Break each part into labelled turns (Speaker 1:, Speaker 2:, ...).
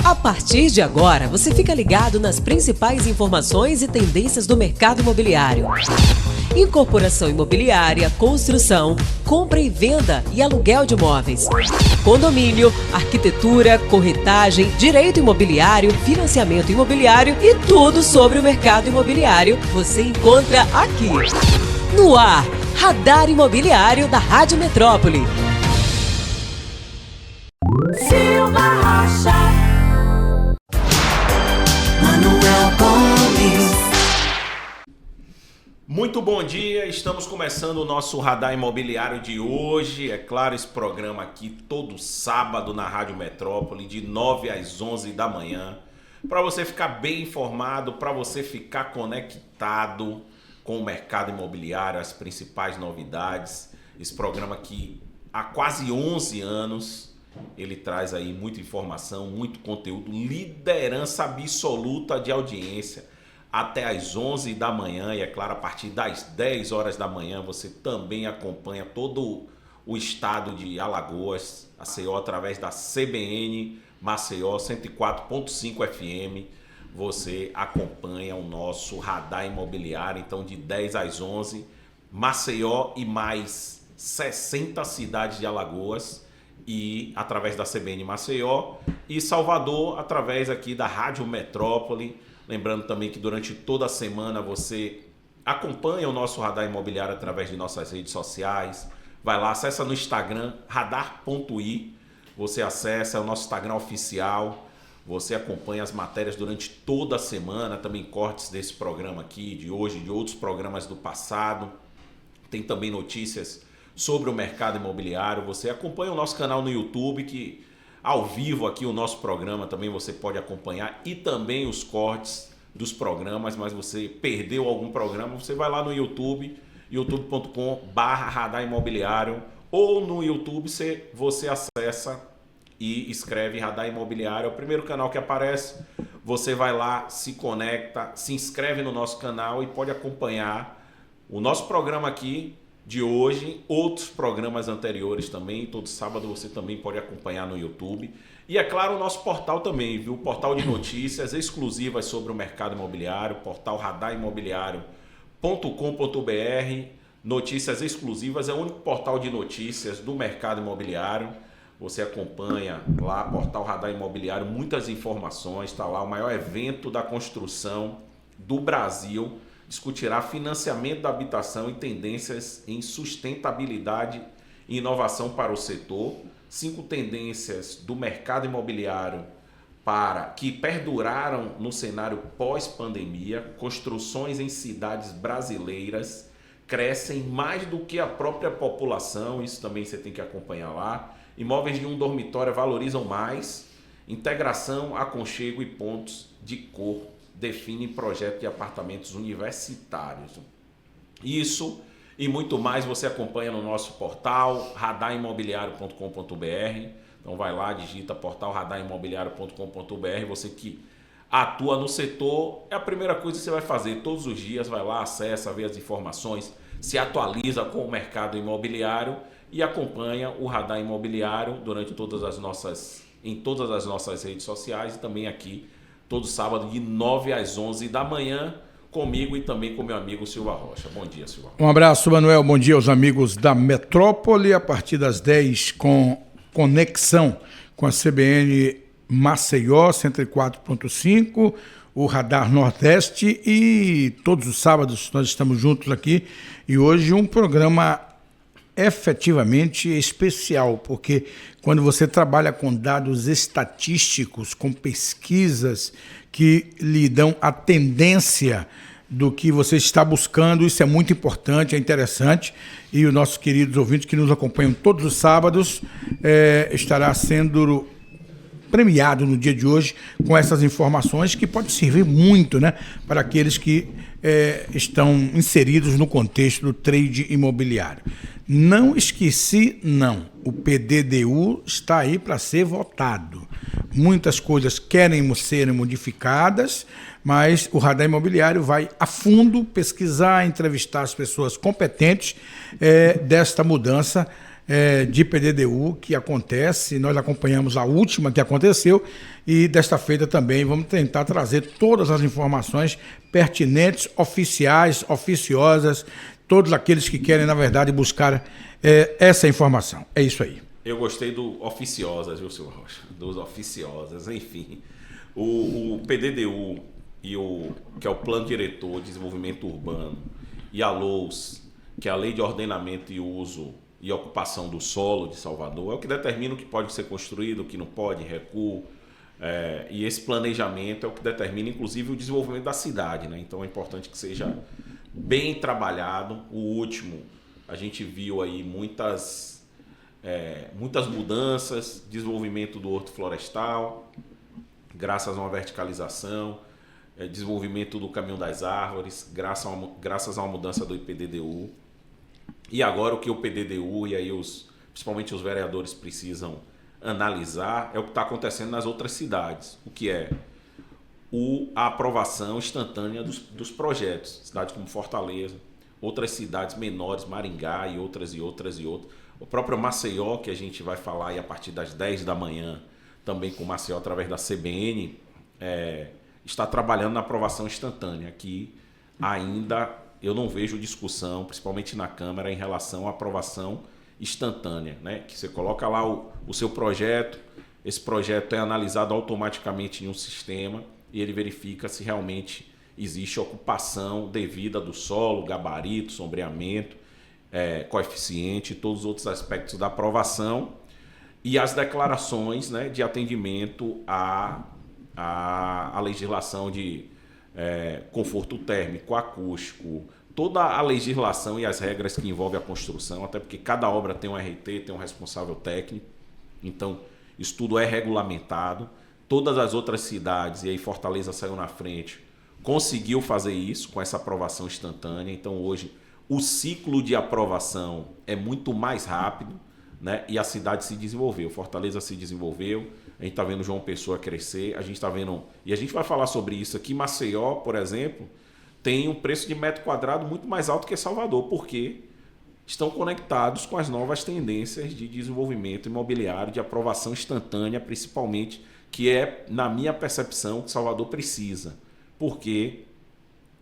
Speaker 1: A partir de agora, você fica ligado nas principais informações e tendências do mercado imobiliário. Incorporação imobiliária, construção, compra e venda e aluguel de imóveis, condomínio, arquitetura, corretagem, direito imobiliário, financiamento imobiliário e tudo sobre o mercado imobiliário você encontra aqui. No ar, Radar Imobiliário da Rádio Metrópole.
Speaker 2: Silva Rocha, Manuel Gomes.
Speaker 3: Muito bom dia, estamos começando o nosso Radar Imobiliário de hoje. É claro, esse programa aqui todo sábado na Rádio Metrópole, de 9 às 11 da manhã. Para você ficar bem informado, para você ficar conectado com o mercado imobiliário, as principais novidades. Esse programa aqui há quase 11 anos, ele traz aí muita informação, muito conteúdo, liderança absoluta de audiência. Até às 11 da manhã e, é claro, a partir das 10 horas da manhã você também acompanha todo o estado de Alagoas, Maceió, através da CBN Maceió 104.5 FM. Você acompanha o nosso Radar Imobiliário, então de 10 às 11, Maceió e mais 60 cidades de Alagoas, e através da CBN Maceió, e Salvador através aqui da Rádio Metrópole. Lembrando também que durante toda a semana você acompanha o nosso Radar Imobiliário através de nossas redes sociais. Vai lá, acessa no Instagram, radar.i. Você acessa, é o nosso Instagram oficial. Você acompanha as matérias durante toda a semana. Também cortes desse programa aqui, de hoje, de outros programas do passado. Tem também notícias sobre o mercado imobiliário. Você acompanha o nosso canal no YouTube, que ao vivo aqui o nosso programa também você pode acompanhar, e também os cortes dos programas. Mas você perdeu algum programa, você vai lá no YouTube, youtube.com/Radar Imobiliário, ou no YouTube você acessa e escreve Radar Imobiliário, é o primeiro canal que aparece. Você vai lá, se conecta, se inscreve no nosso canal e pode acompanhar o nosso programa aqui de hoje, outros programas anteriores também. Todo sábado você também pode acompanhar no YouTube. E é claro, o nosso portal também, viu? Portal de notícias exclusivas sobre o mercado imobiliário, portal radarimobiliario.com.br. Notícias exclusivas, é o único portal de notícias do mercado imobiliário. Você acompanha lá, portal Radar Imobiliário, muitas informações. Está lá o maior evento da construção do Brasil. Discutirá financiamento da habitação e tendências em sustentabilidade e inovação para o setor. 5 tendências do mercado imobiliário que perduraram no cenário pós-pandemia. Construções em cidades brasileiras crescem mais do que a própria população. Isso também você tem que acompanhar lá. Imóveis de um dormitório valorizam mais. Integração, aconchego e pontos de cor define projeto de apartamentos universitários. Isso e muito mais você acompanha no nosso portal radarimobiliario.com.br. Então vai lá, digita portal radarimobiliario.com.br. Você que atua no setor, é a primeira coisa que você vai fazer todos os dias. Vai lá, acessa, vê as informações, se atualiza com o mercado imobiliário e acompanha o Radar Imobiliário em todas as nossas redes sociais, e também aqui todo sábado de 9 às 11 da manhã, comigo e também com meu amigo Silva Rocha. Bom dia, Silva.
Speaker 4: Um abraço, Manuel. Bom dia aos amigos da Metrópole. A partir das 10, com conexão com a CBN Maceió 104.5, o Radar Nordeste, e todos os sábados nós estamos juntos aqui. E hoje um programa efetivamente especial, porque quando você trabalha com dados estatísticos, com pesquisas que lhe dão a tendência do que você está buscando, isso é muito importante, é interessante, e os nossos queridos ouvintes que nos acompanham todos os sábados estará sendo premiado no dia de hoje com essas informações que pode servir muito, né, para aqueles que estão inseridos no contexto do trade imobiliário. Não esqueci, não. O PDDU está aí para ser votado. Muitas coisas querem ser modificadas, mas o Radar Imobiliário vai a fundo pesquisar, entrevistar as pessoas competentes desta mudança de PDDU que acontece. Nós acompanhamos a última que aconteceu e desta feita também vamos tentar trazer todas as informações pertinentes, oficiais, oficiosas, todos aqueles que querem, na verdade, buscar essa informação. É isso aí.
Speaker 3: Eu gostei do oficiosas, viu, senhor Rocha? Dos oficiosas, enfim. O PDDU, que é o Plano Diretor de Desenvolvimento Urbano, e a LOUS, que é a Lei de Ordenamento e Uso e Ocupação do Solo de Salvador, é o que determina o que pode ser construído, o que não pode, recuo. E esse planejamento é o que determina, inclusive, o desenvolvimento da cidade, né? Então é importante que seja bem trabalhado. O último, a gente viu aí muitas mudanças, desenvolvimento do horto florestal, graças a uma verticalização, desenvolvimento do caminho das árvores, graças a uma mudança do IPDDU. E agora o que o PDDU e aí principalmente os vereadores precisam analisar é o que está acontecendo nas outras cidades, o que é a aprovação instantânea dos projetos. Cidades como Fortaleza, outras cidades menores, Maringá e outras. O próprio Maceió, que a gente vai falar aí a partir das 10 da manhã, também com o Maceió através da CBN, está trabalhando na aprovação instantânea. Aqui ainda eu não vejo discussão, principalmente na Câmara, em relação à aprovação instantânea, né? Que você coloca lá o seu projeto, esse projeto é analisado automaticamente em um sistema e ele verifica se realmente existe ocupação devida do solo, gabarito, sombreamento, coeficiente, todos os outros aspectos da aprovação e as declarações, né, de atendimento à legislação de conforto térmico, acústico, toda a legislação e as regras que envolvem a construção, até porque cada obra tem um RT, tem um responsável técnico, então isso tudo é regulamentado. Todas as outras cidades, e aí Fortaleza saiu na frente, conseguiu fazer isso com essa aprovação instantânea. Então hoje o ciclo de aprovação é muito mais rápido, né? E a cidade se desenvolveu, Fortaleza se desenvolveu, a gente está vendo João Pessoa crescer, a gente está vendo, e a gente vai falar sobre isso aqui, Maceió, por exemplo, tem um preço de metro quadrado muito mais alto que Salvador, porque estão conectados com as novas tendências de desenvolvimento imobiliário, de aprovação instantânea, principalmente, que é, na minha percepção, que Salvador precisa, porque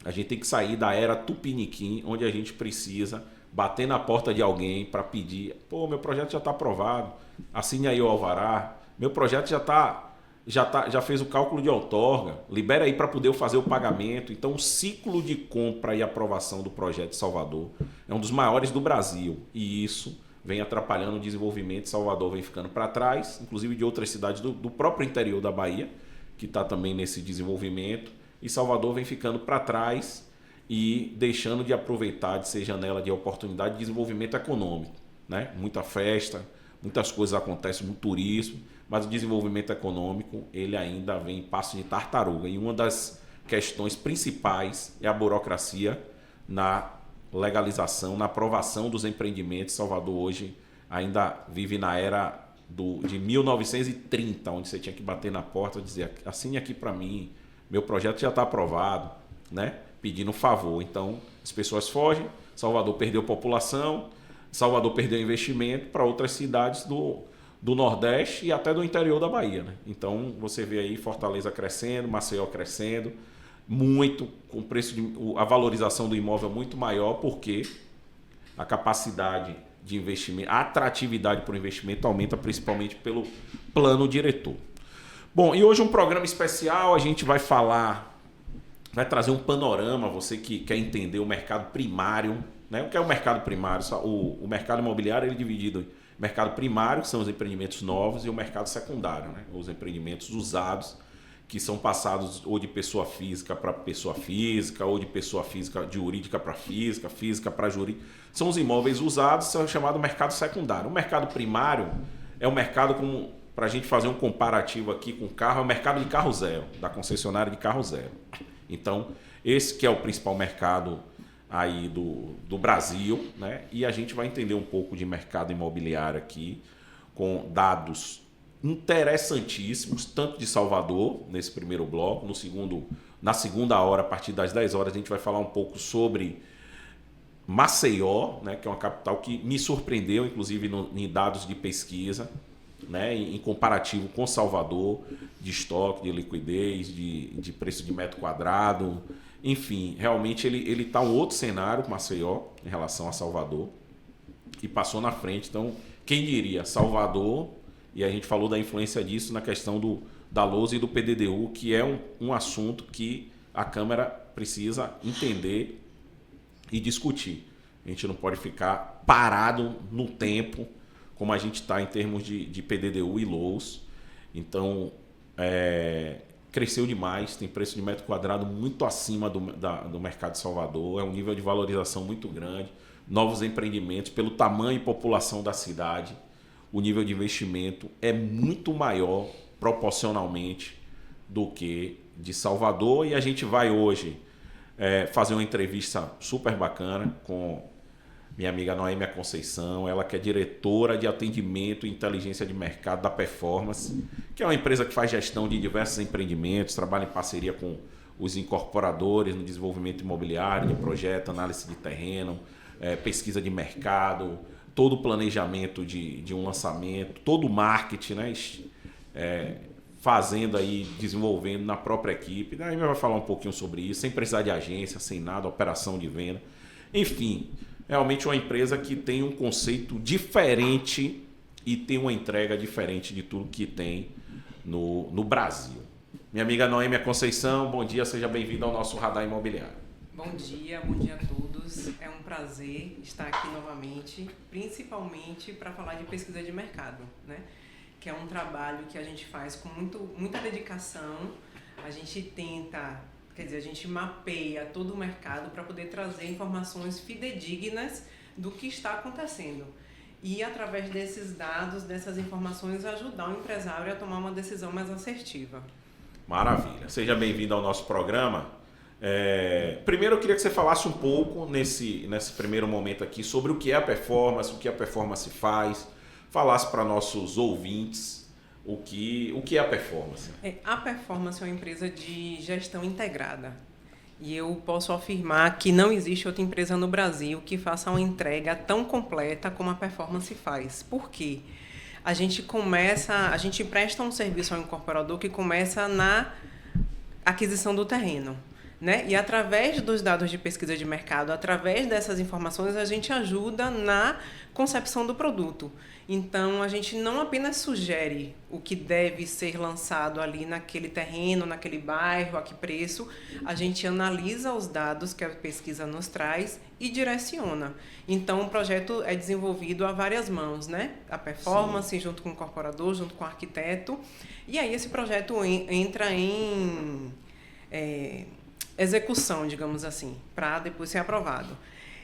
Speaker 3: a gente tem que sair da era tupiniquim, onde a gente precisa bater na porta de alguém para pedir, meu projeto já está aprovado, assine aí o alvará, meu projeto já fez o cálculo de outorga, libera aí para poder fazer o pagamento. Então o ciclo de compra e aprovação do projeto de Salvador é um dos maiores do Brasil e isso vem atrapalhando o desenvolvimento. Salvador vem ficando para trás, inclusive de outras cidades do próprio interior da Bahia, que está também nesse desenvolvimento, e Salvador vem ficando para trás e deixando de aproveitar, de ser janela de oportunidade de desenvolvimento econômico, né? Muita festa, muitas coisas acontecem, muito turismo, mas o desenvolvimento econômico ele ainda vem em passo de tartaruga. E uma das questões principais é a burocracia na legalização, na aprovação dos empreendimentos. Salvador hoje ainda vive na era de 1930, onde você tinha que bater na porta e dizer, assine aqui para mim, meu projeto já está aprovado, né? Pedindo favor. Então as pessoas fogem, Salvador perdeu população, Salvador perdeu investimento para outras cidades do Nordeste e até do interior da Bahia, né? Então você vê aí Fortaleza crescendo, Maceió crescendo, muito, com a valorização do imóvel muito maior, porque a capacidade de investimento, a atratividade para o investimento aumenta principalmente pelo plano diretor. Bom, e hoje um programa especial, a gente vai trazer um panorama, você que quer entender o mercado primário, né? O que é o mercado primário? O mercado imobiliário ele é dividido em mercado primário, que são os empreendimentos novos, e o mercado secundário, né? Os empreendimentos usados, que são passados ou de pessoa física para pessoa física, ou de pessoa física de jurídica para física, física para jurídica. São os imóveis usados, são chamado mercado secundário. O mercado primário é um mercado, para a gente fazer um comparativo aqui com o carro, é o mercado de carro zero, da concessionária de carro zero. Então, esse que é o principal mercado aí do Brasil, né? E a gente vai entender um pouco de mercado imobiliário aqui, com dados interessantíssimos, tanto de Salvador, nesse primeiro bloco, na segunda hora, a partir das 10 horas, a gente vai falar um pouco sobre Maceió, né, que é uma capital que me surpreendeu, inclusive em dados de pesquisa, né, em comparativo com Salvador, de estoque, de liquidez, de preço de metro quadrado. Enfim, realmente ele está um outro cenário, Maceió, em relação a Salvador, e passou na frente. Então, quem diria? Salvador, e a gente falou da influência disso na questão da LOAS e do PDDU, que é um assunto que a Câmara precisa entender e discutir. A gente não pode ficar parado no tempo como a gente está em termos de PDDU e LOAS. Então, cresceu demais, tem preço de metro quadrado muito acima do mercado de Salvador, é um nível de valorização muito grande, novos empreendimentos, pelo tamanho e população da cidade, o nível de investimento é muito maior proporcionalmente do que de Salvador. E a gente vai hoje fazer uma entrevista super bacana com minha amiga Noêmia Conceição, ela que é diretora de atendimento e inteligência de mercado da Performance, que é uma empresa que faz gestão de diversos empreendimentos, trabalha em parceria com os incorporadores no desenvolvimento imobiliário, de projeto, análise de terreno, pesquisa de mercado, todo o planejamento de um lançamento, todo o marketing, né? Fazendo aí, desenvolvendo na própria equipe. Daí a gente vai falar um pouquinho sobre isso, sem precisar de agência, sem nada, operação de venda. Enfim, realmente uma empresa que tem um conceito diferente e tem uma entrega diferente de tudo que tem no Brasil. Minha amiga Noêmia Conceição, bom dia, seja bem-vinda ao nosso Radar Imobiliário.
Speaker 5: Bom dia a todos. É um prazer estar aqui novamente, principalmente para falar de pesquisa de mercado, né? Que é um trabalho que a gente faz com muita dedicação. A gente tenta, a gente mapeia todo o mercado para poder trazer informações fidedignas do que está acontecendo. E através desses dados, dessas informações, ajudar o empresário a tomar uma decisão mais assertiva.
Speaker 3: Maravilha. Seja bem-vindo ao nosso programa. Primeiro eu queria que você falasse um pouco nesse primeiro momento aqui sobre o que é a Performance, o que a Performance faz, falasse para nossos ouvintes o que é a Performance.
Speaker 5: A Performance é uma empresa de gestão integrada e eu posso afirmar que não existe outra empresa no Brasil que faça uma entrega tão completa como a Performance faz. Por quê? A gente presta um serviço ao incorporador que começa na aquisição do terreno, né? E através dos dados de pesquisa de mercado, através dessas informações, a gente ajuda na concepção do produto. Então, a gente não apenas sugere o que deve ser lançado ali naquele terreno, naquele bairro, a que preço, a gente analisa os dados que a pesquisa nos traz e direciona. Então, o projeto é desenvolvido a várias mãos, né? A Performance, sim, junto com o incorporador, junto com o arquiteto. E aí esse projeto entra em execução, digamos assim, para depois ser aprovado.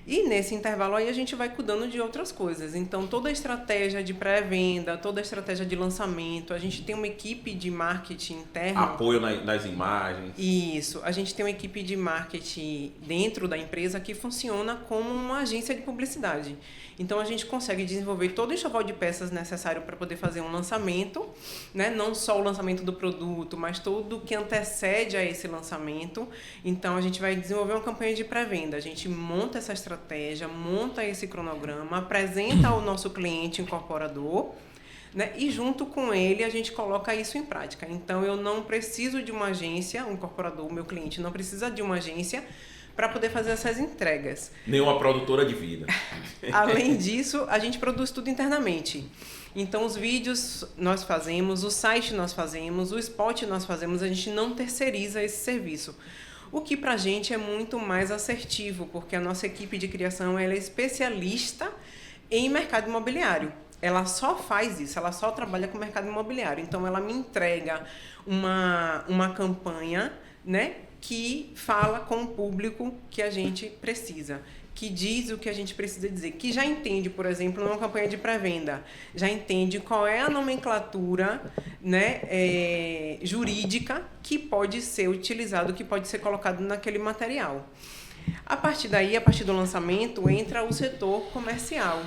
Speaker 5: E nesse intervalo aí a gente vai cuidando de outras coisas. Então, toda a estratégia de pré-venda, toda a estratégia de lançamento, a gente tem uma equipe de marketing interno.
Speaker 3: Apoio nas imagens.
Speaker 5: Isso. A gente tem uma equipe de marketing dentro da empresa que funciona como uma agência de publicidade. Então, a gente consegue desenvolver todo o enxoval de peças necessário para poder fazer um lançamento, né? Não só o lançamento do produto, mas tudo que antecede a esse lançamento. Então, a gente vai desenvolver uma campanha de pré-venda. A gente monta essa estratégia, monta esse cronograma, apresenta ao nosso cliente incorporador, né? E junto com ele a gente coloca isso em prática. Então, eu não preciso de uma agência, o incorporador, o meu cliente não precisa de uma agência para poder fazer essas entregas.
Speaker 3: Nenhuma produtora de vida.
Speaker 5: Além disso, a gente produz tudo internamente. Então, os vídeos nós fazemos, o site nós fazemos, o spot nós fazemos, a gente não terceiriza esse serviço. O que para a gente é muito mais assertivo, porque a nossa equipe de criação ela é especialista em mercado imobiliário. Ela só faz isso, ela só trabalha com mercado imobiliário. Então, ela me entrega uma campanha, né, que fala com o público que a gente precisa, que diz o que a gente precisa dizer, que já entende, por exemplo, numa campanha de pré-venda, já entende qual é a nomenclatura, né, jurídica que pode ser utilizado, que pode ser colocado naquele material. A partir daí, a partir do lançamento, entra o setor comercial,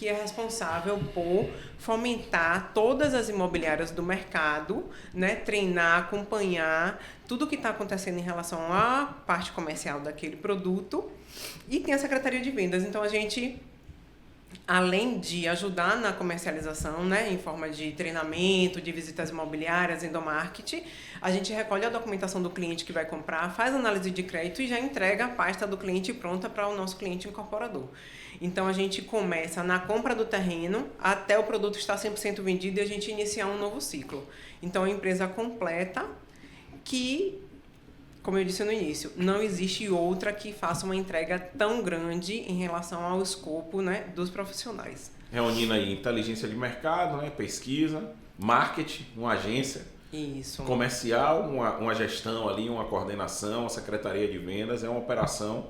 Speaker 5: que é responsável por fomentar todas as imobiliárias do mercado, né? Treinar, acompanhar tudo o que está acontecendo em relação à parte comercial daquele produto. E tem a Secretaria de Vendas. Então, a gente, além de ajudar na comercialização, né, em forma de treinamento, de visitas imobiliárias, endomarketing, a gente recolhe a documentação do cliente que vai comprar, faz análise de crédito e já entrega a pasta do cliente pronta para o nosso cliente incorporador. Então, a gente começa na compra do terreno até o produto estar 100% vendido e a gente iniciar um novo ciclo. Então, é uma empresa completa que, como eu disse no início, não existe outra que faça uma entrega tão grande em relação ao escopo, né, dos profissionais.
Speaker 3: Reunindo aí inteligência de mercado, né, pesquisa, marketing, uma agência,
Speaker 5: Isso.
Speaker 3: comercial, uma gestão ali, uma coordenação, a secretaria de vendas, é uma operação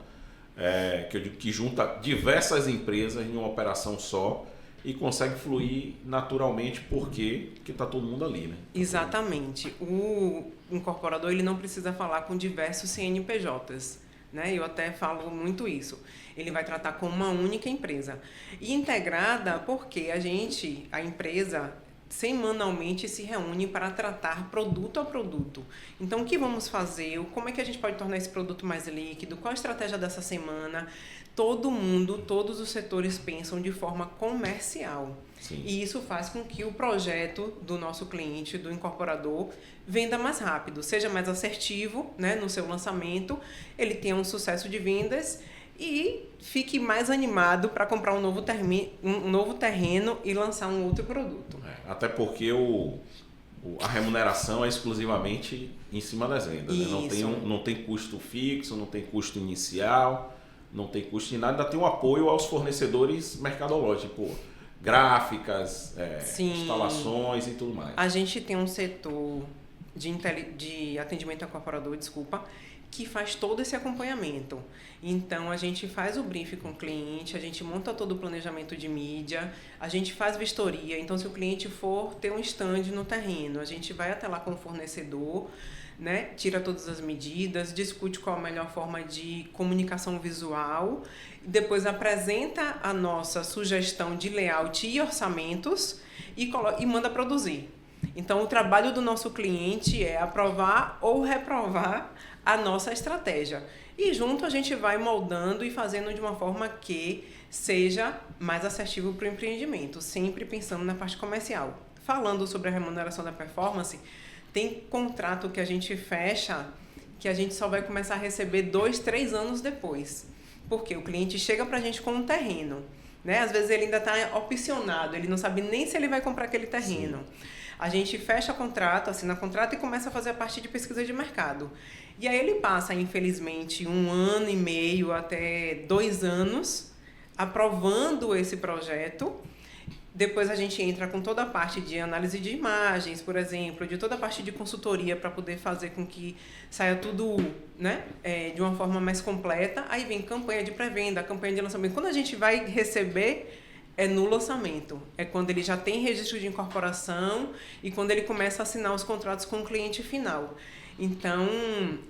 Speaker 3: que eu digo que junta diversas empresas em uma operação só e consegue fluir naturalmente porque está todo mundo ali, né?
Speaker 5: Exatamente. O incorporador ele não precisa falar com diversos CNPJs, né? Eu até falo muito isso. Ele vai tratar com uma única empresa. E integrada porque a empresa, semanalmente se reúne para tratar produto a produto. Então, o que vamos fazer? Como é que a gente pode tornar esse produto mais líquido? Qual a estratégia dessa semana? Todo mundo, todos os setores pensam de forma comercial.
Speaker 3: Sim.
Speaker 5: E isso faz com que o projeto do nosso cliente, do incorporador, venda mais rápido, seja mais assertivo, né, no seu lançamento, ele tenha um sucesso de vendas e fique mais animado para comprar um novo terreno e lançar um outro produto.
Speaker 3: Até porque a remuneração é exclusivamente em cima das vendas. Né? Não tem custo fixo, não tem custo inicial, não tem custo de nada, ainda tem o apoio aos fornecedores mercadológicos, tipo gráficas, instalações e tudo mais.
Speaker 5: A gente tem um setor de atendimento ao incorporador, que faz todo esse acompanhamento. Então, a gente faz o briefing com o cliente, a gente monta todo o planejamento de mídia, a gente faz vistoria. Então, se o cliente for ter um stand no terreno, a gente vai até lá com o fornecedor, né? Tira todas as medidas, discute qual a melhor forma de comunicação visual, depois apresenta a nossa sugestão de layout e orçamentos e manda produzir. Então, o trabalho do nosso cliente é aprovar ou reprovar a nossa estratégia. E junto a gente vai moldando e fazendo de uma forma que seja mais assertivo para o empreendimento, sempre pensando na parte comercial. Falando sobre a remuneração da performance, tem contrato que a gente fecha que a gente só vai começar a receber 2, 3 anos depois. Porque o cliente chega para a gente com um terreno, né? Às vezes ele ainda está opcionado, ele não sabe nem se ele vai comprar aquele terreno. Sim. A gente fecha contrato, assina contrato e começa a fazer a parte de pesquisa de mercado. E aí ele passa, infelizmente, 1 ano e meio até 2 anos aprovando esse projeto. Depois a gente entra com toda a parte de análise de imagens, por exemplo, de toda a parte de consultoria para poder fazer com que saia tudo, né, de uma forma mais completa. Aí vem campanha de pré-venda, campanha de lançamento. Quando a gente vai receber, é no lançamento. É quando ele já tem registro de incorporação e quando ele começa a assinar os contratos com o cliente final. Então,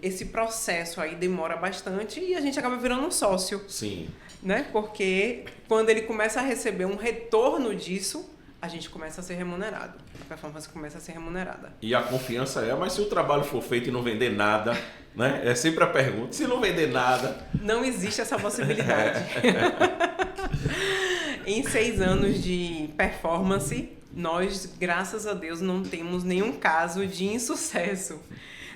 Speaker 5: esse processo aí demora bastante e a gente acaba virando um sócio.
Speaker 3: Sim.
Speaker 5: Né? Porque quando ele começa a receber um retorno disso, a gente começa a ser remunerado. A performance começa a ser remunerada.
Speaker 3: E a confiança mas se o trabalho for feito e não vender nada, né? É sempre a pergunta. Se não vender nada...
Speaker 5: Não existe essa possibilidade. Em 6 anos de performance, nós, graças a Deus, não temos nenhum caso de insucesso.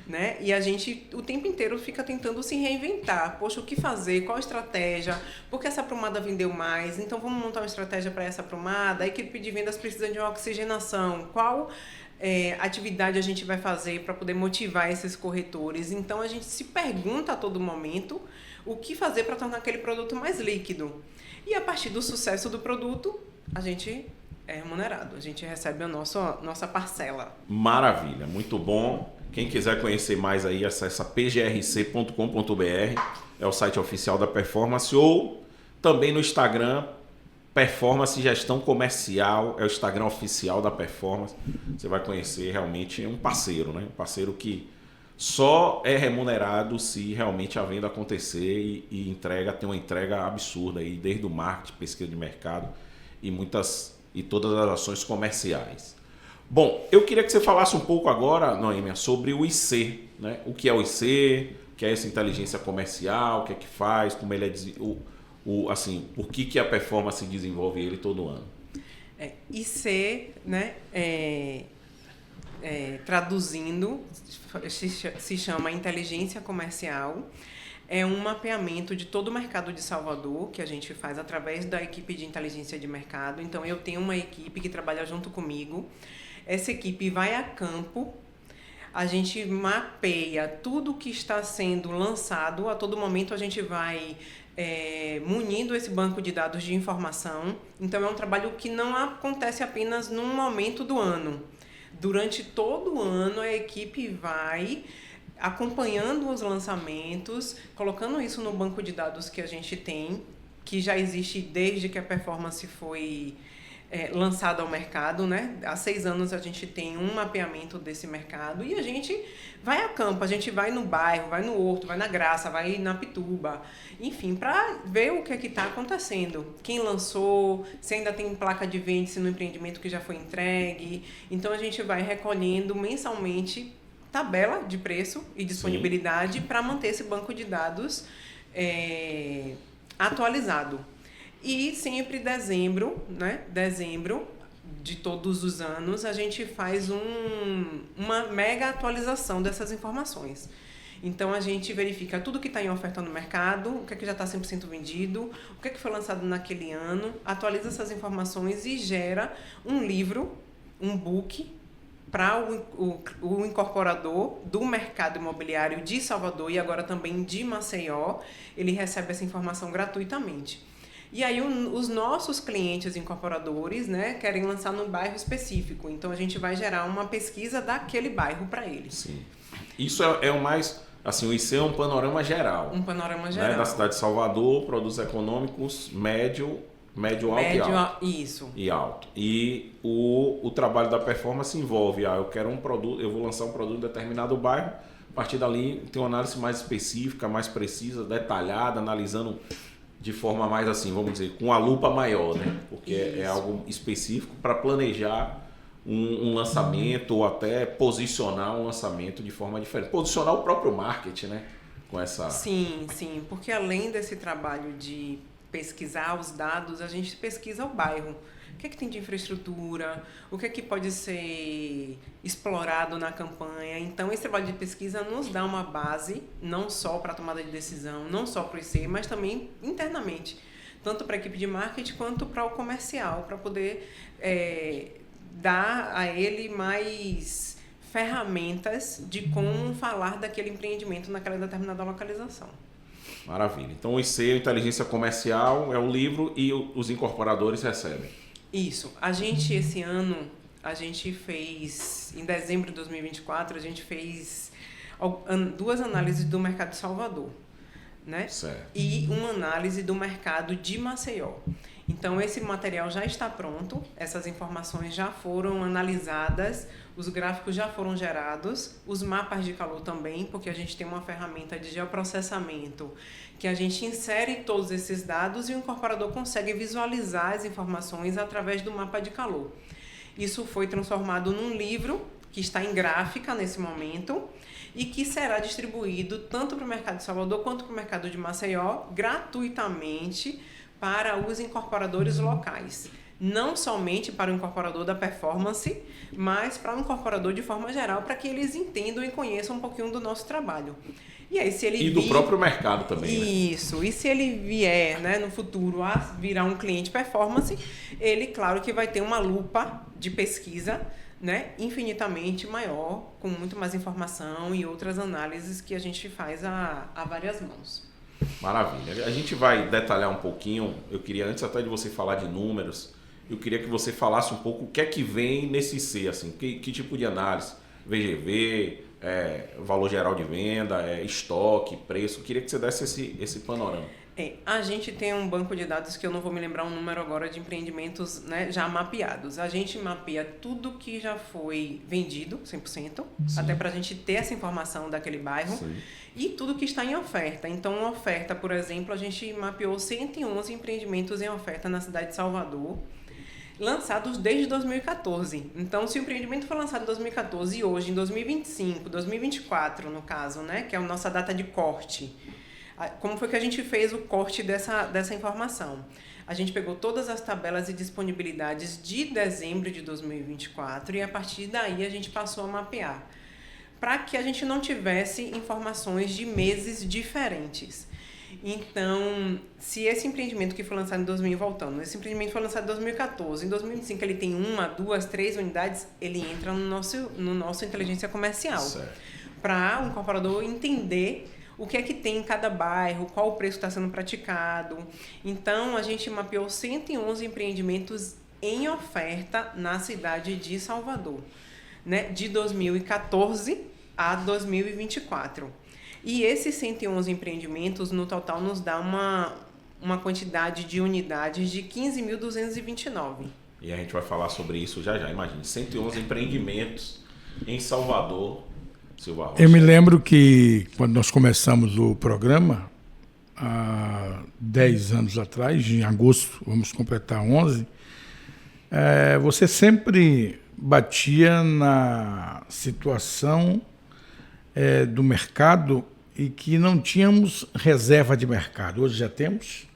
Speaker 5: Né? E a gente o tempo inteiro fica tentando se reinventar. Poxa, o que fazer? Qual a estratégia? Porque essa aprumada vendeu mais, então vamos montar uma estratégia para essa aprumada. A equipe de vendas precisa de uma oxigenação. Qual atividade a gente vai fazer para poder motivar esses corretores? Então a gente se pergunta a todo momento o que fazer para tornar aquele produto mais líquido. E a partir do sucesso do produto, a gente é remunerado, a gente recebe a nossa parcela.
Speaker 3: Maravilha, muito bom. Quem quiser conhecer mais aí, acessa pgrc.com.br, é o site oficial da Performance, ou também no Instagram, Performance Gestão Comercial, é o Instagram oficial da Performance. Você vai conhecer realmente um parceiro, né? Um parceiro que só é remunerado se realmente a venda acontecer e tem uma entrega absurda aí, desde o marketing, pesquisa de mercado e todas as ações comerciais. Bom, eu queria que você falasse um pouco agora, Noêmia, sobre o IC, né? O que é o IC, o que é essa inteligência comercial, o que é que faz, como ele é, assim, por que a performance desenvolve ele todo ano.
Speaker 5: IC, né, traduzindo, se chama inteligência comercial. É um mapeamento de todo o mercado de Salvador, que a gente faz através da equipe de inteligência de mercado. Então, eu tenho uma equipe que trabalha junto comigo. Essa equipe vai a campo, a gente mapeia tudo que está sendo lançado. A todo momento, a gente vai munindo esse banco de dados de informação. Então, é um trabalho que não acontece apenas num momento do ano. Durante todo o ano, a equipe vai acompanhando os lançamentos, colocando isso no banco de dados que a gente tem, que já existe desde que a performance foi lançada ao mercado, né? Há 6 anos a gente tem um mapeamento desse mercado e a gente vai a campo, a gente vai no bairro, vai no Horto, vai na Graça, vai na Pituba, enfim, para ver o que é que está acontecendo. Quem lançou, se ainda tem placa de venda no empreendimento que já foi entregue. Então a gente vai recolhendo mensalmente tabela de preço e disponibilidade para manter esse banco de dados atualizado. E sempre dezembro, né? Dezembro de todos os anos, a gente faz uma mega atualização dessas informações. Então, a gente verifica tudo que está em oferta no mercado, o que é que já está 100% vendido, o que é que foi lançado naquele ano, atualiza essas informações e gera um livro, um book, para o incorporador do mercado imobiliário de Salvador e agora também de Maceió. Ele recebe essa informação gratuitamente. E aí os nossos clientes incorporadores, né, querem lançar num bairro específico. Então a gente vai gerar uma pesquisa daquele bairro para eles.
Speaker 3: Sim. Isso é o mais... Assim, o IC é um panorama geral.
Speaker 5: Um panorama geral.
Speaker 3: Né, da cidade de Salvador, produtos econômicos, médio, alto
Speaker 5: isso.
Speaker 3: E alto. E o trabalho da performance envolve, eu quero um produto, eu vou lançar um produto em determinado bairro, a partir dali tem uma análise mais específica, mais precisa, detalhada, analisando de forma mais assim, vamos dizer, com a lupa maior, né? Porque é algo específico para planejar um lançamento ou até posicionar um lançamento de forma diferente. Posicionar o próprio marketing, né? Com essa...
Speaker 5: Sim, porque além desse trabalho de pesquisar os dados, a gente pesquisa o bairro. O que é que tem de infraestrutura? O que é que pode ser explorado na campanha? Então, esse trabalho de pesquisa nos dá uma base, não só para a tomada de decisão, não só para o IC, mas também internamente, tanto para a equipe de marketing quanto para o comercial, para poder dar a ele mais ferramentas de como falar daquele empreendimento naquela determinada localização.
Speaker 3: Maravilha. Então, o IC, a inteligência comercial, é o livro e os incorporadores recebem.
Speaker 5: Isso. A gente, esse ano, a gente fez, em dezembro de 2024, a gente fez 2 análises do mercado de Salvador, né?
Speaker 3: Certo.
Speaker 5: E uma análise do mercado de Maceió. Então, esse material já está pronto, essas informações já foram analisadas, os gráficos já foram gerados, os mapas de calor também, porque a gente tem uma ferramenta de geoprocessamento que a gente insere todos esses dados e o incorporador consegue visualizar as informações através do mapa de calor. Isso foi transformado num livro que está em gráfica nesse momento e que será distribuído tanto para o mercado de Salvador quanto para o mercado de Maceió gratuitamente para os incorporadores locais. Não somente para o incorporador da performance, mas para o incorporador de forma geral, para que eles entendam e conheçam um pouquinho do nosso trabalho. E aí, se ele
Speaker 3: do próprio mercado também.
Speaker 5: Isso. Né? E se ele vier, né, no futuro a virar um cliente performance, ele, claro que vai ter uma lupa de pesquisa, né, infinitamente maior, com muito mais informação e outras análises que a gente faz a várias mãos.
Speaker 3: Maravilha. A gente vai detalhar um pouquinho. Eu queria, antes até de você falar de números, eu queria que você falasse um pouco o que é que vem nesse IC, assim, que tipo de análise? VGV, valor geral de venda, estoque, preço. Eu queria que você desse esse panorama.
Speaker 5: A gente tem um banco de dados que eu não vou me lembrar um número agora de empreendimentos, né, já mapeados. A gente mapeia tudo que já foi vendido, 100%, sim, até para a gente ter essa informação daquele bairro, sim, e tudo que está em oferta. Então, oferta, por exemplo, a gente mapeou 111 empreendimentos em oferta na cidade de Salvador lançados desde 2014. Então, se o empreendimento foi lançado em 2014 e hoje, em 2025, 2024, no caso, né, que é a nossa data de corte, como foi que a gente fez o corte dessa informação? A gente pegou todas as tabelas e disponibilidades de dezembro de 2024 e, a partir daí, a gente passou a mapear, para que a gente não tivesse informações de meses diferentes. Então, se esse empreendimento que foi lançado em 2000, voltando, esse empreendimento foi lançado em 2014, em 2025 ele tem 1, 2, 3 unidades, ele entra no nosso inteligência comercial, para o incorporador entender o que é que tem em cada bairro, qual o preço que está sendo praticado. Então, a gente mapeou 111 empreendimentos em oferta na cidade de Salvador, né, de 2014 a 2024. E esses 111 empreendimentos, no total, nos dá uma quantidade de unidades de 15.229.
Speaker 3: E a gente vai falar sobre isso já. Imagine, 111 empreendimentos em Salvador, Silva Rocha.
Speaker 4: Eu me lembro que quando nós começamos o programa, há 10 anos atrás, em agosto, vamos completar 11, você sempre batia na situação do mercado e que não tínhamos reserva de mercado. Hoje já temos?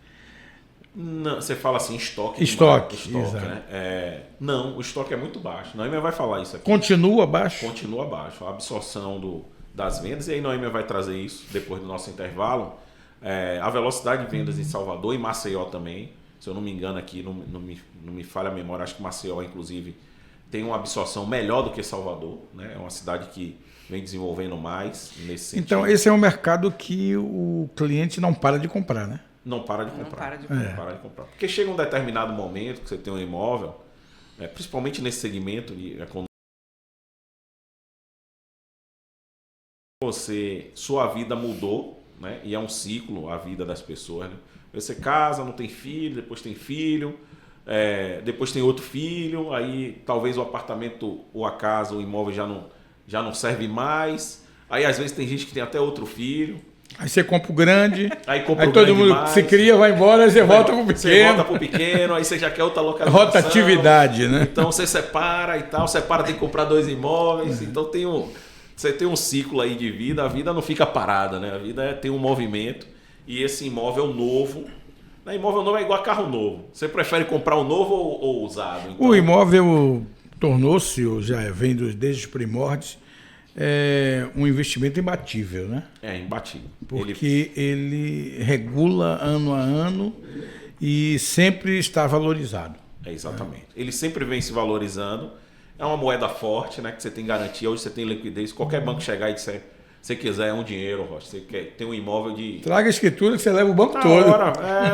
Speaker 3: Não, você fala assim, estoque,
Speaker 4: exato.
Speaker 3: Né? Não, o estoque é muito baixo. Noêmia vai falar isso aqui.
Speaker 4: Continua baixo?
Speaker 3: Continua baixo. A absorção das vendas, e aí Noêmia vai trazer isso depois do nosso intervalo. A velocidade de vendas em Salvador e Maceió também. Se eu não me engano aqui, não me falha a memória, acho que Maceió, inclusive, tem uma absorção melhor do que Salvador, né? É uma cidade que vem desenvolvendo mais nesse sentido.
Speaker 4: Então, esse é um mercado que o cliente não para de comprar, né?
Speaker 3: Não para de comprar.
Speaker 5: Não para de comprar.
Speaker 3: Porque chega um determinado momento que você tem um imóvel, principalmente nesse segmento de economia, sua vida mudou, né? E é um ciclo a vida das pessoas, né? Você casa, não tem filho, depois tem filho, depois tem outro filho, aí talvez o apartamento ou a casa, o imóvel já não serve mais. Aí às vezes tem gente que tem até outro filho.
Speaker 4: Aí você compra o grande,
Speaker 3: aí
Speaker 4: todo mundo demais, se cria, vai embora, aí você volta pro pequeno.
Speaker 3: Você volta pro pequeno, aí você já quer outra localização.
Speaker 4: Rotatividade, né?
Speaker 3: Então você separa e tal, tem que comprar 2 imóveis. Então você tem um ciclo aí de vida, a vida não fica parada, né? A vida tem um movimento. E esse imóvel novo, imóvel novo é igual a carro novo. Você prefere comprar um novo ou usado? Então,
Speaker 4: o imóvel tornou-se, já vem desde os primórdios, um investimento imbatível, né?
Speaker 3: Imbatível.
Speaker 4: Porque ele regula ano a ano e sempre está valorizado.
Speaker 3: Exatamente. Ele sempre vem se valorizando. É uma moeda forte, né? Que você tem garantia. Hoje você tem liquidez. Qualquer banco chegar e disser, se quiser um dinheiro, Rocha, você quer ter um imóvel de...
Speaker 4: Traga a escritura que você leva o banco todo.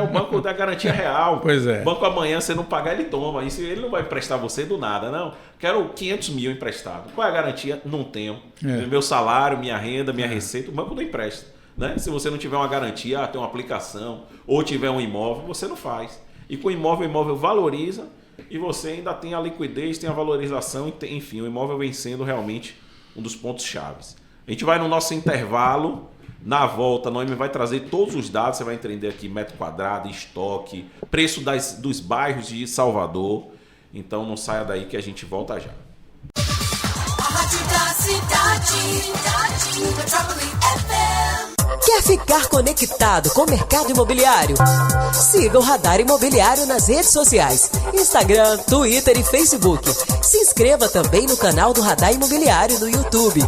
Speaker 3: O banco dá garantia real.
Speaker 4: Pois é.
Speaker 3: O banco amanhã, você não pagar, ele toma. Isso, ele não vai emprestar você do nada, não. Quero 500 mil emprestado. Qual é a garantia? Não tenho. Meu salário, minha renda, minha receita, o banco não empresta. Né? Se você não tiver uma garantia, tem uma aplicação, ou tiver um imóvel, você não faz. E com o imóvel valoriza e você ainda tem a liquidez, tem a valorização, enfim, o imóvel vem sendo realmente um dos pontos chaves. A gente vai no nosso intervalo, na volta, a Noêmia vai trazer todos os dados, você vai entender aqui metro quadrado, estoque, preço dos bairros de Salvador. Então não saia daí que a gente volta já.
Speaker 2: A Rádio da Cidade, Metrópole FM.
Speaker 1: Quer ficar conectado com o mercado imobiliário? Siga o Radar Imobiliário nas redes sociais, Instagram, Twitter e Facebook. Se inscreva também no canal do Radar Imobiliário no YouTube.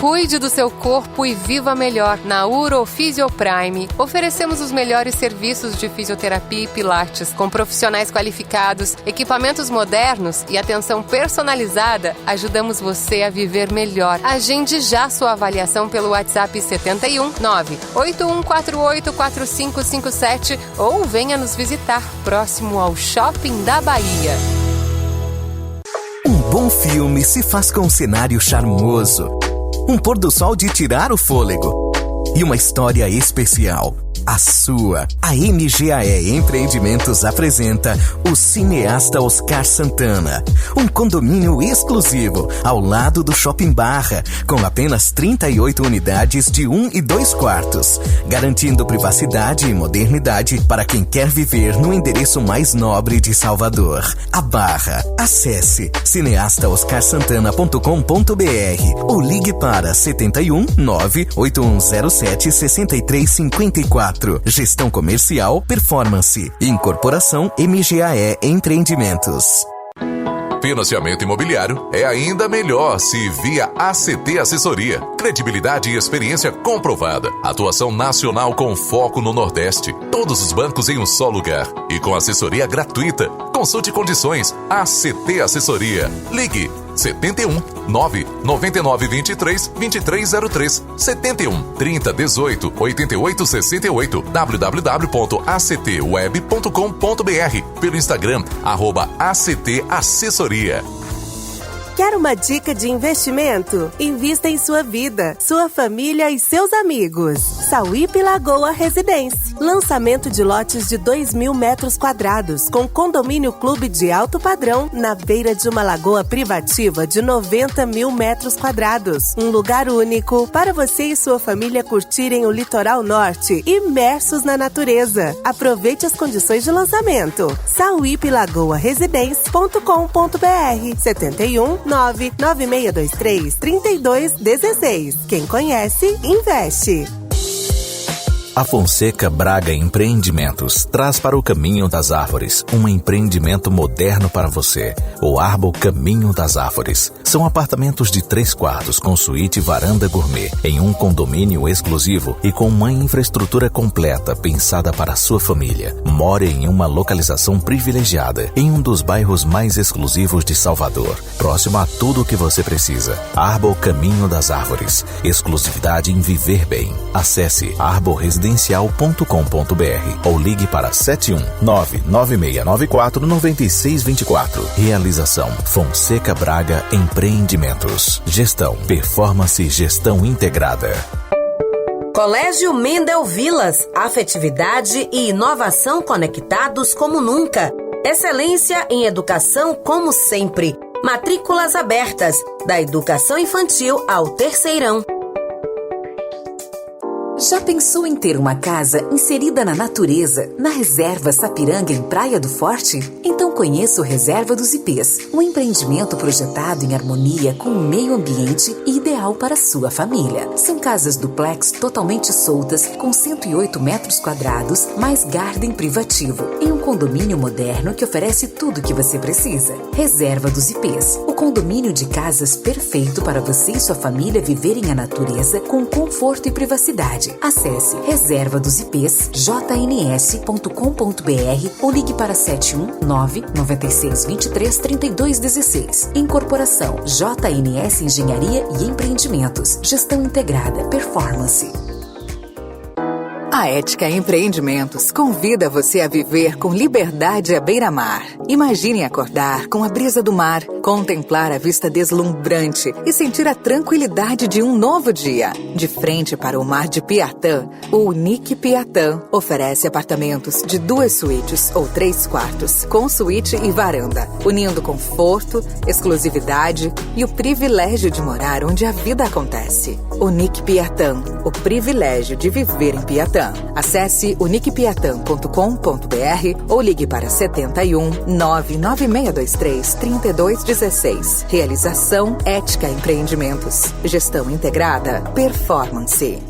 Speaker 6: Cuide do seu corpo e viva melhor. Na Uro Fisioprime, oferecemos os melhores serviços de fisioterapia e pilates, com profissionais qualificados, equipamentos modernos e atenção personalizada. Ajudamos você a viver melhor. Agende já sua avaliação pelo WhatsApp 71 981484557 ou venha nos visitar próximo ao Shopping da Bahia.
Speaker 7: Um bom filme se faz com um cenário charmoso, um pôr do sol de tirar o fôlego e uma história especial. a sua. A MGAE Empreendimentos apresenta o Cineasta Oscar Santana, um condomínio exclusivo ao lado do Shopping Barra, com apenas 38 unidades de 1 e 2 quartos, garantindo privacidade e modernidade para quem quer viver no endereço mais nobre de Salvador, a Barra. Acesse cineastaoscarsantana.com.br ou ligue para 71 98107 6354. Gestão comercial, performance. Incorporação MGAE Empreendimentos.
Speaker 8: Financiamento imobiliário é ainda melhor se via ACT Assessoria. Credibilidade e experiência comprovada. Atuação nacional com foco no Nordeste. Todos os bancos em um só lugar. E com assessoria gratuita. Consulte condições. ACT Assessoria. Ligue 71 999 23 2303 71 30 18 88 68 www.actweb.com.br pelo Instagram @ACT Assessoria.
Speaker 9: Quer uma dica de investimento? Invista em sua vida, sua família e seus amigos. Sauípe Lagoa Residência. Lançamento de lotes de 2.000 metros quadrados, com condomínio clube de alto padrão na beira de uma lagoa privativa de 90.000 metros quadrados. Um lugar único para você e sua família curtirem o litoral norte, imersos na natureza. Aproveite as condições de lançamento. sauípelagoaresidência.com.br 71 99623 3216. Quem conhece, investe.
Speaker 10: A Fonseca Braga Empreendimentos traz para o Caminho das Árvores um empreendimento moderno para você. O Arbor Caminho das Árvores. São apartamentos de 3 quartos com suíte e varanda gourmet em um condomínio exclusivo e com uma infraestrutura completa pensada para a sua família. More em uma localização privilegiada em um dos bairros mais exclusivos de Salvador, próximo a tudo o que você precisa. Arbor Caminho das Árvores. Exclusividade em viver bem. Acesse arborresidencial.com.br ou ligue para 71996949624. Realização Fonseca Braga Empreendimentos. Gestão, performance, gestão integrada.
Speaker 11: Colégio Mendel Vilas, afetividade e inovação conectados como nunca. Excelência em educação como sempre. Matrículas abertas, da educação infantil ao terceirão.
Speaker 12: Já pensou em ter uma casa inserida na natureza, na Reserva Sapiranga, em Praia do Forte? Então conheça o Reserva dos Ipês, um empreendimento projetado em harmonia com o meio ambiente e ideal para a sua família. São casas duplex totalmente soltas, com 108 metros quadrados, mais garden privativo, em um condomínio moderno que oferece tudo o que você precisa. Reserva dos Ipês, o condomínio de casas perfeito para você e sua família viverem a natureza com conforto e privacidade. Acesse Reserva dos Ipês, jns.com.br ou ligue para 71996233216. Incorporação JNS Engenharia e Empreendimentos. Gestão integrada. Performance.
Speaker 13: A Ética Empreendimentos convida você a viver com liberdade à beira-mar. Imagine acordar com a brisa do mar, contemplar a vista deslumbrante e sentir a tranquilidade de um novo dia. De frente para o mar de Piatã, o Unique Piatã oferece apartamentos de 2 suítes ou 3 quartos, com suíte e varanda, unindo conforto, exclusividade e o privilégio de morar onde a vida acontece. Unique Piatã, o privilégio de viver em Piatã. Acesse uniquepiatã.com.br ou ligue para 71 99623 3216. Realização Ética Empreendimentos. Gestão integrada. Performance.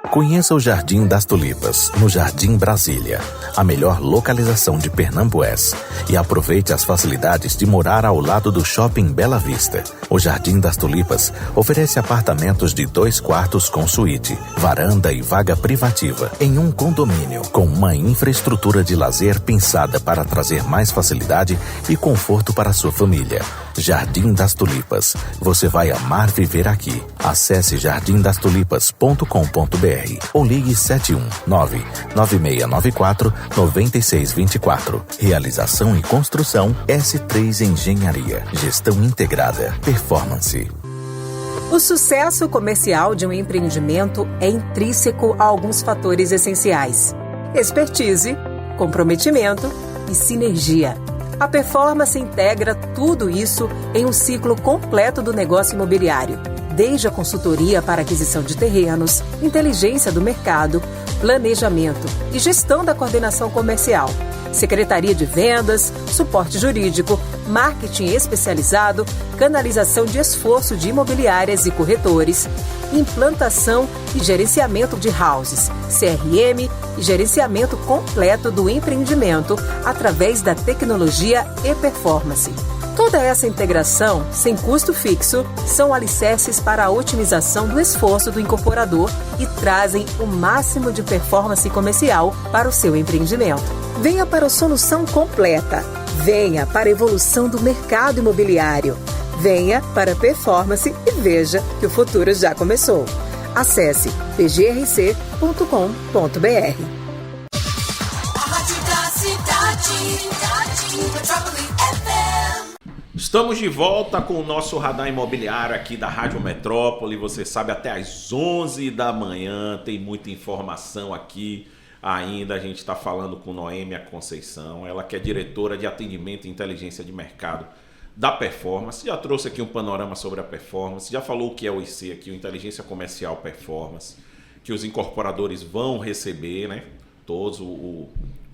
Speaker 10: Conheça o Jardim das Tulipas, no Jardim Brasília, a melhor localização de Pernambués, e aproveite as facilidades de morar ao lado do Shopping Bela Vista. O Jardim das Tulipas oferece apartamentos de 2 quartos com suíte, varanda e vaga privativa, em um condomínio com uma infraestrutura de lazer pensada para trazer mais facilidade e conforto para a sua família. Jardim das Tulipas. Você vai amar viver aqui. Acesse jardimdastulipas.com.br ou ligue 71996949624. Realização e construção S3 Engenharia. Gestão integrada. Performance.
Speaker 14: O sucesso comercial de um empreendimento é intrínseco a alguns fatores essenciais: expertise, comprometimento e sinergia. A Performance integra tudo isso em um ciclo completo do negócio imobiliário, desde a consultoria para aquisição de terrenos, inteligência do mercado, planejamento e gestão da coordenação comercial, secretaria de vendas, suporte jurídico, marketing especializado, canalização de esforço de imobiliárias e corretores, implantação e gerenciamento de houses, CRM e gerenciamento completo do empreendimento através da tecnologia e-performance. Toda essa integração, sem custo fixo, são alicerces para a otimização do esforço do incorporador e trazem o máximo de performance comercial para o seu empreendimento. Venha para a solução completa. Venha para a evolução do mercado imobiliário. Venha para a Performance e veja que o futuro já começou. Acesse pgrc.com.br.
Speaker 3: Estamos de volta com o nosso radar imobiliário aqui da Rádio Metrópole. Você sabe, até às 11 da manhã tem muita informação aqui ainda. A gente está falando com Noêmia Conceição, ela que é diretora de atendimento e inteligência de mercado da Performance. Já trouxe aqui um panorama sobre a Performance, já falou o que é o IC aqui, o Inteligência Comercial Performance, que os incorporadores vão receber, né? Todos o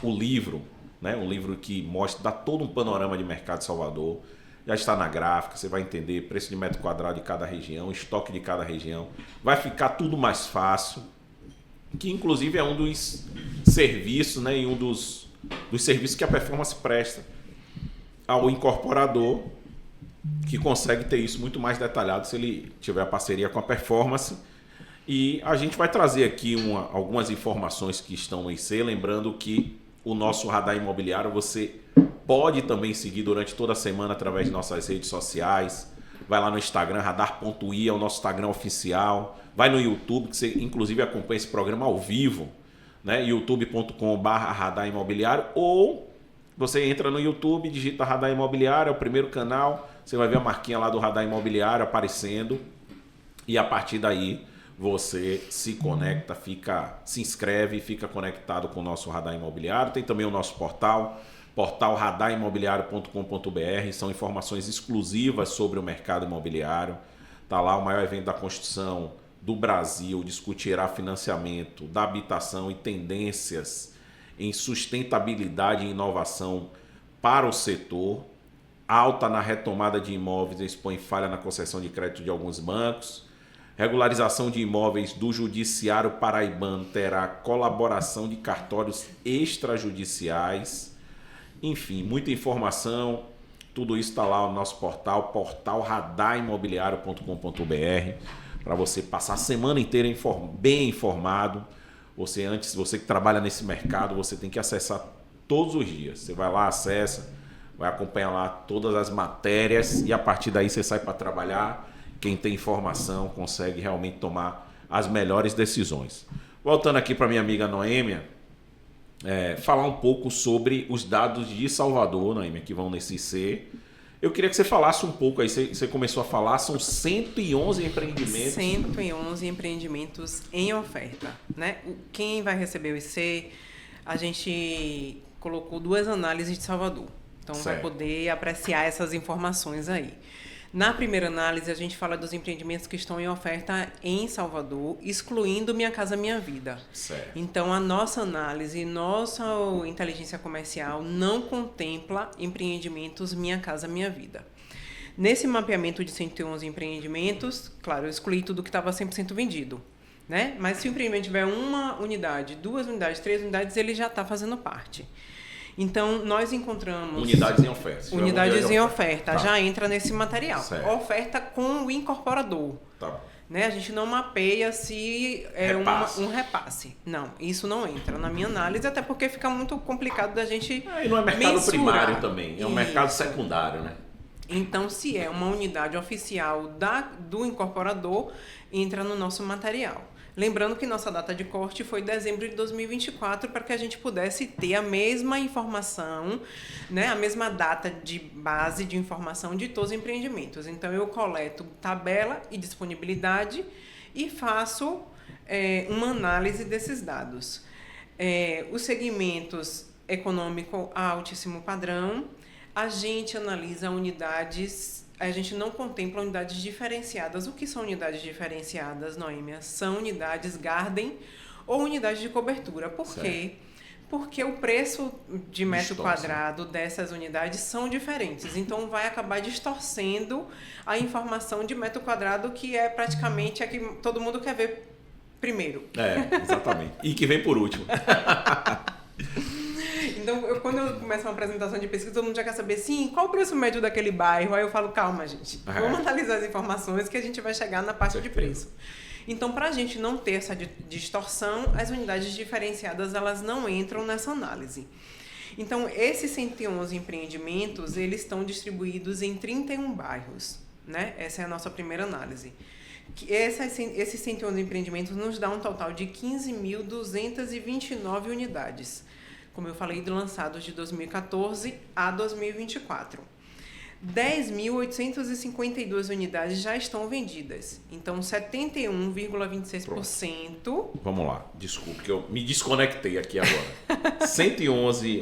Speaker 3: livro, né? Um livro que mostra, dá todo um panorama de mercado de Salvador. Já está na gráfica, você vai entender preço de metro quadrado de cada região, estoque de cada região. Vai ficar tudo mais fácil, que inclusive é um dos serviços, né, e um dos serviços que a Performance presta ao incorporador, que consegue ter isso muito mais detalhado se ele tiver a parceria com a Performance. E a gente vai trazer aqui algumas informações que estão no IC, lembrando que o nosso radar imobiliário você pode também seguir durante toda a semana através de nossas redes sociais. Vai lá no Instagram, radar.i, é o nosso Instagram oficial. Vai no YouTube, que você inclusive acompanha esse programa ao vivo, né? youtube.com/radar imobiliário, ou você entra no YouTube, digita Radar Imobiliário, é o primeiro canal, você vai ver a marquinha lá do Radar Imobiliário aparecendo, e a partir daí você se conecta, se inscreve e fica conectado com o nosso Radar Imobiliário. Tem também o nosso portal radarimobiliario.com.br, são informações exclusivas sobre o mercado imobiliário. Está lá o maior evento da construção do Brasil, discutirá financiamento da habitação e tendências em sustentabilidade e inovação para o setor. Alta na retomada de imóveis expõe falha na concessão de crédito de alguns bancos. Regularização de imóveis do Judiciário Paraibano terá colaboração de cartórios extrajudiciais. Enfim, muita informação, tudo isso está lá no nosso portal radarimobiliario.com.br, para você passar a semana inteira bem informado. Você que trabalha nesse mercado, você tem que acessar todos os dias. Você vai lá, acessa, vai acompanhar lá todas as matérias e a partir daí você sai para trabalhar. Quem tem informação consegue realmente tomar as melhores decisões. Voltando aqui para minha amiga Noêmia, falar um pouco sobre os dados de Salvador, Noêmia, que vão nesse IC. Eu queria que você falasse um pouco, aí você começou a falar, são 111 empreendimentos.
Speaker 5: 111 empreendimentos em oferta, né? Quem vai receber o IC, a gente colocou 2 análises de Salvador. Então vai poder apreciar essas informações aí. Na primeira análise, a gente fala dos empreendimentos que estão em oferta em Salvador, excluindo Minha Casa Minha Vida.
Speaker 3: Certo.
Speaker 5: Então, a nossa análise, nossa inteligência comercial não contempla empreendimentos Minha Casa Minha Vida. Nesse mapeamento de 111 empreendimentos, claro, eu excluí tudo que estava 100% vendido, né? Mas se o empreendimento tiver 1 unidade, 2 unidades, 3 unidades, ele já está fazendo parte. Então, nós encontramos...
Speaker 3: Unidades em oferta.
Speaker 5: Unidades em oferta.
Speaker 3: Tá.
Speaker 5: Já entra nesse material.
Speaker 3: Certo.
Speaker 5: Oferta com o incorporador.
Speaker 3: Tá.
Speaker 5: Né? A gente não mapeia se é um repasse. Não, isso não entra na minha análise, até porque fica muito complicado da gente
Speaker 3: E não é mercado
Speaker 5: mensurar.
Speaker 3: primário também, é um mercado secundário, né?
Speaker 5: Então, se é uma unidade oficial do incorporador, entra no nosso material. Lembrando que nossa data de corte foi dezembro de 2024, para que a gente pudesse ter a mesma informação, né, a mesma data de base de informação de todos os empreendimentos. Então, eu coleto tabela e disponibilidade e faço uma análise desses dados. Os segmentos econômico a altíssimo padrão, a gente analisa unidades, a gente não contempla unidades diferenciadas. O que são unidades diferenciadas, Noêmia? São unidades Garden ou unidades de cobertura. Por quê? Porque o preço de metro quadrado dessas unidades são diferentes. Então, vai acabar distorcendo a informação de metro quadrado, que é praticamente a que todo mundo quer ver primeiro.
Speaker 3: Exatamente. E que vem por último.
Speaker 5: Então, quando eu começo uma apresentação de pesquisa, todo mundo já quer saber, sim, qual o preço médio daquele bairro? Aí eu falo, calma, gente, vamos analisar as informações que a gente vai chegar na parte de preço. Então, para a gente não ter essa distorção, as unidades diferenciadas, elas não entram nessa análise. Então, esses 111 empreendimentos, eles estão distribuídos em 31 bairros, né? Essa é a nossa primeira análise. Esses 111 empreendimentos nos dá um total de 15.229 unidades. Como eu falei, lançados de 2014 a 2024. 10.852 unidades já estão vendidas. Então, 71,26%.
Speaker 3: Vamos lá, desculpe que eu me desconectei aqui agora. 111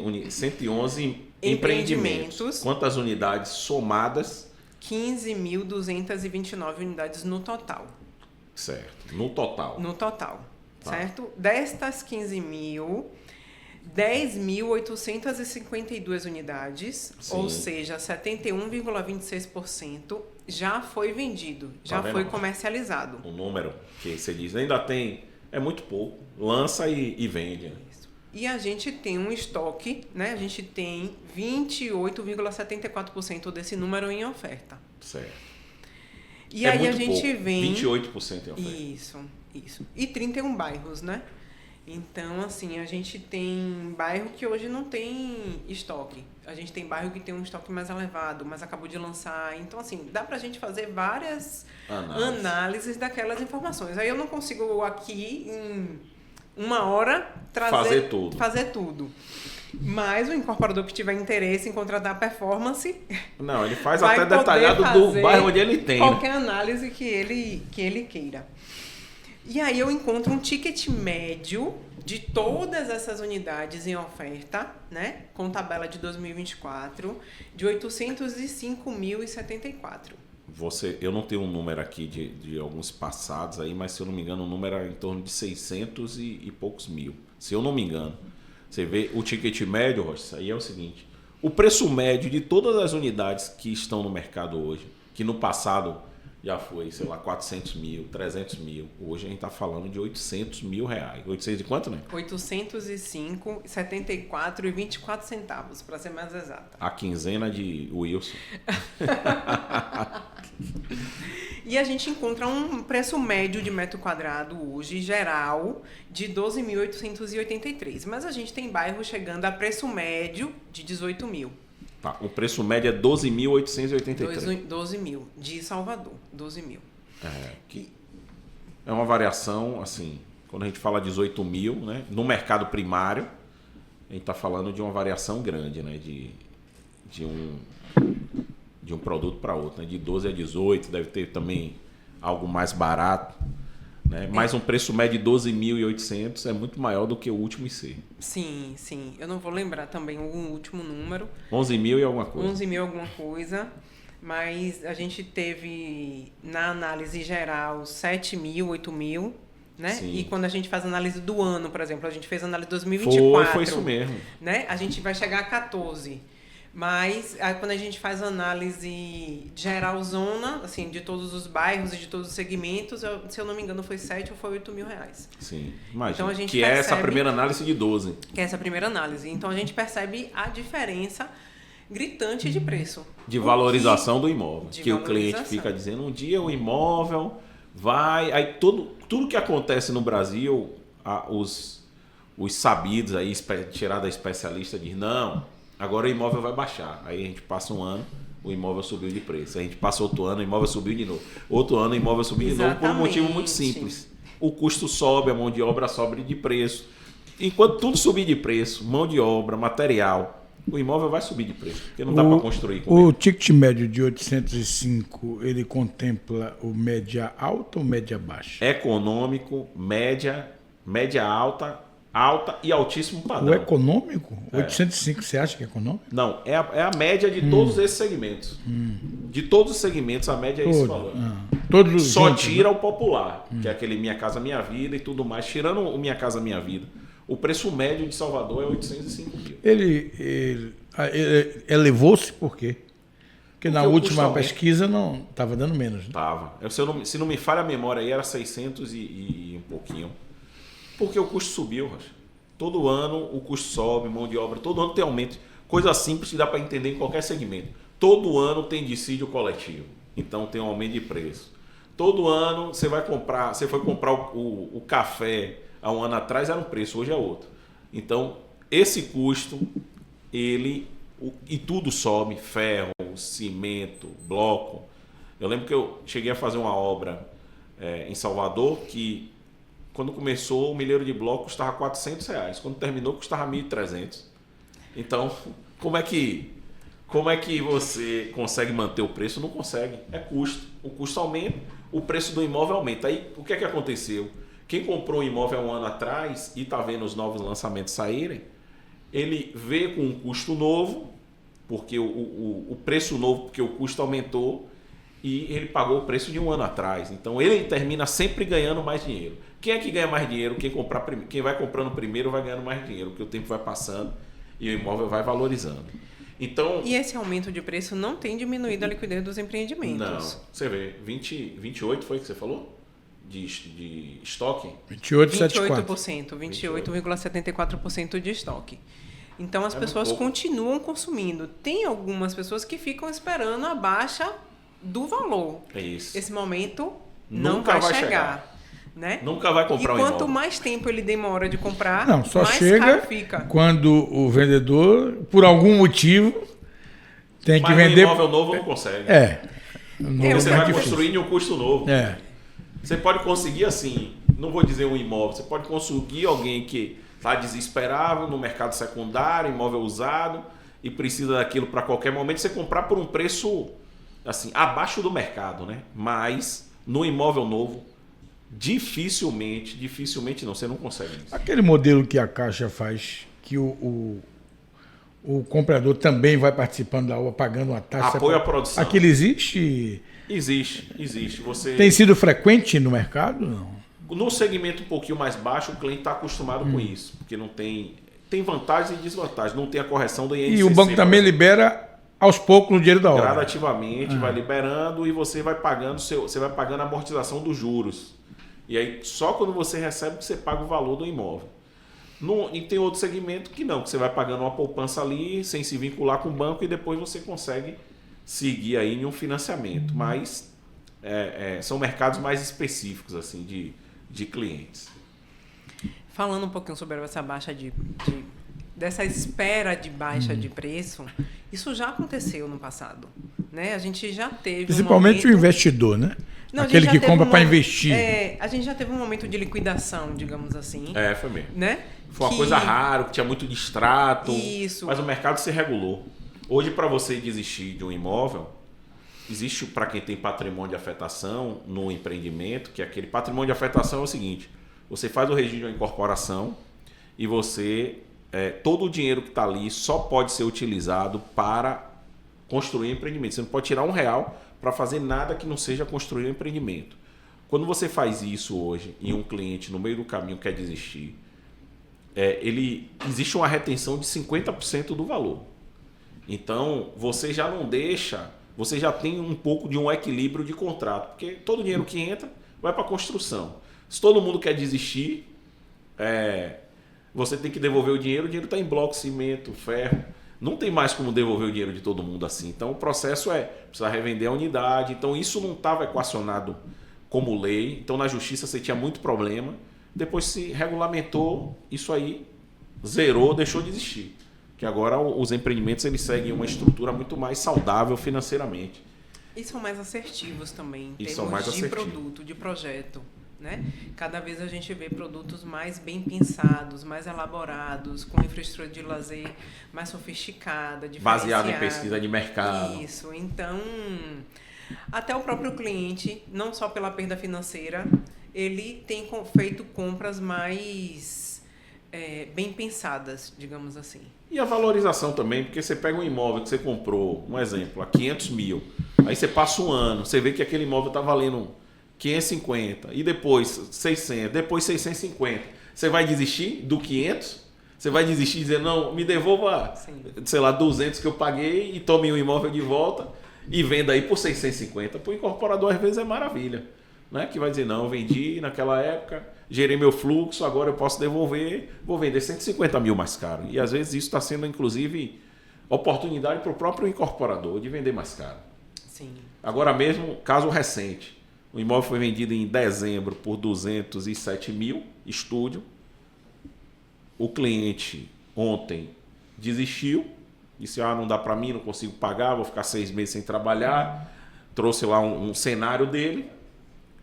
Speaker 3: empreendimentos. Quantas unidades somadas?
Speaker 5: 15.229 unidades no total.
Speaker 3: Certo, no total.
Speaker 5: No total, certo? Destas 15.000... 10.852 unidades, ou seja, 71,26% já foi vendido, já foi comercializado.
Speaker 3: O número que você diz ainda tem, é muito pouco, lança e vende.
Speaker 5: Isso. E a gente tem um estoque, né? A gente tem 28,74% desse número em oferta.
Speaker 3: Certo.
Speaker 5: E aí a gente vem...
Speaker 3: 28% em oferta.
Speaker 5: Isso. E 31 bairros, né? Então, assim, a gente tem bairro que hoje não tem estoque. A gente tem bairro que tem um estoque mais elevado, mas acabou de lançar. Então, assim, dá pra gente fazer várias análises daquelas informações. Aí eu não consigo aqui, em uma hora, fazer tudo. Mas o incorporador que tiver interesse em contratar a performance...
Speaker 3: Não, ele faz até detalhado do bairro onde ele tem.
Speaker 5: Qualquer análise que ele queira. E aí eu encontro um ticket médio de todas essas unidades em oferta, né, com tabela de 2024, de 805.074.
Speaker 3: Eu não tenho um número aqui de alguns passados aí, mas se eu não me engano o número era em torno de 600 e poucos mil. Se eu não me engano. Você vê o ticket médio, Rocha, aí é o seguinte. O preço médio de todas as unidades que estão no mercado hoje, que no passado... já foi, sei lá, 400 mil, 300 mil. Hoje a gente está falando de 800 mil reais. 800 de quanto, né?
Speaker 5: 805,74 centavos, para ser mais exata.
Speaker 3: A quinzena de Wilson.
Speaker 5: E a gente encontra um preço médio de metro quadrado hoje, geral, de 12.883. Mas a gente tem bairro chegando a preço médio de 18 mil.
Speaker 3: Tá, o preço médio é 12.883.
Speaker 5: 12 mil, de Salvador, 12 mil.
Speaker 3: É uma variação, assim, quando a gente fala 18 mil, né, no mercado primário, a gente está falando de uma variação grande, né, de um produto para outro, né, de 12 a 18, deve ter também algo mais barato, né, mas um preço médio de 12.800 é muito maior do que o último IC.
Speaker 5: Sim. Eu não vou lembrar também o último número.
Speaker 3: 11 mil e alguma coisa.
Speaker 5: 11 mil alguma coisa. Mas a gente teve, na análise geral, 7 mil, 8 mil. Né?
Speaker 3: Sim.
Speaker 5: E quando a gente faz análise do ano, por exemplo, a gente fez análise de 2024.
Speaker 3: Foi isso mesmo.
Speaker 5: Né? A gente vai chegar a 14. Mas quando a gente faz análise geral zona, assim, de todos os bairros e de todos os segmentos, se eu não me engano foi 7 ou foi 8 mil reais.
Speaker 3: Sim, imagina.
Speaker 5: Então, a gente
Speaker 3: percebe, é essa primeira análise de 12.
Speaker 5: Que é essa primeira análise. Então a gente percebe a diferença gritante de preço.
Speaker 3: De valorização do imóvel. Que o cliente fica dizendo, um dia o imóvel vai... Aí tudo que acontece no Brasil, os sabidos aí, tirado da especialista, diz, não... Agora o imóvel vai baixar. Aí a gente passa um ano, o imóvel subiu de preço. Aí a gente passa outro ano, o imóvel subiu de novo. Outro ano, o imóvel subiu de novo por um motivo muito simples. o custo sobe, a mão de obra sobe de preço. Enquanto tudo subir de preço, mão de obra, material, o imóvel vai subir de preço, porque não dá para construir com
Speaker 4: O
Speaker 3: ele.
Speaker 4: ticket médio de 805, ele contempla o média alta ou média baixa?
Speaker 3: Econômico, média alta e altíssimo padrão.
Speaker 4: O econômico? 805, você acha que é econômico?
Speaker 3: Não, é a média de todos esses segmentos. De todos os segmentos, a média é esse valor.
Speaker 4: Todos
Speaker 3: Só
Speaker 4: juntos,
Speaker 3: tira
Speaker 4: né?
Speaker 3: o popular, que é aquele Minha Casa Minha Vida e tudo mais. Tirando o Minha Casa Minha Vida, o preço médio de Salvador é 805 mil.
Speaker 4: Ele elevou-se por quê? Porque na última pesquisa não estava dando menos. Né?
Speaker 3: Tava. Se não me falha a memória aí, era 600 e um pouquinho. Porque o custo subiu, Rocha. Todo ano o custo sobe, mão de obra, todo ano tem aumento. Coisa simples que dá para entender em qualquer segmento. Todo ano tem dissídio coletivo. Então tem um aumento de preço. Todo ano você foi comprar o café há um ano atrás, era um preço, hoje é outro. Então, esse custo, e tudo sobe, ferro, cimento, bloco. Eu lembro que eu cheguei a fazer uma obra em Salvador que quando começou o milheiro de bloco custava R$400, quando terminou custava R$1.300. Então, como é que você consegue manter o preço? Não consegue, é custo. O custo aumenta, o preço do imóvel aumenta. Aí, o que é que aconteceu? Quem comprou um imóvel há um ano atrás e está vendo os novos lançamentos saírem, ele vê com um custo novo, porque o preço novo, porque o custo aumentou, e ele pagou o preço de um ano atrás. Então ele termina sempre ganhando mais dinheiro. Quem é que ganha mais dinheiro? Quem vai comprando primeiro vai ganhando mais dinheiro, porque o tempo vai passando e o imóvel vai valorizando. Então,
Speaker 5: e esse aumento de preço não tem diminuído a liquidez dos empreendimentos.
Speaker 3: Não, você vê, 28 foi que você falou? De estoque?
Speaker 5: 28,74% de estoque. Então as pessoas continuam consumindo. Tem algumas pessoas que ficam esperando a baixa do valor.
Speaker 3: É isso.
Speaker 5: Esse momento nunca vai chegar. Né?
Speaker 3: Nunca vai comprar um
Speaker 5: imóvel. E
Speaker 3: imóvel.
Speaker 5: quanto mais tempo ele demora de comprar,
Speaker 4: só
Speaker 5: mais
Speaker 4: chega
Speaker 5: caro fica.
Speaker 4: Quando o vendedor, por algum motivo, tem que vender.
Speaker 3: Mas um imóvel novo não consegue. Você vai construir em um custo novo. Você pode conseguir assim, não vou dizer um imóvel, você pode conseguir alguém que está desesperado no mercado secundário, imóvel usado, e precisa daquilo para qualquer momento, você comprar por um preço assim, abaixo do mercado, né? Mas no imóvel novo, dificilmente não, você não consegue isso.
Speaker 4: Aquele modelo que a Caixa faz, que o comprador também vai participando da obra, pagando uma taxa.
Speaker 3: Apoio à produção.
Speaker 4: Aquilo existe?
Speaker 3: Existe.
Speaker 4: Tem sido frequente no mercado? Não.
Speaker 3: No segmento um pouquinho mais baixo, o cliente está acostumado com isso, porque não tem vantagens e desvantagens, não tem a correção do INCC.
Speaker 4: E o banco também libera aos poucos o dinheiro da obra.
Speaker 3: Gradativamente, vai liberando e você vai pagando a amortização dos juros. E aí, só quando você recebe que você paga o valor do imóvel. E tem outro segmento que não, que você vai pagando uma poupança ali, sem se vincular com o banco, e depois você consegue seguir aí em um financiamento. Mas são mercados mais específicos assim de clientes.
Speaker 5: Falando um pouquinho sobre essa baixa dessa espera de baixa de preço, isso já aconteceu no passado, né? A gente já teve
Speaker 4: principalmente o investidor, né?
Speaker 5: Não,
Speaker 4: aquele que compra para investir.
Speaker 5: A gente já teve um momento de liquidação, digamos assim.
Speaker 3: Foi mesmo.
Speaker 5: Né?
Speaker 3: Foi uma coisa rara, que tinha muito distrato.
Speaker 5: Isso.
Speaker 3: Mas o mercado se regulou. Hoje, para você desistir de um imóvel, existe para quem tem patrimônio de afetação no empreendimento, que aquele patrimônio de afetação é o seguinte: você faz o registro de uma incorporação e você todo o dinheiro que está ali só pode ser utilizado para construir um empreendimento. Você não pode tirar R$1 para fazer nada que não seja construir um empreendimento. Quando você faz isso hoje e um cliente no meio do caminho quer desistir, existe uma retenção de 50% do valor. Então, você já não deixa, você já tem um pouco de um equilíbrio de contrato, porque todo o dinheiro que entra vai para a construção. Se todo mundo quer desistir, você tem que devolver o dinheiro está em bloco, cimento, ferro. Não tem mais como devolver o dinheiro de todo mundo assim. Então, o processo precisa revender a unidade. Então, isso não estava equacionado como lei. Então, na justiça você tinha muito problema. Depois se regulamentou, isso aí zerou, deixou de existir. Que agora os empreendimentos eles seguem uma estrutura muito mais saudável financeiramente.
Speaker 5: E são mais assertivos também, em
Speaker 3: termos
Speaker 5: de produto, de projeto. né? Cada vez a gente vê produtos mais bem pensados, mais elaborados, com infraestrutura de lazer mais sofisticada,
Speaker 3: baseado em pesquisa de mercado.
Speaker 5: Isso. Então, até o próprio cliente, não só pela perda financeira, ele tem feito compras mais bem pensadas, digamos assim.
Speaker 3: E a valorização também, porque você pega um imóvel que você comprou, um exemplo, a 500 mil, aí você passa um ano, você vê que aquele imóvel está valendo 550, e depois 600, depois 650. Você vai desistir do 500? Você vai desistir e dizer, não, me devolva, sei lá, 200 que eu paguei e tome o imóvel de volta e venda aí por 650. Para o incorporador, às vezes, é maravilha. Né? Que vai dizer, não, eu vendi naquela época, gerei meu fluxo, agora eu posso devolver, vou vender 150 mil mais caro. E às vezes isso está sendo, inclusive, oportunidade para o próprio incorporador de vender mais caro.
Speaker 5: Sim.
Speaker 3: Agora mesmo, caso recente, o imóvel foi vendido em dezembro por 207 mil, estúdio. O cliente ontem desistiu, disse, não dá para mim, não consigo pagar, vou ficar 6 meses sem trabalhar. Trouxe lá um cenário dele.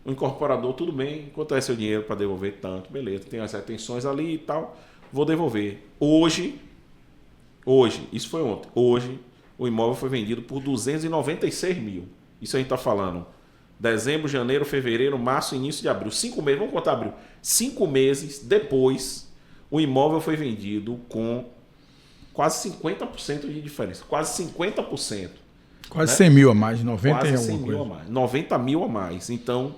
Speaker 3: O incorporador, tudo bem, quanto é seu dinheiro para devolver? Tanto, beleza, tem as retenções ali e tal, vou devolver. Hoje, isso foi ontem, hoje o imóvel foi vendido por 296 mil. Isso a gente está falando dezembro, janeiro, fevereiro, março, início de abril. 5 meses, vamos contar abril. 5 meses depois, o imóvel foi vendido com quase 50% de diferença, quase 50%.
Speaker 4: Quase 100 mil a mais, 90
Speaker 3: quase
Speaker 4: e
Speaker 3: 100
Speaker 4: alguma
Speaker 3: mil
Speaker 4: coisa.
Speaker 3: a mais, 90 mil a mais. Então,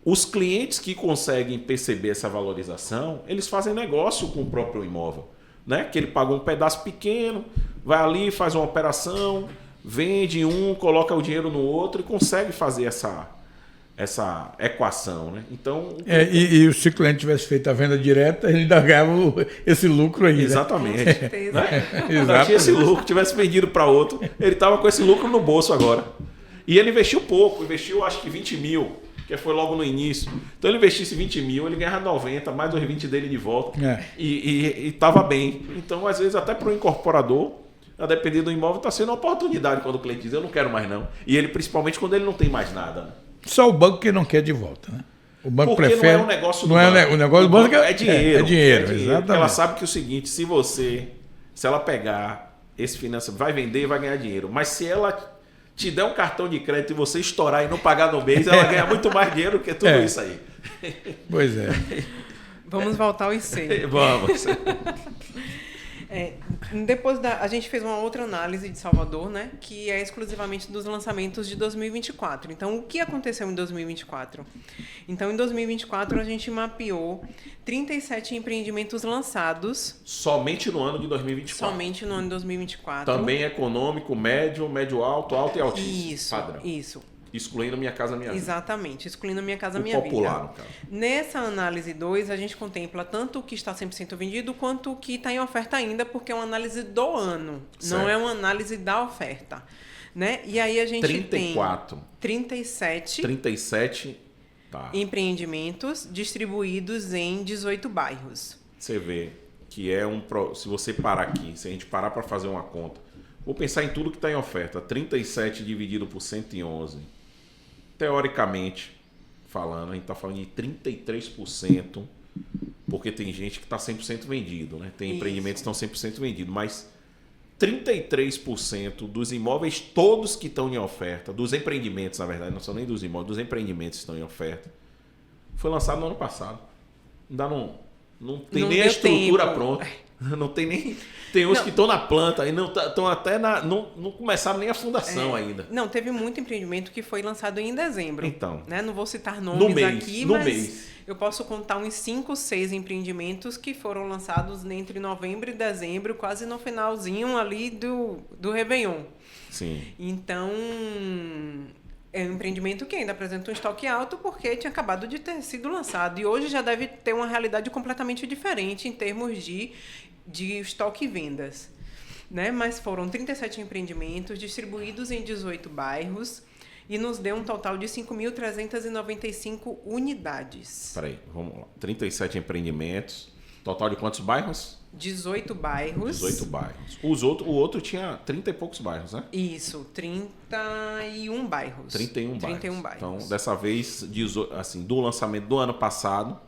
Speaker 3: os clientes que conseguem perceber essa valorização, eles fazem negócio com o próprio imóvel. Né? Que ele pagou um pedaço pequeno, vai ali, faz uma operação, vende um, coloca o dinheiro no outro e consegue fazer essa equação. Né? Então,
Speaker 4: E se o cliente tivesse feito a venda direta, ele ainda ganhava esse lucro aí.
Speaker 3: Exatamente.
Speaker 4: Né?
Speaker 5: Com certeza.
Speaker 3: Né? Tinha esse lucro, tivesse vendido para outro, ele estava com esse lucro no bolso agora. E ele investiu pouco, investiu acho que 20 mil, que foi logo no início. Então ele investisse 20 mil, ele ganhava 90, mais os 20 dele de volta. E estava bem. Então, às vezes, até para o incorporador, a depender do imóvel, está sendo uma oportunidade quando o cliente diz, eu não quero mais não. E ele, principalmente, quando ele não tem mais nada. Né?
Speaker 4: Só o banco que não quer de volta, né? O banco
Speaker 3: porque
Speaker 4: prefere.
Speaker 3: Não é um negócio do
Speaker 4: não
Speaker 3: banco.
Speaker 4: É o negócio do banco
Speaker 3: é dinheiro.
Speaker 4: É dinheiro, exatamente.
Speaker 3: Ela sabe que o seguinte, se ela pegar esse financiamento, vai vender e vai ganhar dinheiro. Mas se ela te der um cartão de crédito e você estourar e não pagar no mês, ela ganha muito mais dinheiro que tudo isso aí.
Speaker 4: Pois é.
Speaker 5: Vamos voltar ao IC.
Speaker 3: Vamos.
Speaker 5: Depois a gente fez uma outra análise de Salvador, né, que é exclusivamente dos lançamentos de 2024. Então, o que aconteceu em 2024? Então, em 2024, a gente mapeou 37 empreendimentos lançados.
Speaker 3: Somente no ano de 2024.
Speaker 5: Somente no ano de 2024.
Speaker 3: Também econômico, médio, médio-alto, alto e altíssimo.
Speaker 5: Isso,
Speaker 3: padrão.
Speaker 5: Isso.
Speaker 3: Excluindo Minha Casa Minha Vida.
Speaker 5: Exatamente, excluindo Minha Casa Minha
Speaker 3: popular,
Speaker 5: Vida.
Speaker 3: no caso.
Speaker 5: Nessa análise 2, a gente contempla tanto o que está 100% vendido quanto o que está em oferta ainda, porque é uma análise do ano,
Speaker 3: certo.
Speaker 5: Não é uma análise da oferta. Né? E aí a gente
Speaker 3: 34.
Speaker 5: tem 37
Speaker 3: tá.
Speaker 5: empreendimentos distribuídos em 18 bairros.
Speaker 3: Você vê que se você parar aqui, se a gente parar para fazer uma conta, vou pensar em tudo que está em oferta, 37 dividido por 111, teoricamente falando, a gente está falando de 33%, porque tem gente que está 100% vendido, né? Tem empreendimentos que estão 100% vendidos, mas 33% dos imóveis todos que estão em oferta, dos empreendimentos, na verdade, não são nem dos imóveis, dos empreendimentos que estão em oferta, foi lançado no ano passado. Ainda não tem nem a estrutura pronta. Não tem nem... Tem uns que estão na planta e não estão até não começaram nem a fundação ainda.
Speaker 5: Não, teve muito empreendimento que foi lançado em dezembro.
Speaker 3: Então.
Speaker 5: Né? Não vou citar nomes aqui, mas
Speaker 3: mês.
Speaker 5: Eu posso contar uns 5, 6 empreendimentos que foram lançados entre novembro e dezembro, quase no finalzinho ali do Réveillon.
Speaker 3: Sim.
Speaker 5: Então, é um empreendimento que ainda apresenta um estoque alto porque tinha acabado de ter sido lançado. E hoje já deve ter uma realidade completamente diferente em termos de estoque e vendas. Né? Mas foram 37 empreendimentos distribuídos em 18 bairros e nos deu um total de 5.395 unidades.
Speaker 3: Peraí, vamos lá. 37 empreendimentos Total de quantos bairros?
Speaker 5: 18 bairros.
Speaker 3: 18 bairros. O outro tinha 30 e poucos bairros, né?
Speaker 5: Isso, 31 bairros.
Speaker 3: 31 bairros. Então, dessa vez, assim, do lançamento do ano passado,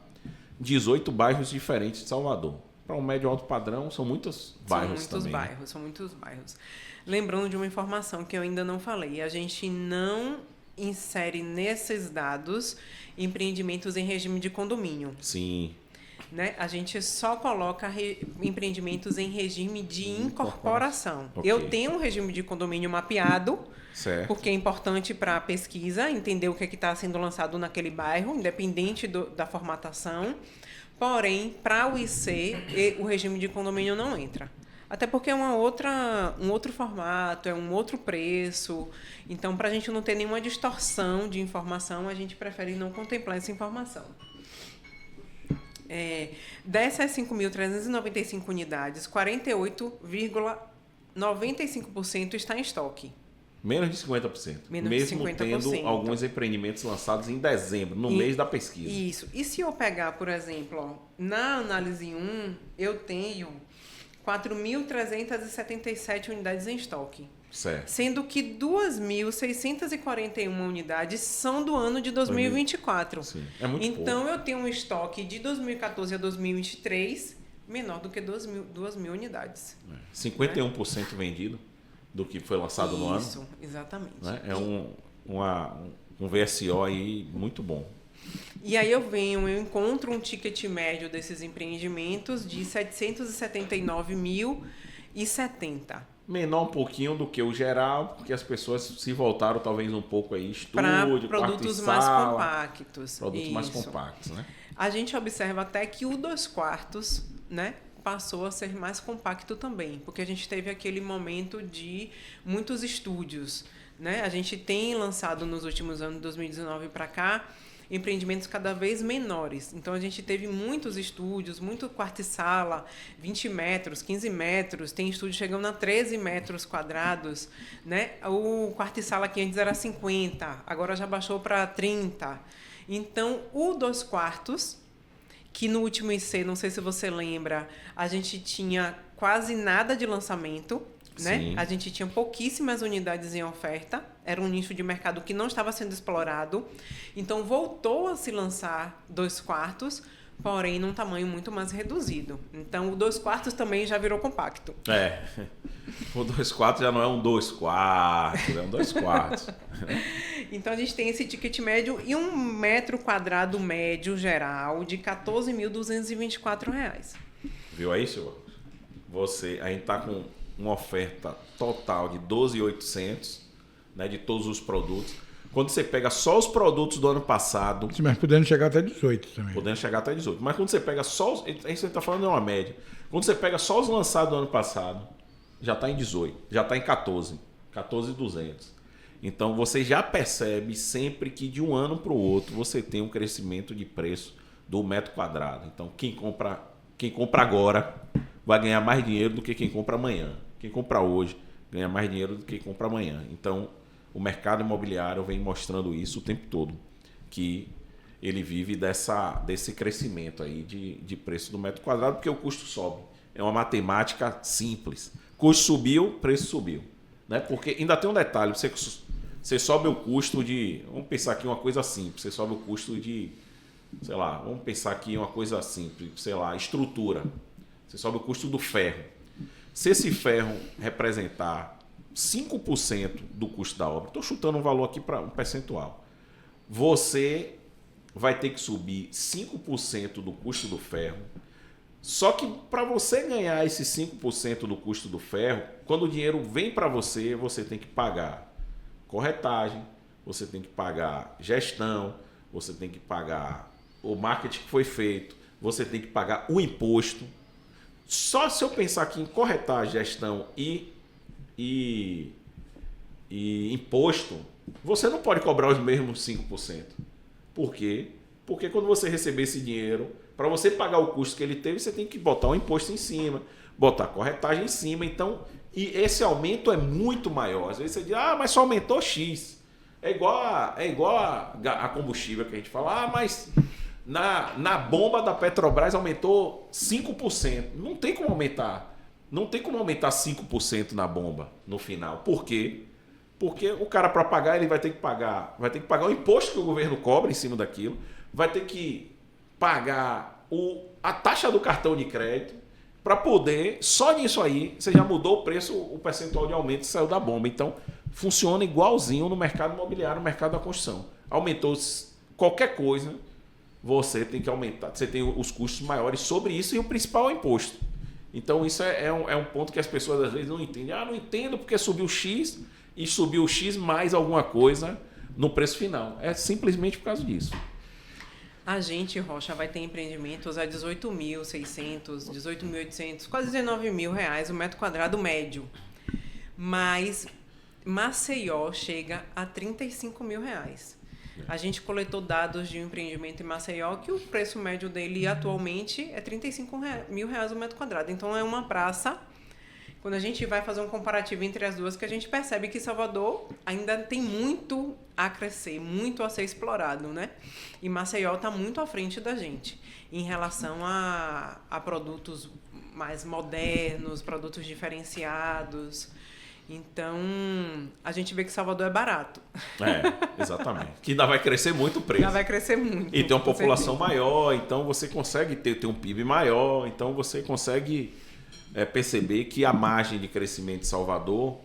Speaker 3: 18 bairros diferentes de Salvador. Para um médio alto padrão, são muitos bairros também.
Speaker 5: São muitos bairros. Lembrando de uma informação que eu ainda não falei. A gente não insere nesses dados empreendimentos em regime de condomínio.
Speaker 3: Sim.
Speaker 5: Né? A gente só coloca empreendimentos em regime de incorporação.
Speaker 3: Okay.
Speaker 5: Eu tenho um regime de condomínio mapeado,
Speaker 3: certo,
Speaker 5: porque é importante para a pesquisa, entender o que está sendo lançado naquele bairro, independente da formatação. Porém, para o IC, o regime de condomínio não entra. Até porque é um outro formato, é um outro preço. Então, para a gente não ter nenhuma distorção de informação, a gente prefere não contemplar essa informação. Dessas 5.395 unidades, 48,95% está em estoque.
Speaker 3: Menos de 50%.
Speaker 5: Menos
Speaker 3: mesmo
Speaker 5: de 50%.
Speaker 3: Tendo alguns empreendimentos lançados em dezembro, no mês da pesquisa.
Speaker 5: Isso. E se eu pegar, por exemplo, na análise 1, eu tenho 4.377 unidades em estoque.
Speaker 3: Certo.
Speaker 5: Sendo que 2.641 unidades são do ano de 2024.
Speaker 3: Sim. É muito
Speaker 5: então,
Speaker 3: pouco.
Speaker 5: eu tenho um estoque de 2014 a 2023 menor do que 2.000 unidades.
Speaker 3: 51% vendido do que foi lançado no ano.
Speaker 5: Isso, exatamente.
Speaker 3: Né? É um VSO aí muito bom.
Speaker 5: E aí eu encontro um ticket médio desses empreendimentos de 779.070.
Speaker 3: Menor um pouquinho do que o geral, porque as pessoas se voltaram talvez um pouco aí
Speaker 5: para
Speaker 3: estúdio,
Speaker 5: produtos mais compactos.
Speaker 3: Produtos mais compactos, né?
Speaker 5: A gente observa até que o 2 quartos, né, passou a ser mais compacto também, porque a gente teve aquele momento de muitos estúdios, né? A gente tem lançado nos últimos anos, 2019 para cá, empreendimentos cada vez menores. Então, a gente teve muitos estúdios, muito quarto e sala, 20 metros, 15 metros, tem estúdios chegando a 13 metros quadrados, né? O quarto e sala que antes era 50, agora já baixou para 30. Então, o 2 quartos, que no último IC, não sei se você lembra, a gente tinha quase nada de lançamento, né? A gente tinha pouquíssimas unidades em oferta, era um nicho de mercado que não estava sendo explorado, então voltou a se lançar 2 quartos, porém num tamanho muito mais reduzido. Então o 2 quartos também já virou compacto.
Speaker 3: O 2 quartos já não é um 2 quartos, é um 2 quartos.
Speaker 5: Então a gente tem esse ticket médio e um metro quadrado médio geral de R$ 14.224.
Speaker 3: Viu aí, senhor? A gente está com uma oferta total de 12.800, né, de todos os produtos. Quando você pega só os produtos do ano passado...
Speaker 4: Sim, mas podendo chegar até 18 também.
Speaker 3: Podendo chegar até 18. Mas quando você pega só... Isso a gente está falando de uma média. Quando você pega só os lançados do ano passado, já está em 18. Já está em 14. 14.200. Então, você já percebe sempre que de um ano para o outro você tem um crescimento de preço do metro quadrado. Então, quem compra agora vai ganhar mais dinheiro do que quem compra amanhã. Quem compra hoje ganha mais dinheiro do que quem compra amanhã. Então, o mercado imobiliário vem mostrando isso o tempo todo, que ele vive desse crescimento aí de preço do metro quadrado, porque o custo sobe. É uma matemática simples. Custo subiu, preço subiu. Né? Porque ainda tem um detalhe, você sobe o custo de... Vamos pensar aqui uma coisa simples. Você sobe o custo de... Sei lá, vamos pensar aqui uma coisa simples. Sei lá, estrutura. Você sobe o custo do ferro. Se esse ferro representar 5% do custo da obra, estou chutando um valor aqui para um percentual, você vai ter que subir 5% do custo do ferro. Só que para você ganhar esse 5% do custo do ferro, quando o dinheiro vem para você, você tem que pagar corretagem, você tem que pagar gestão, você tem que pagar o marketing que foi feito, você tem que pagar o imposto. Só se eu pensar aqui em corretagem, gestão e imposto, você não pode cobrar os mesmos 5%. Por quê? Porque quando você receber esse dinheiro, para você pagar o custo que ele teve, você tem que botar o imposto em cima, botar a corretagem em cima. Então, e esse aumento é muito maior. Às vezes você diz, mas só aumentou X. É igual a combustível que a gente fala, mas Na bomba da Petrobras aumentou 5%. Não tem como aumentar. Não tem como aumentar 5% na bomba no final. Por quê? Porque o cara, para pagar, ele vai ter que pagar o imposto que o governo cobra em cima daquilo, vai ter que pagar a taxa do cartão de crédito para poder, só nisso aí, você já mudou o preço, o percentual de aumento saiu da bomba. Então, funciona igualzinho no mercado imobiliário, no mercado da construção. Aumentou qualquer coisa, você tem que aumentar, você tem os custos maiores sobre isso e o principal é o imposto. Então isso é um ponto que as pessoas às vezes não entendem. Não entendo porque subiu X e subiu X mais alguma coisa no preço final. É simplesmente por causa disso.
Speaker 5: A gente, Rocha, vai ter empreendimentos a 18.600, 18.800, quase 19 mil reais o metro quadrado médio. Mas Maceió chega a 35 mil reais. A gente coletou dados de um empreendimento em Maceió que o preço médio dele atualmente é 35 mil reais o metro quadrado. Então é uma praça, quando a gente vai fazer um comparativo entre as duas, que a gente percebe que Salvador ainda tem muito a crescer, muito a ser explorado, né? E Maceió está muito à frente da gente em relação a produtos mais modernos, produtos diferenciados. Então, a gente vê que Salvador é barato.
Speaker 3: Exatamente. Que ainda vai crescer muito o preço.
Speaker 5: Ainda vai crescer muito.
Speaker 3: E tem uma população maior, então você consegue ter um PIB maior, então você consegue perceber que a margem de crescimento de Salvador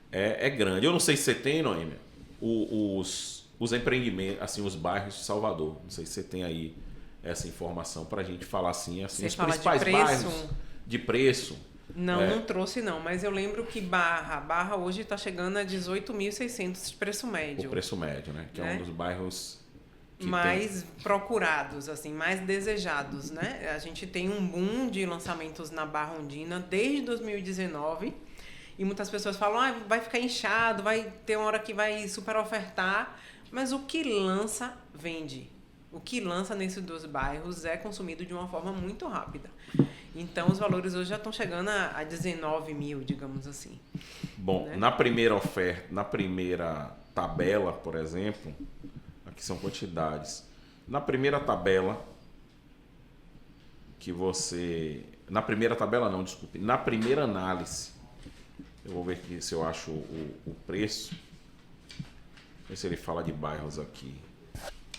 Speaker 3: é grande. Eu não sei se você tem, Noêmia, os empreendimentos, assim, os bairros de Salvador. Não sei se você tem aí essa informação para a gente falar assim os principais bairros de preço.
Speaker 5: Não trouxe não, mas eu lembro que Barra hoje está chegando a 18.600 de preço médio.
Speaker 3: O preço médio, né? Que é um dos bairros que
Speaker 5: mais procurados, assim, mais desejados, né? A gente tem um boom de lançamentos na Barra Ondina desde 2019 e muitas pessoas falam, vai ficar inchado, vai ter uma hora que vai super ofertar, mas o que lança, vende. O que lança nesses dois bairros é consumido de uma forma muito rápida. Então, os valores hoje já estão chegando a 19 mil, digamos assim.
Speaker 3: Bom, né? Na primeira oferta, na primeira tabela, por exemplo, aqui são quantidades. Na primeira tabela, na primeira tabela não, desculpe. Na primeira análise, eu vou ver aqui se eu acho o preço. Ver se ele fala de bairros aqui.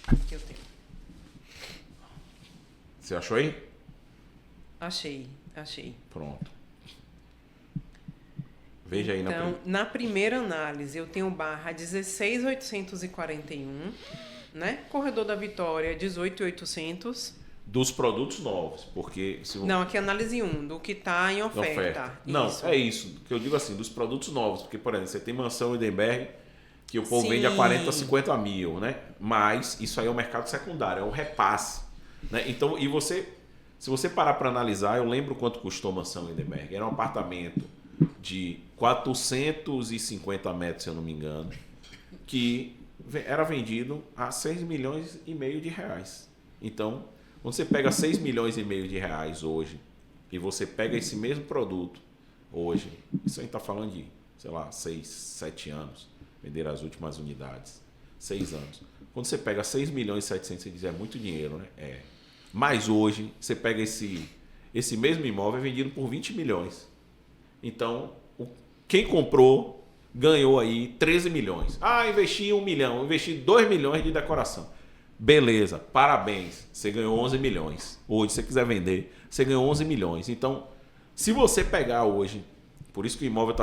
Speaker 5: Aqui eu tenho.
Speaker 3: Você achou aí?
Speaker 5: Achei.
Speaker 3: Pronto. Veja aí
Speaker 5: então, na primeira análise, eu tenho Barra 16.841, né? Corredor da Vitória 18.800.
Speaker 3: Dos produtos novos, porque...
Speaker 5: Não, aqui é análise 1, do que está em oferta.
Speaker 3: Não, é isso. Que eu digo assim, dos produtos novos. Porque, por exemplo, você tem mansão Lindenberg, que o povo vende a 40, 50 mil, né? Mas isso aí é o mercado secundário, é o repasse. Né? Então, se você parar para analisar, eu lembro quanto custou a mansão Lindenberg. Era um apartamento de 450 metros, se eu não me engano, que era vendido a 6 milhões e meio de reais. Então, quando você pega 6 milhões e meio de reais hoje e você pega esse mesmo produto hoje, isso a gente está falando de, sei lá, 6, 7 anos, vender as últimas unidades, 6 anos. Quando você pega 6 milhões e 700, você diz, é muito dinheiro, né? Mas hoje, você pega esse mesmo imóvel vendido por 20 milhões. Então, quem comprou ganhou aí 13 milhões. Investi 1 milhão, investi 2 milhões de decoração. Beleza, parabéns, você ganhou 11 milhões. Hoje, se você quiser vender, você ganhou 11 milhões. Então, se você pegar hoje, por isso que o imóvel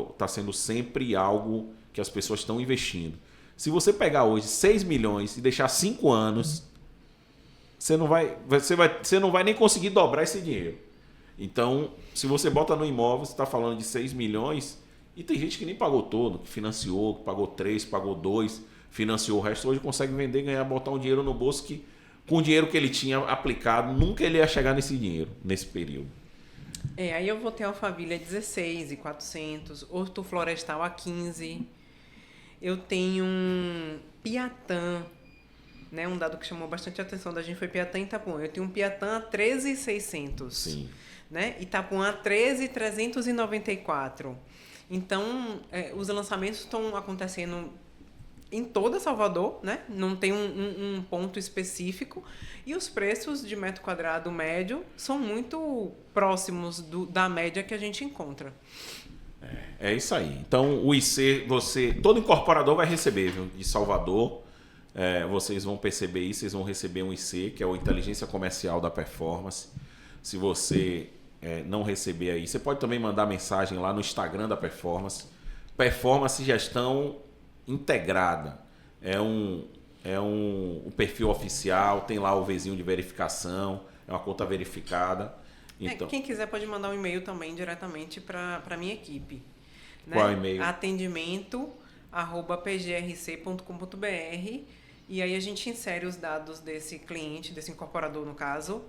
Speaker 3: está sendo sempre algo que as pessoas estão investindo. Se você pegar hoje 6 milhões e deixar 5 anos, você não vai nem conseguir dobrar esse dinheiro. Então, se você bota no imóvel, você está falando de 6 milhões e tem gente que nem pagou todo, que financiou, que pagou 3, pagou 2, financiou o resto. Hoje consegue vender, ganhar, botar um dinheiro no bolso que, com o dinheiro que ele tinha aplicado, nunca ele ia chegar nesse dinheiro, nesse período.
Speaker 5: Aí eu vou ter Alphaville a 16.400, Horto Florestal a 15. Eu tenho um Piatã, né? Um dado que chamou bastante a atenção da gente foi Piatã e Itapuã. Eu tenho um Piatã a 13.600.
Speaker 3: Sim.
Speaker 5: Né? Itapuã a 13.394. Então, os lançamentos estão acontecendo em toda Salvador, né? Não tem um ponto específico. E os preços de metro quadrado médio são muito próximos da média que a gente encontra.
Speaker 3: É isso aí. Então, o IC, todo incorporador vai receber, viu? De Salvador. Vocês vão perceber isso, vocês vão receber um IC, que é o Inteligência Comercial da Performance. Se você não receber aí, você pode também mandar mensagem lá no Instagram da Performance. Performance Gestão Integrada. É um perfil oficial, tem lá o Vzinho de verificação, é uma conta verificada. Então,
Speaker 5: quem quiser pode mandar um e-mail também diretamente para a minha equipe. Né?
Speaker 3: Qual e-mail?
Speaker 5: atendimento@pgrc.com.br. E aí a gente insere os dados desse cliente, desse incorporador no caso,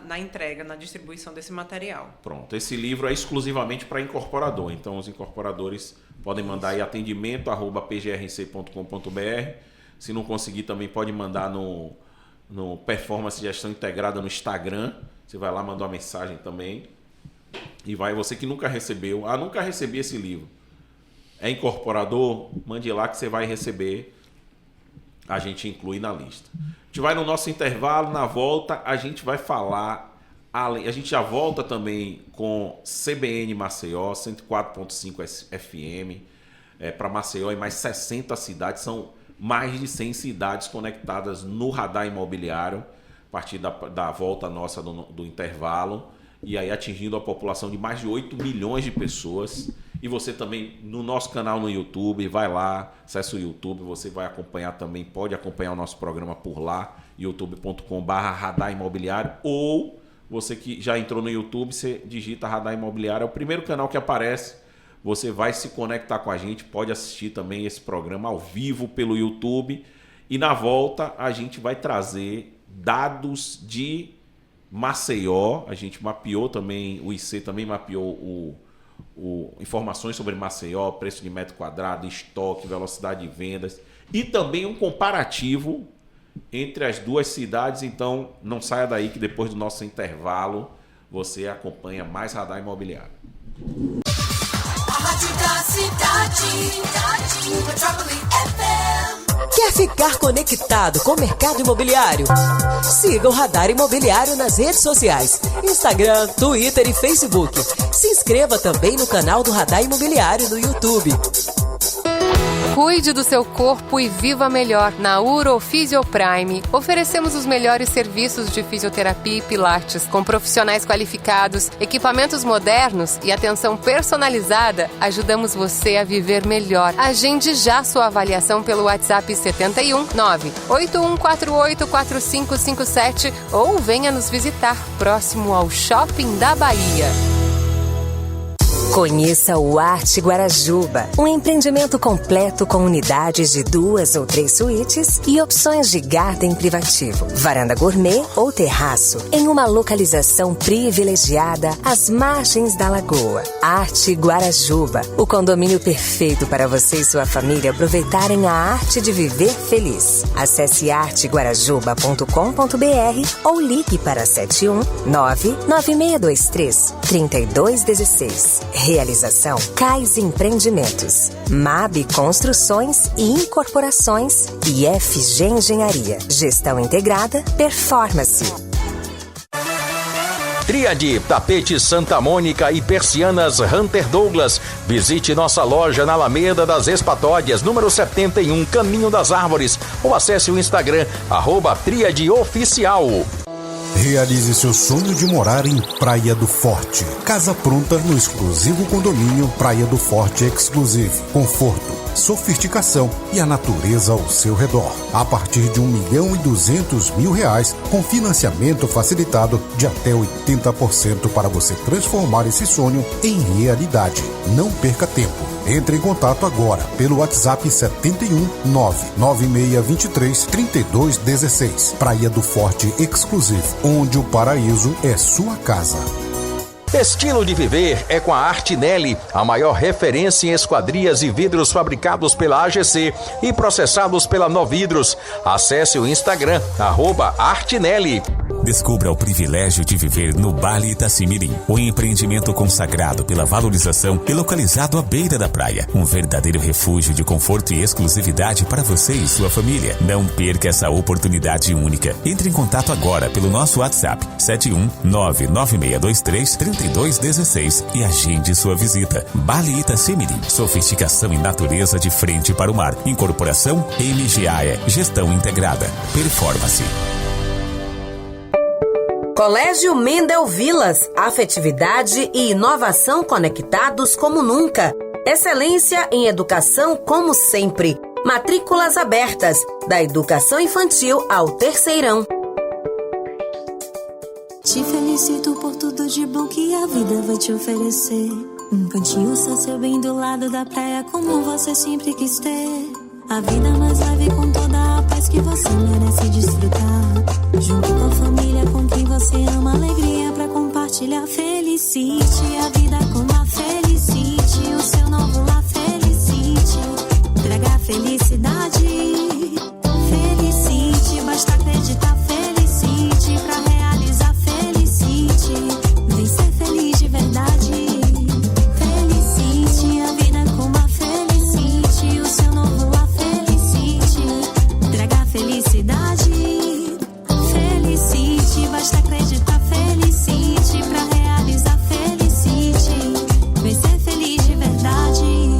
Speaker 5: na entrega, na distribuição desse material.
Speaker 3: Pronto, esse livro é exclusivamente para incorporador, então os incorporadores podem mandar aí atendimento@pgrc.com.br. Se não conseguir também pode mandar no Performance Gestão Integrada no Instagram. Você vai lá, manda uma mensagem também. E você que nunca recebeu, nunca recebi esse livro. É incorporador? Mande lá que você vai receber. A gente inclui na lista. A gente vai no nosso intervalo, na volta a gente vai falar, a gente já volta também com CBN Maceió, 104.5 FM, para Maceió e mais 60 cidades, são mais de 100 cidades conectadas no radar imobiliário, a partir da volta nossa do intervalo, e aí atingindo a população de mais de 8 milhões de pessoas. E você também, no nosso canal no YouTube, vai lá, acessa o YouTube, você vai acompanhar também, pode acompanhar o nosso programa por lá, youtube.com/radar imobiliário, ou você que já entrou no YouTube, você digita Radar Imobiliário, é o primeiro canal que aparece, você vai se conectar com a gente, pode assistir também esse programa ao vivo pelo YouTube, e na volta a gente vai trazer dados de Maceió, a gente mapeou também, o IC também mapeou informações sobre Maceió, preço de metro quadrado, estoque, velocidade de vendas e também um comparativo entre as duas cidades. Então não saia daí que depois do nosso intervalo você acompanha mais Radar Imobiliário.
Speaker 2: A Rádio da Cidade, Metrópole FM.
Speaker 1: Quer ficar conectado com o mercado imobiliário? Siga o Radar Imobiliário nas redes sociais, Instagram, Twitter e Facebook. Se inscreva também no canal do Radar Imobiliário no YouTube.
Speaker 6: Cuide do seu corpo e viva melhor. Na Urofisio Prime, oferecemos os melhores serviços de fisioterapia e pilates, com profissionais qualificados, equipamentos modernos e atenção personalizada. Ajudamos você a viver melhor. Agende já sua avaliação pelo WhatsApp 71 98148 4557 ou venha nos visitar próximo ao Shopping da Bahia.
Speaker 11: Conheça o Arte Guarajuba, um empreendimento completo com unidades de 2 ou 3 suítes e opções de garden privativo, varanda gourmet ou terraço, em uma localização privilegiada às margens da lagoa. Arte Guarajuba, o condomínio perfeito para você e sua família aproveitarem a arte de viver feliz. Acesse arteguarajuba.com.br ou ligue para 71 99623 3216. Realização Cais Empreendimentos, MAB Construções e Incorporações e FG Engenharia. Gestão Integrada, Performance.
Speaker 15: Tríade, tapete Santa Mônica e persianas Hunter Douglas. Visite nossa loja na Alameda das Espatódias, número 71, Caminho das Árvores, ou acesse o Instagram, @TríadeOficial.
Speaker 16: Realize seu sonho de morar em Praia do Forte. Casa pronta no exclusivo condomínio Praia do Forte Exclusive. Conforto, sofisticação e a natureza ao seu redor. A partir de R$1.200.000, com financiamento facilitado de até 80% para você transformar esse sonho em realidade. Não perca tempo. Entre em contato agora pelo WhatsApp 71 99623 3216. Praia do Forte Exclusive, onde o paraíso é sua casa.
Speaker 15: Estilo de viver é com a Artinelli, a maior referência em esquadrias e vidros fabricados pela AGC e processados pela Novidros. Acesse o Instagram, @Artinelli.
Speaker 10: Descubra o privilégio de viver no Bali Itacimirim, o empreendimento consagrado pela valorização e localizado à beira da praia. Um verdadeiro refúgio de conforto e exclusividade para você e sua família. Não perca essa oportunidade única. Entre em contato agora pelo nosso WhatsApp 71996233216 e agende sua visita. Bali Itacimirim, sofisticação e natureza de frente para o mar. Incorporação MGAE, gestão integrada. Performance.
Speaker 17: Colégio Mendel Vilas, afetividade e inovação conectados como nunca. Excelência em educação como sempre. Matrículas abertas, da educação infantil ao terceirão.
Speaker 18: Te felicito por tudo de bom que a vida vai te oferecer. Um cantinho seu bem do lado da praia como você sempre quis ter. A vida mais leve com toda a paz que você merece desfrutar. Junto com a família com quem você ama, alegria pra compartilhar. Felicite a vida com a Felicite, o seu novo lar Felicite. Traga felicidade. Felicite, basta acreditar. Felicite pra realizar. Felicite, vem ser feliz de verdade. Felicite a vida com a Felicite, o seu novo lar Felicite. Traga felicidade. Felicite, basta acreditar. Felicite pra realizar. Felicite, vem ser feliz de verdade.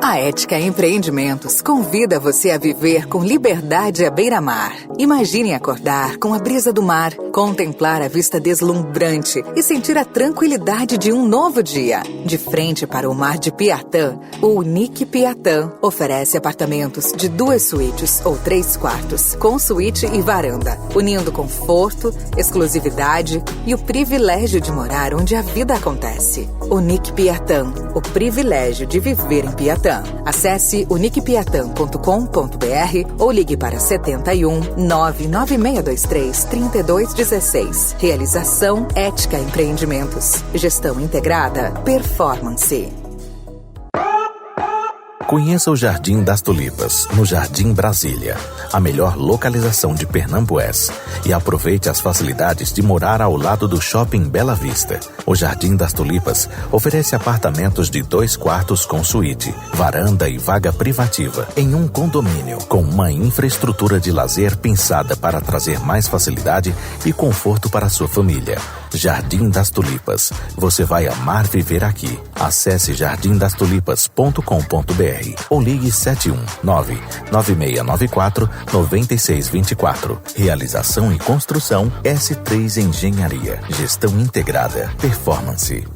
Speaker 13: A Ética Empreendimentos convida você a viver com liberdade à beira-mar. Imagine acordar com a brisa do mar, contemplar a vista deslumbrante e sentir a tranquilidade de um novo dia. De frente para o mar de Piatã, o Unique Piatã oferece apartamentos de 2 suítes ou 3 quartos, com suíte e varanda, unindo conforto, exclusividade e o privilégio de morar onde a vida acontece. Unique Piatã, o privilégio de viver em Piatã. Acesse uniquepiatã.com.br ou ligue para 71 99623 3216. Realização Ética Empreendimentos. Gestão integrada. Performance.
Speaker 10: Conheça o Jardim das Tulipas, no Jardim Brasília, a melhor localização de Pernambués, e aproveite as facilidades de morar ao lado do Shopping Bela Vista. O Jardim das Tulipas oferece apartamentos de 2 quartos com suíte, varanda e vaga privativa, em um condomínio, com uma infraestrutura de lazer pensada para trazer mais facilidade e conforto para sua família. Jardim das Tulipas. Você vai amar viver aqui. Acesse jardimdastulipas.com.br ou ligue 719-9694-9624. Realização e construção S3 Engenharia. Gestão integrada. Performance.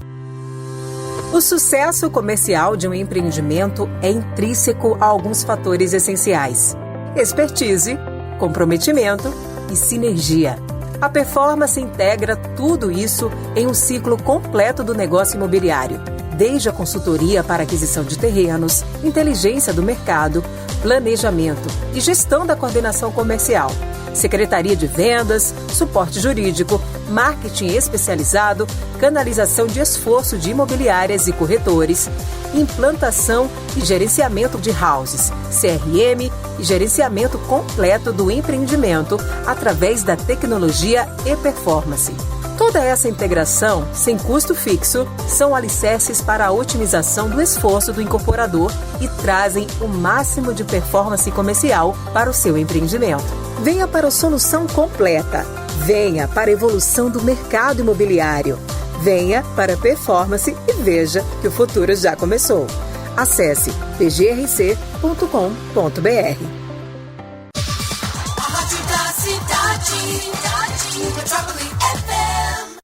Speaker 14: O sucesso comercial de um empreendimento é intrínseco a alguns fatores essenciais: expertise, comprometimento e sinergia. A Performance integra tudo isso em um ciclo completo do negócio imobiliário, desde a consultoria para aquisição de terrenos, inteligência do mercado, planejamento e gestão da coordenação comercial, secretaria de vendas, suporte jurídico, marketing especializado, canalização de esforço de imobiliárias e corretores, implantação e gerenciamento de houses, CRM e gerenciamento completo do empreendimento através da tecnologia e performance. Toda essa integração, sem custo fixo, são alicerces para a otimização do esforço do incorporador e trazem o máximo de performance comercial para o seu empreendimento. Venha para a solução completa. Venha para a evolução do mercado imobiliário. Venha para a performance e veja que o futuro já começou. Acesse pgrc.com.br.
Speaker 2: A Rádio da Cidade, Metrópole FM.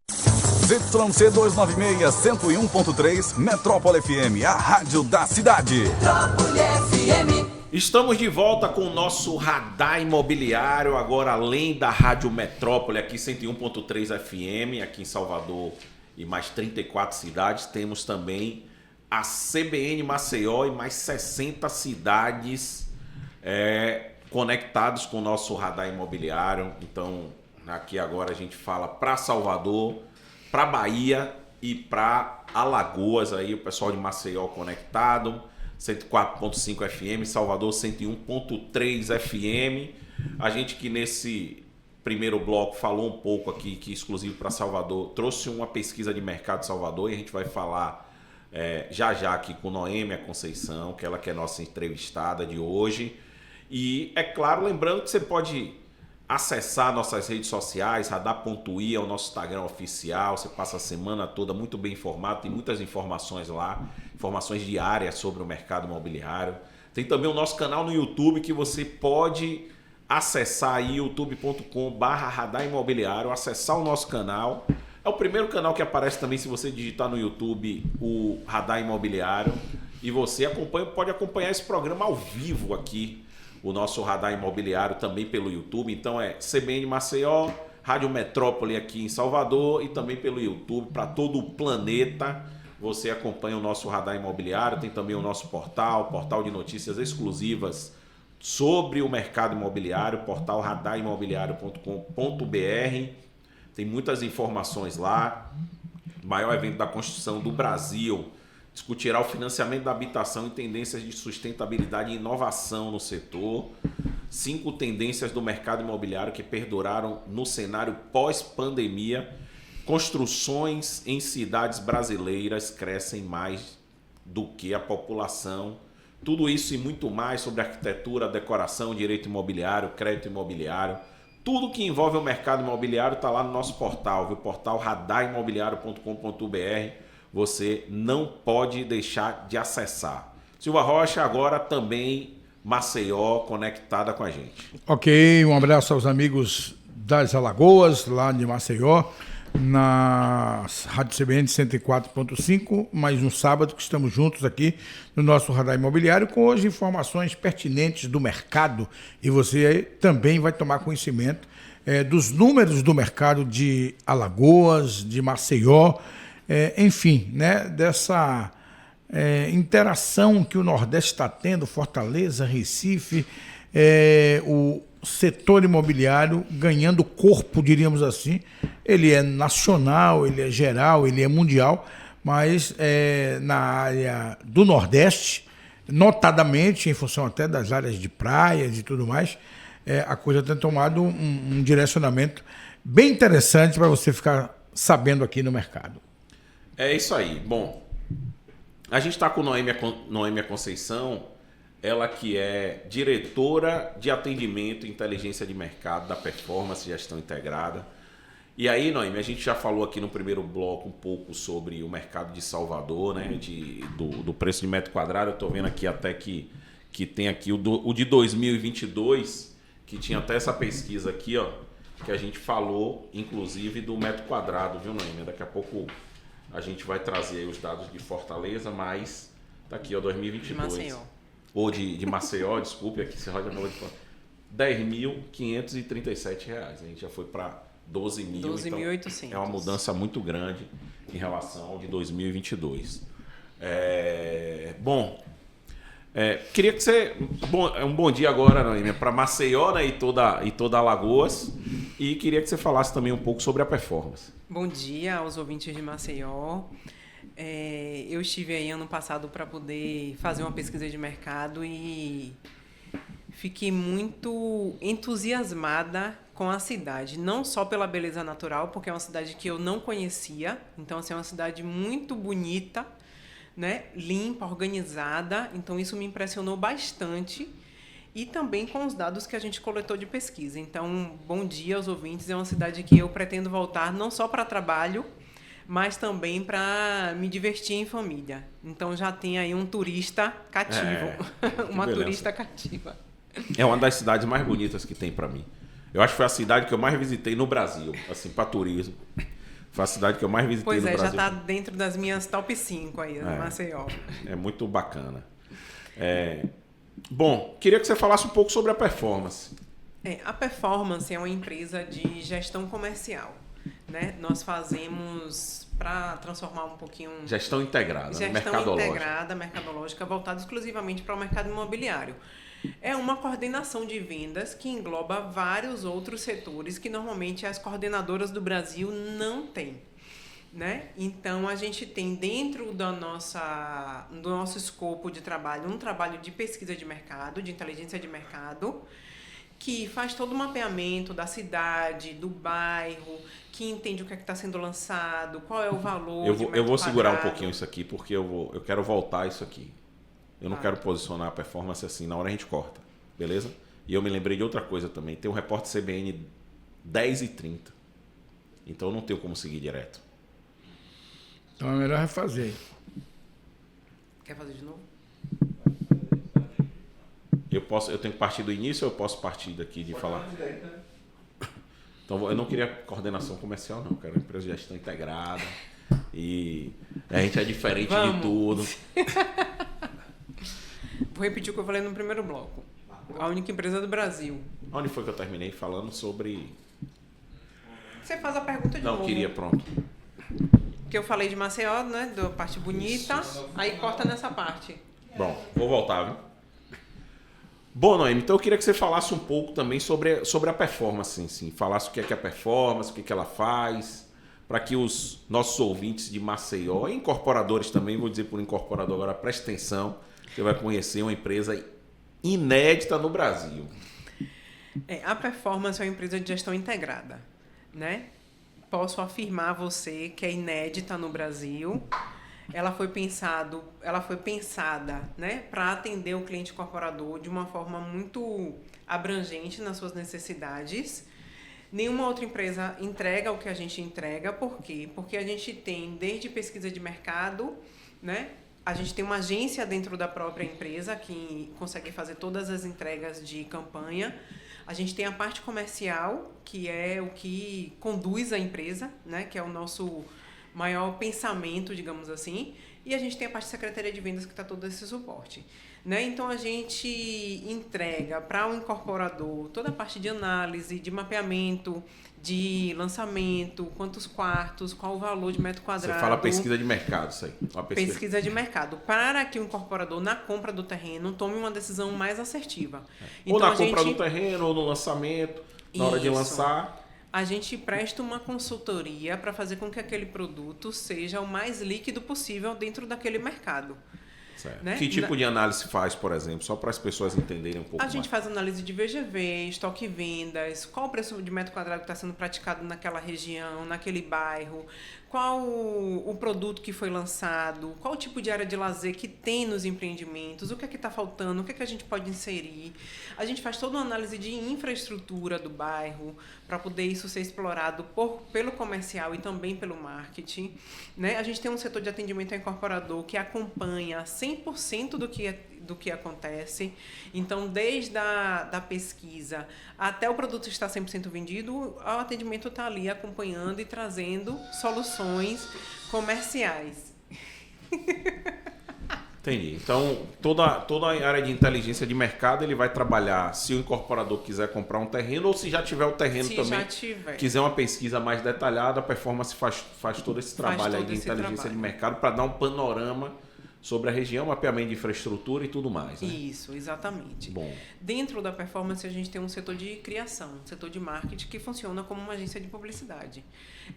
Speaker 19: ZYC 296, 101.3, Metrópole FM, a rádio da cidade.
Speaker 2: Metrópole FM.
Speaker 3: Estamos de volta com o nosso radar imobiliário, agora além da Rádio Metrópole, aqui 101.3 FM, aqui em Salvador e mais 34 cidades. Temos também a CBN Maceió e mais 60 cidades conectados com o nosso radar imobiliário. Então, aqui agora a gente fala para Salvador, para Bahia e para Alagoas, aí o pessoal de Maceió conectado, 104.5 FM, Salvador 101.3 FM. A gente que nesse primeiro bloco falou um pouco aqui, que exclusivo para Salvador, trouxe uma pesquisa de mercado de Salvador e a gente vai falar já aqui com Noêmia Conceição, que ela que é nossa entrevistada de hoje. E é claro, lembrando que você pode acessar nossas redes sociais, radar.i é o nosso Instagram oficial, você passa a semana toda muito bem informado, tem muitas informações lá, informações diárias sobre o mercado imobiliário. Tem também o nosso canal no YouTube que você pode acessar aí, youtube.com/radar imobiliário, acessar o nosso canal. É o primeiro canal que aparece também se você digitar no YouTube o Radar Imobiliário, e você pode acompanhar esse programa ao vivo aqui, o nosso Radar Imobiliário também pelo YouTube. Então é CBN Maceió, Rádio Metrópole aqui em Salvador e também pelo YouTube para todo o planeta. Você acompanha o nosso Radar Imobiliário, tem também o nosso portal de notícias exclusivas sobre o mercado imobiliário, portal radarimobiliario.com.br. Tem muitas informações lá. O maior evento da construção do Brasil discutirá o financiamento da habitação e tendências de sustentabilidade e inovação no setor. 5 tendências do mercado imobiliário que perduraram no cenário pós-pandemia. Construções em cidades brasileiras crescem mais do que a população. Tudo isso e muito mais sobre arquitetura, decoração, direito imobiliário, crédito imobiliário. Tudo que envolve o mercado imobiliário está lá no nosso portal, viu? Portal radarimobiliario.com.br. Você não pode deixar de acessar. Silva Rocha agora também Maceió conectada com a gente.
Speaker 4: Ok, um abraço aos amigos das Alagoas, lá de Maceió, na Rádio CBN 104.5, mais um sábado que estamos juntos aqui no nosso Radar Imobiliário com hoje informações pertinentes do mercado, e você também vai tomar conhecimento dos números do mercado de Alagoas, de Maceió, enfim, né, dessa interação que o Nordeste está tendo, Fortaleza, Recife, o setor imobiliário ganhando corpo, diríamos assim. Ele é nacional, ele é geral, ele é mundial, mas na área do Nordeste, notadamente em função até das áreas de praias e tudo mais, a coisa tem tomado um direcionamento bem interessante para você ficar sabendo aqui no mercado.
Speaker 3: É isso aí. Bom, a gente está com Noêmia Conceição, ela que é diretora de atendimento e inteligência de mercado da Performance Gestão Integrada. E aí, Noêmia, a gente já falou aqui no primeiro bloco um pouco sobre o mercado de Salvador, né, do preço de metro quadrado. Eu estou vendo aqui até que tem aqui o de 2022, que tinha até essa pesquisa aqui, ó, que a gente falou, inclusive, do metro quadrado, viu, Noêmia? Daqui a pouco a gente vai trazer aí os dados de Fortaleza, mas tá aqui, ó, 2022. De Maceió. Ou de Maceió, desculpe, aqui você roda de R$10.537. A gente já foi para 12.800. Então é uma mudança muito grande em relação ao de 2022. Queria que você... um bom dia agora, Noêmia, para Maceió, né, e toda Alagoas. E queria que você falasse também um pouco sobre a Performance.
Speaker 5: Bom dia aos ouvintes de Maceió. Eu estive aí ano passado para poder fazer uma pesquisa de mercado e fiquei muito entusiasmada com a cidade. Não só pela beleza natural, porque é uma cidade que eu não conhecia. Então, assim, é uma cidade muito bonita, né? Limpa, organizada. Então, isso me impressionou bastante. E também com os dados que a gente coletou de pesquisa. Então, bom dia aos ouvintes. É uma cidade que eu pretendo voltar não só para trabalho, mas também para me divertir em família. Então, já tem aí um turista cativo. Uma turista cativa.
Speaker 3: É uma das cidades mais bonitas que tem para mim. Eu acho que foi a cidade que eu mais visitei no Brasil, assim, para turismo. Foi a cidade que eu mais visitei no Brasil.
Speaker 5: Pois já está dentro das minhas top 5 aí, no Maceió.
Speaker 3: É muito bacana. Bom, queria que você falasse um pouco sobre a Performance.
Speaker 5: A Performance é uma empresa de gestão comercial, né? Nós fazemos, para transformar um pouquinho...
Speaker 3: Gestão integrada,
Speaker 5: mercadológica, voltada exclusivamente para o mercado imobiliário. É uma coordenação de vendas que engloba vários outros setores que normalmente as coordenadoras do Brasil não têm, né? Então, a gente tem dentro do nosso escopo de trabalho um trabalho de pesquisa de mercado, de inteligência de mercado, que faz todo o mapeamento da cidade, do bairro, que entende o que é que está sendo lançado, qual é o valor.
Speaker 3: Eu vou segurar um pouquinho isso aqui, porque eu quero voltar isso aqui. Eu não quero posicionar a performance assim, na hora a gente corta, beleza? E eu me lembrei de outra coisa também. Tem um repórter CBN 10h30. Então eu não tenho como seguir direto.
Speaker 4: Então é melhor refazer.
Speaker 5: Quer fazer de novo?
Speaker 3: Eu tenho que partir do início ou eu posso partir daqui de falar? Então eu não queria coordenação comercial, não. Eu quero uma empresa de gestão integrada. E a gente é diferente de tudo.
Speaker 5: Vou repetir o que eu falei no primeiro bloco. A única empresa do Brasil.
Speaker 3: Onde foi que eu terminei falando sobre...
Speaker 5: Você faz a pergunta de novo.
Speaker 3: Não, queria, pronto.
Speaker 5: Porque eu falei de Maceió, né? Da parte bonita. Aí corta nessa parte.
Speaker 3: Bom, vou voltar, viu? Bom, Noemi, então eu queria que você falasse um pouco também sobre a performance, sim. Falasse o que é a performance, o que ela faz, para que os nossos ouvintes de Maceió, e incorporadores também, vou dizer por incorporador agora, preste atenção, você vai conhecer uma empresa inédita no Brasil.
Speaker 5: A Performance é uma empresa de gestão integrada, né? Posso afirmar a você que é inédita no Brasil. Ela foi pensada, né, para atender o cliente incorporador de uma forma muito abrangente nas suas necessidades. Nenhuma outra empresa entrega o que a gente entrega. Por quê? Porque a gente tem desde pesquisa de mercado, né? A gente tem uma agência dentro da própria empresa que consegue fazer todas as entregas de campanha. A gente tem a parte comercial, que é o que conduz a empresa, né? Que é o nosso maior pensamento, digamos assim. E a gente tem a parte de secretaria de vendas, que está todo esse suporte, né? Então, a gente entrega para o incorporador toda a parte de análise, de mapeamento, de lançamento, quantos quartos, qual o valor de metro quadrado.
Speaker 3: Você fala pesquisa de mercado, isso aí.
Speaker 5: Pesquisa de mercado, para que o incorporador, na compra do terreno, tome uma decisão mais assertiva.
Speaker 3: Ou então, na compra do terreno, ou no lançamento, na hora de lançar.
Speaker 5: A gente presta uma consultoria para fazer com que aquele produto seja o mais líquido possível dentro daquele mercado.
Speaker 3: Certo. Né? Que tipo de análise faz, por exemplo? Só para as pessoas entenderem um pouco mais.
Speaker 5: A gente faz análise de VGV, estoque e vendas, qual o preço de metro quadrado que está sendo praticado naquela região, naquele bairro, qual o produto que foi lançado, qual o tipo de área de lazer que tem nos empreendimentos, o que é que está faltando, o que é que a gente pode inserir. A gente faz toda uma análise de infraestrutura do bairro para poder isso ser explorado pelo comercial e também pelo marketing, né? A gente tem um setor de atendimento ao incorporador que acompanha 100% do que acontece. Então, desde da pesquisa até o produto estar 100% vendido, o atendimento está ali acompanhando e trazendo soluções comerciais.
Speaker 3: Entendi. Então, toda a área de inteligência de mercado, ele vai trabalhar se o incorporador quiser comprar um terreno ou se já tiver o terreno também. Quiser uma pesquisa mais detalhada, a Performance faz todo esse trabalho aí de inteligência de mercado para dar um panorama sobre a região, mapeamento de infraestrutura e tudo mais, né?
Speaker 5: Isso, exatamente.
Speaker 3: Bom.
Speaker 5: Dentro da Performance, a gente tem um setor de criação, um setor de marketing que funciona como uma agência de publicidade.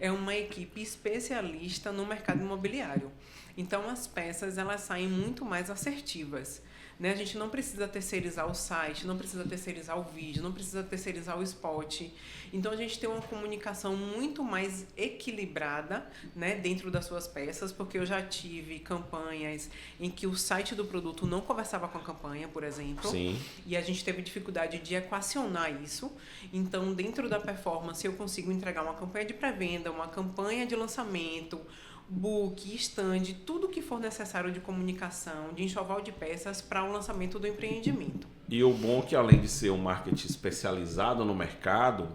Speaker 5: É uma equipe especialista no mercado imobiliário. Então, as peças elas saem muito mais assertivas, né? A gente não precisa terceirizar o site, não precisa terceirizar o vídeo, não precisa terceirizar o spot. Então, a gente tem uma comunicação muito mais equilibrada, né, dentro das suas peças, porque eu já tive campanhas em que o site do produto não conversava com a campanha, por exemplo.
Speaker 3: Sim.
Speaker 5: E a gente teve dificuldade de equacionar isso. Então, dentro da Performance, eu consigo entregar uma campanha de pré-venda, uma campanha de lançamento, book, stand, tudo que for necessário de comunicação, de enxoval de peças para o lançamento do empreendimento.
Speaker 3: E o bom é que, além de ser um marketing especializado no mercado,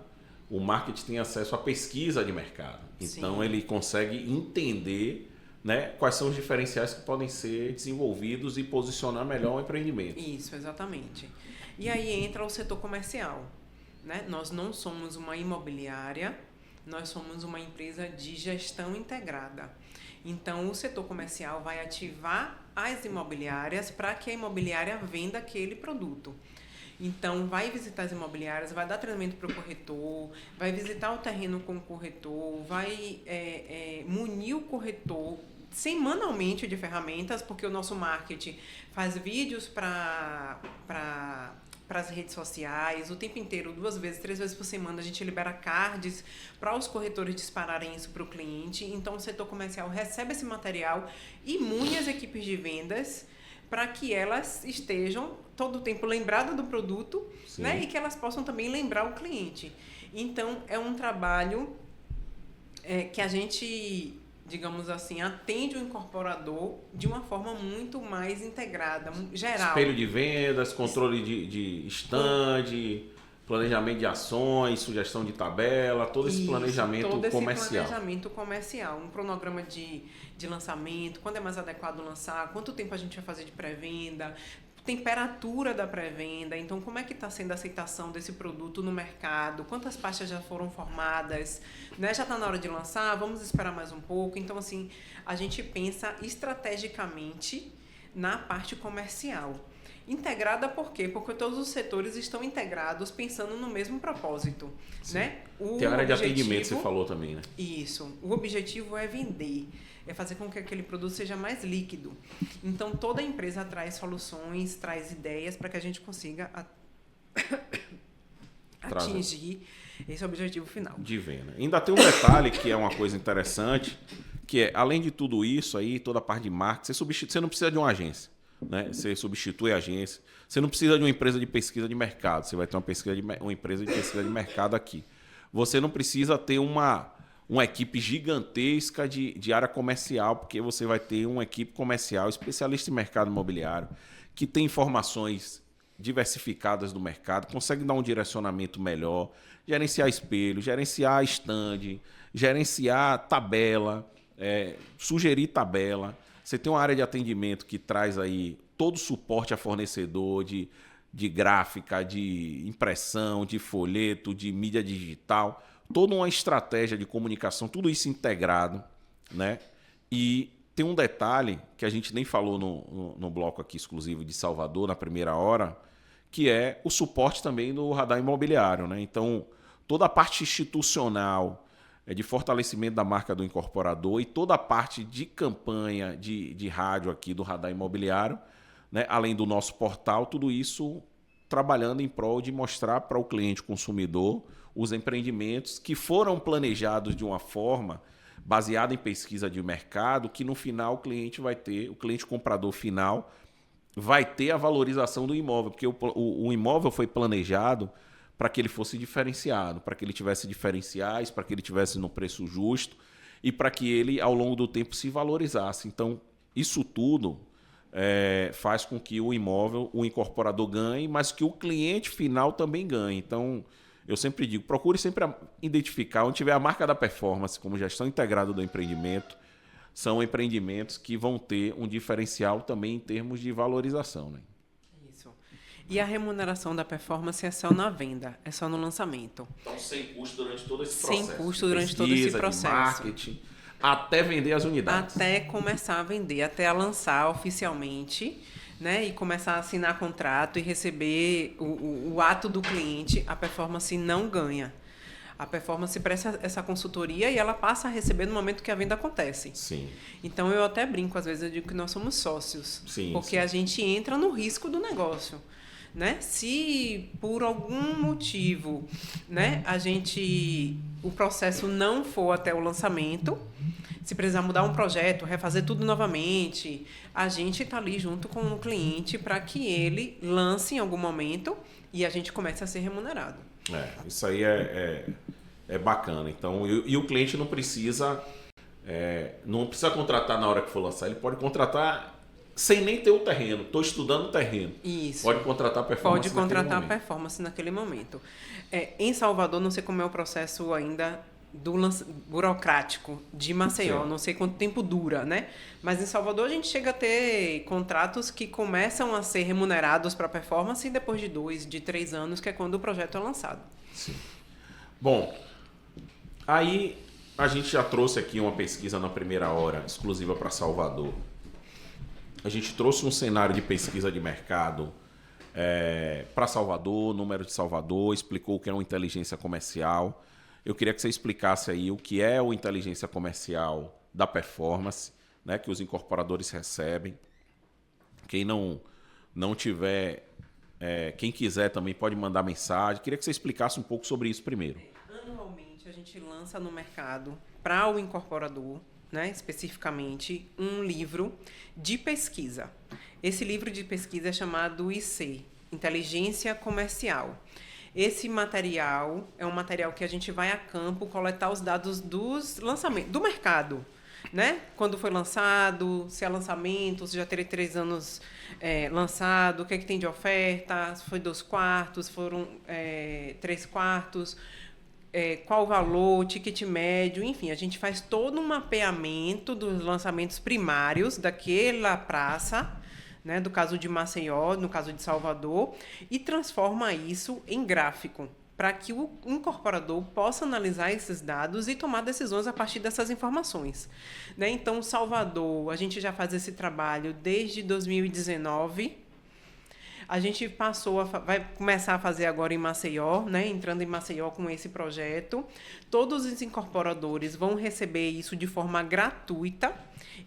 Speaker 3: o marketing tem acesso à pesquisa de mercado. Então, Sim. Ele consegue entender, né, quais são os diferenciais que podem ser desenvolvidos e posicionar melhor o empreendimento.
Speaker 5: Isso, exatamente. E aí entra o setor comercial, né? Nós não somos uma imobiliária, nós somos uma empresa de gestão integrada. Então, o setor comercial vai ativar as imobiliárias para que a imobiliária venda aquele produto. Então, vai visitar as imobiliárias, vai dar treinamento para o corretor, vai visitar o terreno com o corretor, vai munir o corretor semanalmente de ferramentas, porque o nosso marketing faz vídeos para para as redes sociais, o tempo inteiro, 2 vezes, 3 vezes por semana, a gente libera cards para os corretores dispararem isso para o cliente. Então, o setor comercial recebe esse material e mune as equipes de vendas para que elas estejam todo o tempo lembradas do produto, né? E que elas possam também lembrar o cliente. Então, é um trabalho que a gente, digamos assim, atende o incorporador de uma forma muito mais integrada, geral.
Speaker 3: Espelho de vendas, controle de stand, planejamento de ações, sugestão de tabela, todo esse planejamento comercial.
Speaker 5: Planejamento comercial, um cronograma de lançamento, quando é mais adequado lançar, quanto tempo a gente vai fazer de pré-venda, temperatura da pré-venda, então como é que está sendo a aceitação desse produto no mercado, quantas pastas já foram formadas, né? Já está na hora de lançar, vamos esperar mais um pouco. Então, assim, a gente pensa estrategicamente na parte comercial. Integrada por quê? Porque todos os setores estão integrados pensando no mesmo propósito, né?
Speaker 3: Tem a área de atendimento, você falou também, né?
Speaker 5: Isso. O objetivo é vender, é fazer com que aquele produto seja mais líquido. Então, toda empresa traz soluções, traz ideias para que a gente consiga atingir esse objetivo final.
Speaker 3: De venda. Ainda tem um detalhe que é uma coisa interessante, que é, além de tudo isso aí, toda a parte de marketing, você não precisa de uma agência. Né? Você substitui a agência. Você não precisa de uma empresa de pesquisa de mercado. Você vai ter uma empresa de pesquisa de mercado aqui. Você não precisa ter uma equipe gigantesca de área comercial, porque você vai ter uma equipe comercial especialista em mercado imobiliário, que tem informações diversificadas do mercado, consegue dar um direcionamento melhor, gerenciar espelho, gerenciar stand, gerenciar tabela, sugerir tabela. Você tem uma área de atendimento que traz aí todo o suporte a fornecedor de gráfica, de impressão, de folheto, de mídia digital, toda uma estratégia de comunicação, tudo isso integrado, né? E tem um detalhe que a gente nem falou no bloco aqui exclusivo de Salvador, na primeira hora, que é o suporte também do radar imobiliário, né? Então, toda a parte institucional, de fortalecimento da marca do incorporador e toda a parte de campanha de rádio aqui do radar imobiliário, né? Além do nosso portal, tudo isso trabalhando em prol de mostrar para o cliente consumidor os empreendimentos que foram planejados de uma forma baseada em pesquisa de mercado, que no final o cliente comprador final vai ter a valorização do imóvel, porque o imóvel foi planejado para que ele fosse diferenciado, para que ele tivesse diferenciais, para que ele tivesse no preço justo e para que ele, ao longo do tempo, se valorizasse. Então, isso tudo faz com que o imóvel, o incorporador ganhe, mas que o cliente final também ganhe. Então, eu sempre digo, procure sempre identificar onde tiver a marca da performance como gestão integrada do empreendimento, são empreendimentos que vão ter um diferencial também em termos de valorização, né?
Speaker 5: E a remuneração da performance é só na venda, é só no lançamento.
Speaker 3: Então, sem custo durante todo esse processo.
Speaker 5: Sem custo durante todo esse processo.
Speaker 3: De marketing, até vender as unidades.
Speaker 5: Até começar a vender, até a lançar oficialmente, né? E começar a assinar contrato e receber o ato do cliente, a performance não ganha. A performance presta essa consultoria e ela passa a receber no momento que a venda acontece.
Speaker 3: Sim.
Speaker 5: Então, eu até brinco, às vezes eu digo que nós somos sócios.
Speaker 3: Sim,
Speaker 5: porque a gente entra no risco do negócio. Né? Se por algum motivo, né, o processo não for até o lançamento, se precisar mudar um projeto, refazer tudo novamente, a gente está ali junto com o cliente para que ele lance em algum momento e a gente comece a ser remunerado.
Speaker 3: Isso aí é bacana. Então, e o cliente não precisa contratar na hora que for lançar, ele pode contratar sem nem ter o terreno. Estou estudando o terreno.
Speaker 5: Isso.
Speaker 3: Pode contratar a performance
Speaker 5: naquele momento. Pode contratar a performance naquele momento. Em Salvador, não sei como é o processo ainda burocrático de Maceió. Sim. Não sei quanto tempo dura, né? Mas em Salvador, a gente chega a ter contratos que começam a ser remunerados para performance depois de 2, de 3 anos, que é quando o projeto é lançado.
Speaker 3: Sim. Bom, aí a gente já trouxe aqui uma pesquisa na primeira hora, exclusiva para Salvador. A gente trouxe um cenário de pesquisa de mercado para Salvador, número de Salvador, explicou o que é uma inteligência comercial. Eu queria que você explicasse aí o que é o inteligência comercial da performance, né, que os incorporadores recebem. Quem não tiver Quem quiser também pode mandar mensagem. Queria que você explicasse um pouco sobre isso primeiro.
Speaker 5: Anualmente a gente lança no mercado, para o incorporador, né, especificamente, um livro de pesquisa. Esse livro de pesquisa é chamado IC, Inteligência Comercial. Esse material é um material que a gente vai a campo coletar os dados dos lançamentos, do mercado, né? Quando foi lançado, se é lançamento, se já teria 3 anos lançado, o que é que tem de oferta, se foi 2 quartos, foram 3 quartos, qual o valor, ticket médio, enfim, a gente faz todo um mapeamento dos lançamentos primários daquela praça, né, do caso de Maceió, no caso de Salvador, e transforma isso em gráfico, para que o incorporador possa analisar esses dados e tomar decisões a partir dessas informações. Né? Então, Salvador, a gente já faz esse trabalho desde 2019. A gente vai começar a fazer agora em Maceió, né? Entrando em Maceió com esse projeto. Todos os incorporadores vão receber isso de forma gratuita.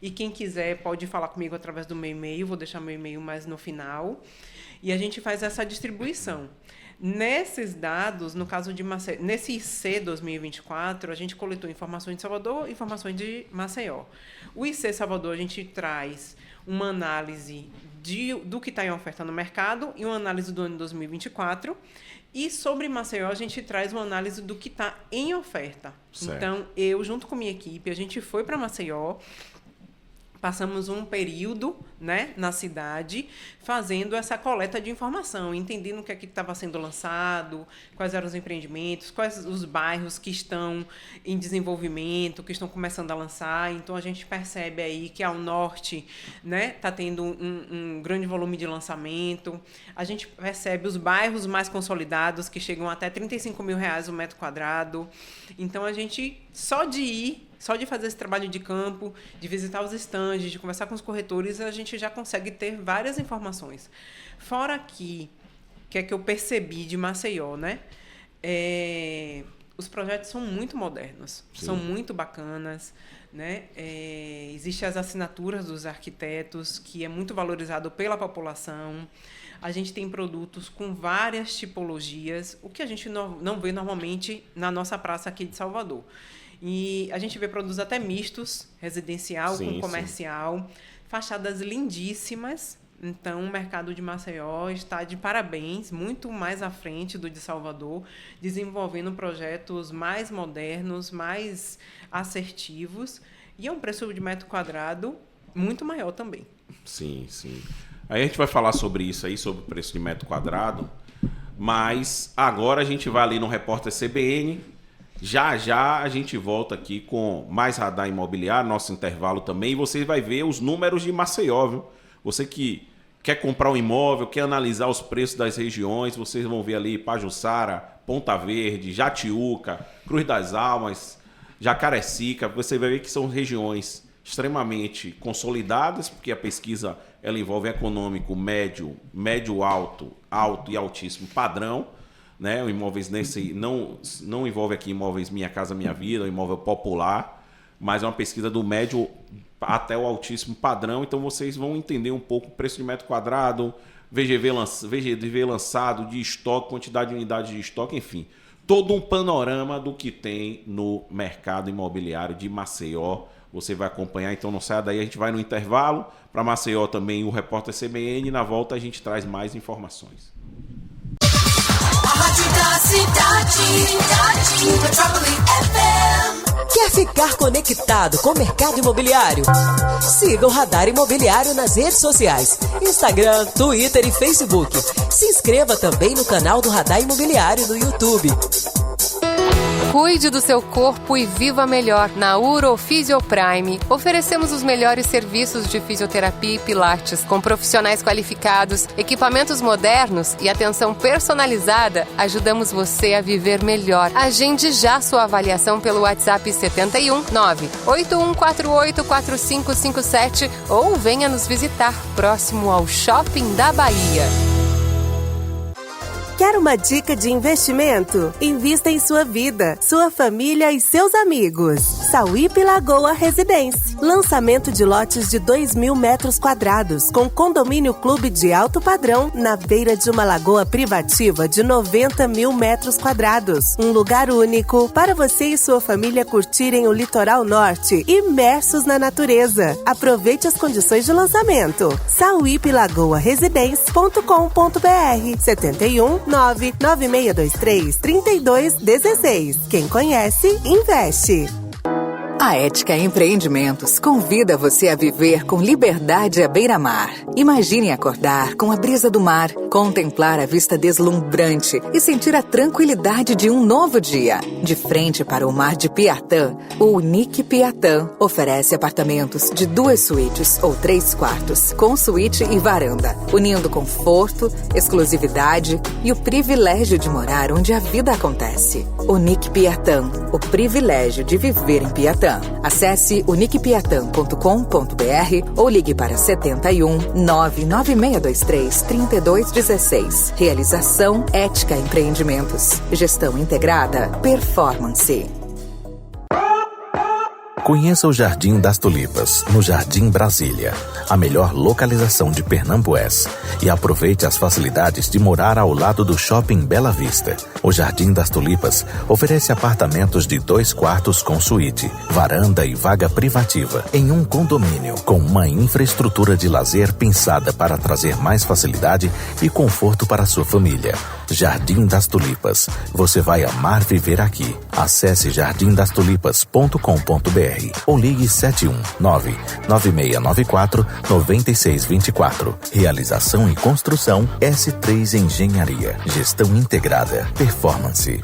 Speaker 5: E quem quiser pode falar comigo através do meu e-mail. Vou deixar meu e-mail mais no final. E a gente faz essa distribuição. Nesses dados, no caso de Maceió, nesse IC 2024, a gente coletou informações de Salvador e informações de Maceió. O IC Salvador, a gente traz uma análise do que está em oferta no mercado e uma análise do ano 2024. E sobre Maceió, a gente traz uma análise do que está em oferta. Certo. Então, eu, junto com minha equipe, a gente foi para Maceió, passamos um período, né, na cidade, fazendo essa coleta de informação, entendendo o que é que estava sendo lançado, quais eram os empreendimentos, quais os bairros que estão em desenvolvimento, que estão começando a lançar. Então, a gente percebe aí que ao norte, né, está tendo um grande volume de lançamento. A gente percebe os bairros mais consolidados, que chegam até R$35 mil o metro quadrado. Então, a gente, só de fazer esse trabalho de campo, de visitar os estandes, de conversar com os corretores, a gente já consegue ter várias informações. Fora que é que eu percebi de Maceió, né? Os projetos são muito modernos, sim, são muito bacanas, né? Existem as assinaturas dos arquitetos, que é muito valorizado pela população. A gente tem produtos com várias tipologias, o que a gente não vê normalmente na nossa praça aqui de Salvador. E a gente vê produtos até mistos, residencial, sim, com comercial, sim, fachadas lindíssimas. Então, o mercado de Maceió está de parabéns, muito mais à frente do de Salvador, desenvolvendo projetos mais modernos, mais assertivos, e é um preço de metro quadrado muito maior também. Sim,
Speaker 3: sim. Aí a gente vai falar sobre isso aí, sobre o preço de metro quadrado, mas agora a gente vai ali no Repórter CBN. Já já a gente volta aqui com mais Radar Imobiliário, nosso intervalo também, e você vai ver os números de Maceió, viu? Você que quer comprar um imóvel, quer analisar os preços das regiões, vocês vão ver ali Pajuçara, Ponta Verde, Jatiuca, Cruz das Almas, Jacarecica. Você vai ver que são regiões extremamente consolidadas, porque a pesquisa ela envolve econômico médio, alto e altíssimo padrão. Né? Imóveis não envolve aqui imóveis Minha Casa Minha Vida, imóvel popular, mas é uma pesquisa do médio até o altíssimo padrão. Então vocês vão entender um pouco o preço de metro quadrado, VGV lançado, de estoque, quantidade de unidades de estoque, enfim, todo um panorama do que tem no mercado imobiliário de Maceió. Você vai acompanhar, então não saia daí, a gente vai no intervalo. Para Maceió também o Repórter CBN, e na volta a gente traz mais informações.
Speaker 2: Rádio da cidade, Metrópole FM.
Speaker 1: Quer ficar conectado com o mercado imobiliário? Siga o Radar Imobiliário nas redes sociais, Instagram, Twitter e Facebook. Se inscreva também no canal do Radar Imobiliário no YouTube.
Speaker 6: Cuide do seu corpo e viva melhor. Na Urofisio Prime, oferecemos os melhores serviços de fisioterapia e pilates, com profissionais qualificados, equipamentos modernos e atenção personalizada. Ajudamos você a viver melhor. Agende já sua avaliação pelo WhatsApp 71 98148 4557 ou venha nos visitar próximo ao Shopping da Bahia.
Speaker 9: Quer uma dica de investimento? Invista em sua vida, sua família e seus amigos. Sauípe Lagoa Residência. Lançamento de lotes de 2.000 metros quadrados, com condomínio clube de alto padrão na beira de uma lagoa privativa de 90.000 metros quadrados. Um lugar único para você e sua família curtirem o litoral norte, imersos na natureza. Aproveite as condições de lançamento. sauipelagoaresidência.com.br 71 99623-3216. Quem conhece, investe.
Speaker 13: A Ética Empreendimentos convida você a viver com liberdade à beira-mar. Imagine acordar com a brisa do mar, contemplar a vista deslumbrante e sentir a tranquilidade de um novo dia. De frente para o mar de Piatã, o Unique Piatã oferece apartamentos de 2 suítes ou 3 quartos, com suíte e varanda, unindo conforto, exclusividade e o privilégio de morar onde a vida acontece. Unique Piatã, o privilégio de viver em Piatã. Acesse uniquepiatã.com.br ou ligue para 71 99623 3216. Realização Ética Empreendimentos. Gestão integrada. Performance.
Speaker 10: Conheça o Jardim das Tulipas, no Jardim Brasília, a melhor localização de Pernambués, e aproveite as facilidades de morar ao lado do Shopping Bela Vista. O Jardim das Tulipas oferece apartamentos de 2 quartos com suíte, varanda e vaga privativa, em um condomínio, com uma infraestrutura de lazer pensada para trazer mais facilidade e conforto para a sua família. Jardim das Tulipas. Você vai amar viver aqui. Acesse jardimdastulipas.com.br ou ligue 719-9694-9624. Realização e construção S3 Engenharia. Gestão integrada. Performance.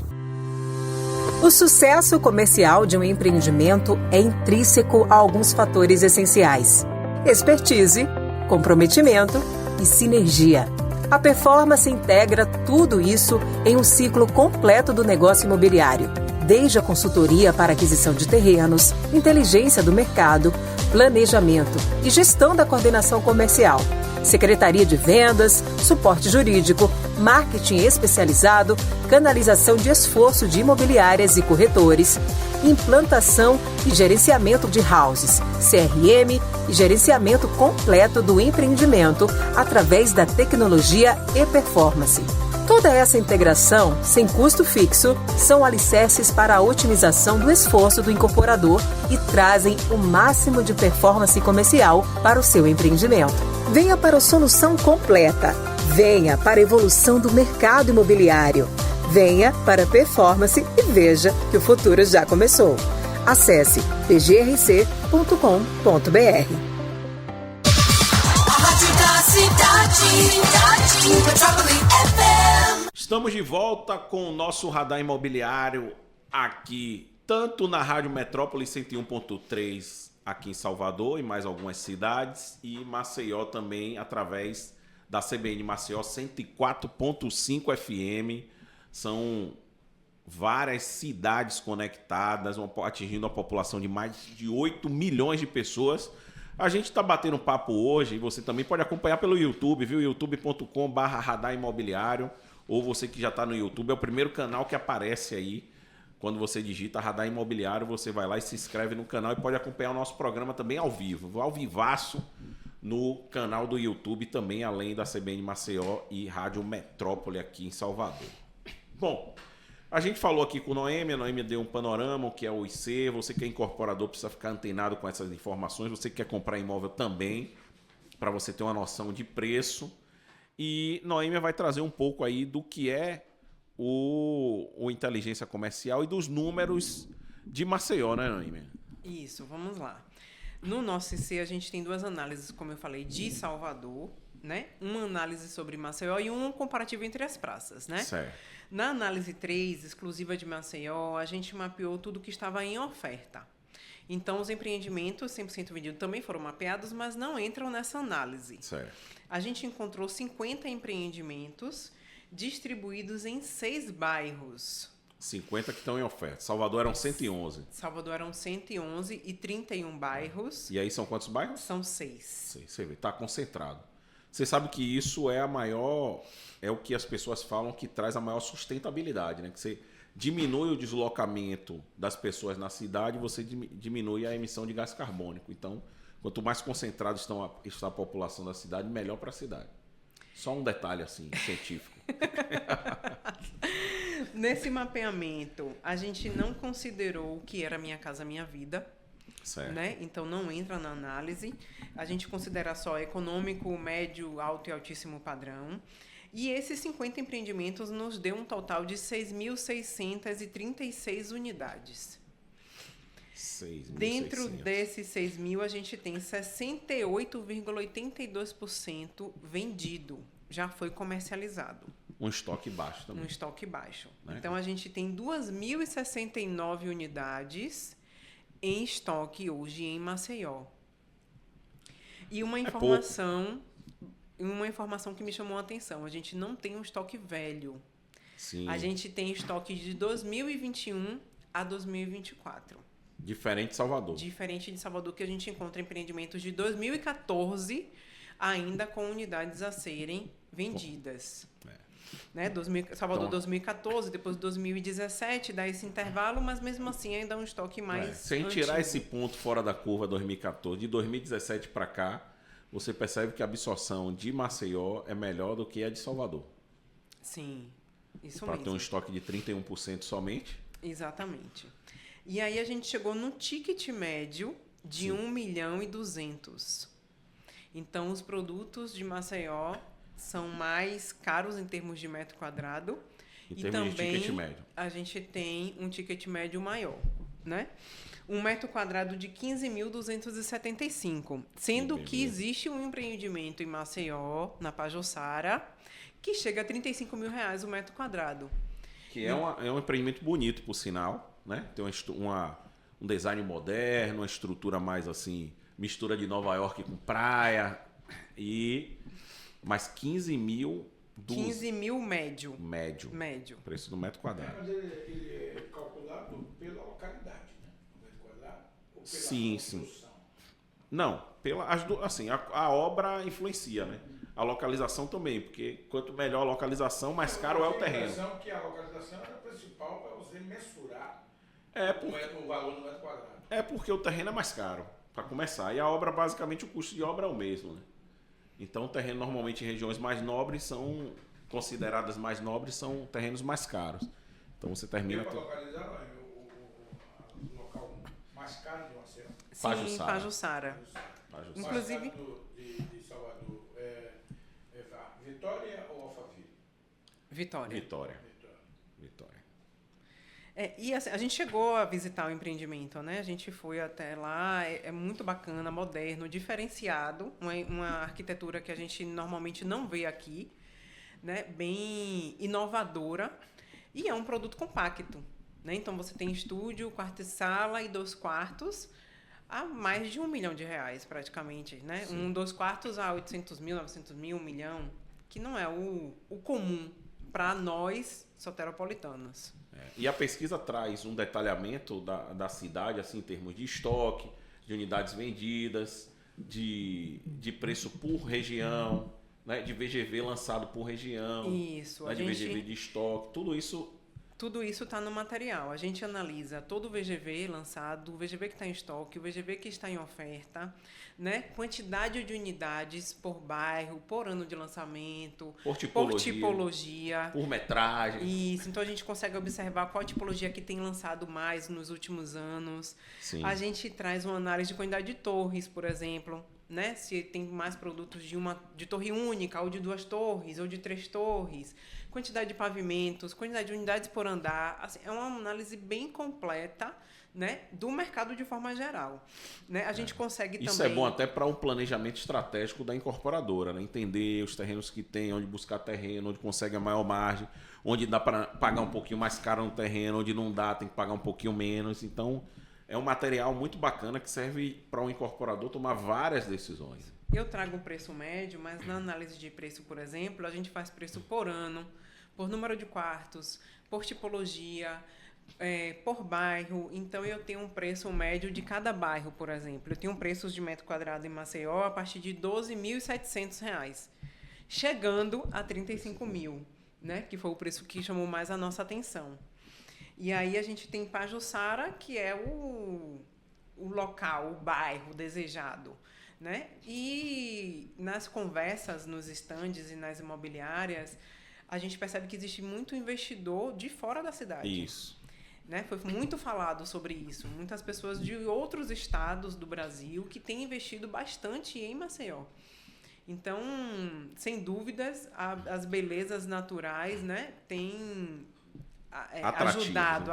Speaker 14: O sucesso comercial de um empreendimento é intrínseco a alguns fatores essenciais: expertise, comprometimento e sinergia. A Performance integra tudo isso em um ciclo completo do negócio imobiliário, desde a consultoria para aquisição de terrenos, inteligência do mercado, planejamento e gestão da coordenação comercial, secretaria de vendas, suporte jurídico, marketing especializado, canalização de esforço de imobiliárias e corretores, implantação e gerenciamento de houses, CRM e gerenciamento completo do empreendimento através da tecnologia e performance. Toda essa integração, sem custo fixo, são alicerces para a otimização do esforço do incorporador e trazem o máximo de performance comercial para o seu empreendimento. Venha para a solução completa. Venha para a evolução do mercado imobiliário. Venha para a Performance e veja que o futuro já começou. Acesse pgrc.com.br.
Speaker 3: Estamos de volta com o nosso radar imobiliário aqui, tanto na Rádio Metrópole 101.3 aqui em Salvador e mais algumas cidades, e Maceió também através da CBN Maceió 104.5 FM. São várias cidades conectadas, atingindo a população de mais de 8 milhões de pessoas. A gente está batendo um papo hoje e você também pode acompanhar pelo YouTube, viu? youtube.com/radar imobiliário, ou você que já está no YouTube, é o primeiro canal que aparece aí. Quando você digita Radar Imobiliário, você vai lá e se inscreve no canal e pode acompanhar o nosso programa também ao vivo, ao vivaço, no canal do YouTube também, além da CBN Maceió e Rádio Metrópole aqui em Salvador. Bom, a gente falou aqui com a Noêmia deu um panorama, o que é o IC, você que é incorporador precisa ficar antenado com essas informações, você que quer comprar imóvel também, para você ter uma noção de preço. E Noêmia vai trazer um pouco aí do que é o inteligência comercial e dos números de Maceió, né, Noêmia?
Speaker 5: Isso, vamos lá. No nosso IC a gente tem 2 análises, como eu falei, de Salvador, né? Uma análise sobre Maceió e um comparativo entre as praças, né?
Speaker 3: Certo.
Speaker 5: Na análise 3, exclusiva de Maceió, a gente mapeou tudo que estava em oferta. Então, os empreendimentos 100% vendidos também foram mapeados, mas não entram nessa análise.
Speaker 3: Certo.
Speaker 5: A gente encontrou 50 empreendimentos distribuídos em 6 bairros.
Speaker 3: 50 que estão em oferta. Salvador eram 111.
Speaker 5: Salvador eram 111 e 31 bairros.
Speaker 3: E aí são quantos bairros?
Speaker 5: São 6.
Speaker 3: Você vê, está concentrado. Você sabe que isso é é o que as pessoas falam que traz a maior sustentabilidade, né? Que você diminui o deslocamento das pessoas na cidade, você diminui a emissão de gás carbônico. Então, quanto mais concentrada está a população da cidade, melhor para a cidade. Só um detalhe assim, científico.
Speaker 5: Nesse mapeamento, a gente não considerou o que era Minha Casa Minha Vida.
Speaker 3: Certo.
Speaker 5: Né? Então não entra na análise. A gente considera só econômico, médio, alto e altíssimo padrão. E esses 50 empreendimentos nos deu um total de 6.636 unidades.
Speaker 3: 6.600.
Speaker 5: Dentro desses 6.000, a gente tem 68,82% vendido. Já foi comercializado.
Speaker 3: Um estoque baixo também.
Speaker 5: Um estoque baixo.
Speaker 3: Né?
Speaker 5: Então, a gente tem 2.069 unidades em estoque hoje em Maceió. E uma informação que me chamou a atenção. A gente não tem um estoque velho.
Speaker 3: Sim.
Speaker 5: A gente tem estoque de 2021 a 2024.
Speaker 3: Diferente de Salvador.
Speaker 5: Diferente de Salvador, que a gente encontra empreendimentos de 2014 ainda com unidades a serem vendidas. Né? Salvador então, 2014, depois 2017, dá esse intervalo, mas mesmo assim ainda é um estoque mais
Speaker 3: sem
Speaker 5: antigo.
Speaker 3: Tirar esse ponto fora da curva 2014, de 2017 para cá, você percebe que a absorção de Maceió é melhor do que a de Salvador.
Speaker 5: Sim, isso
Speaker 3: pra
Speaker 5: mesmo.
Speaker 3: Para ter um estoque de 31% somente.
Speaker 5: Exatamente. E aí a gente chegou no ticket médio de 1.200.000. Então, os produtos de Maceió são mais caros em termos de metro quadrado. E também
Speaker 3: de ticket médio.
Speaker 5: A gente tem um ticket médio maior, né? Um metro quadrado de 15.275. Sendo que existe um empreendimento em Maceió, na Pajoçara, que chega a R$35.000 o metro quadrado.
Speaker 3: Que é um empreendimento bonito, por sinal, né? Tem um design moderno, uma estrutura mais assim, mistura de Nova York com praia. Mas 15 mil...
Speaker 5: 15 mil médio.
Speaker 3: Médio. Preço do metro quadrado.
Speaker 4: Mas ele é calculado pela localidade, né? O metro quadrado? Ou pela
Speaker 3: Sim. Não, a obra influencia, né? A localização também, porque quanto melhor a localização, mais caro é o terreno.
Speaker 4: Que a localização era a principal para você mensurar o valor do metro quadrado.
Speaker 3: É porque o terreno é mais caro, para começar. E a obra, basicamente, o custo de obra é o mesmo, né? Então, o terreno normalmente em regiões mais nobres são consideradas mais nobres, são terrenos mais caros. Então, você termina...
Speaker 4: Para localizar o local mais caro de Maceió?
Speaker 5: Sim, Pajoçara. Inclusive...
Speaker 4: de Salvador, Vitória ou Alphaville?
Speaker 5: Vitória.
Speaker 3: E
Speaker 5: assim, a gente chegou a visitar o empreendimento, né? A gente foi até lá, é muito bacana, moderno, diferenciado, uma arquitetura que a gente normalmente não vê aqui, né? Bem inovadora, e é um produto compacto, né? Então você tem estúdio, quarto e sala e 2 quartos a mais de R$1 milhão praticamente, né?
Speaker 3: Sim.
Speaker 5: 2 quartos a 800 mil, 900 mil, 1 milhão, que não é o comum para nós soteropolitanos.
Speaker 3: E a pesquisa traz um detalhamento da cidade, assim, em termos de estoque, de unidades vendidas, de preço por região, né, de VGV lançado por região,
Speaker 5: isso,
Speaker 3: né, de VGV de estoque, tudo isso
Speaker 5: está no material. A gente analisa todo o VGV lançado, o VGV que está em estoque, o VGV que está em oferta, né? Quantidade de unidades por bairro, por ano de lançamento, por tipologia,
Speaker 3: por metragem.
Speaker 5: Isso. Então a gente consegue observar qual tipologia que tem lançado mais nos últimos anos.
Speaker 3: Sim.
Speaker 5: A gente traz uma análise de quantidade de torres, por exemplo, né? Se tem mais produtos de torre única, ou de 2 torres, ou de 3 torres, quantidade de pavimentos, quantidade de unidades por andar, assim, é uma análise bem completa, né, do mercado de forma geral, né? A gente consegue
Speaker 3: Isso
Speaker 5: também...
Speaker 3: é bom até para um planejamento estratégico da incorporadora, né? Entender os terrenos que tem, onde buscar terreno, onde consegue a maior margem, onde dá para pagar um pouquinho mais caro no terreno, onde não dá, tem que pagar um pouquinho menos. Então, é um material muito bacana que serve para um incorporador tomar várias decisões.
Speaker 5: Eu trago o preço médio, mas na análise de preço, por exemplo, a gente faz preço por ano, por número de quartos, por tipologia, por bairro. Então, eu tenho um preço médio de cada bairro, por exemplo. Eu tenho preços de metro quadrado em Maceió a partir de R$ 12.700, chegando a 35 mil, né? Que foi o preço que chamou mais a nossa atenção. E aí a gente tem Pajuçara, que é o local, o bairro desejado, né? E nas conversas, nos estandes e nas imobiliárias, a gente percebe que existe muito investidor de fora da cidade.
Speaker 3: Isso.
Speaker 5: Né? Foi muito falado sobre isso. Muitas pessoas de outros estados do Brasil que têm investido bastante em Maceió. Então, sem dúvidas, as belezas naturais, né, têm ajudado,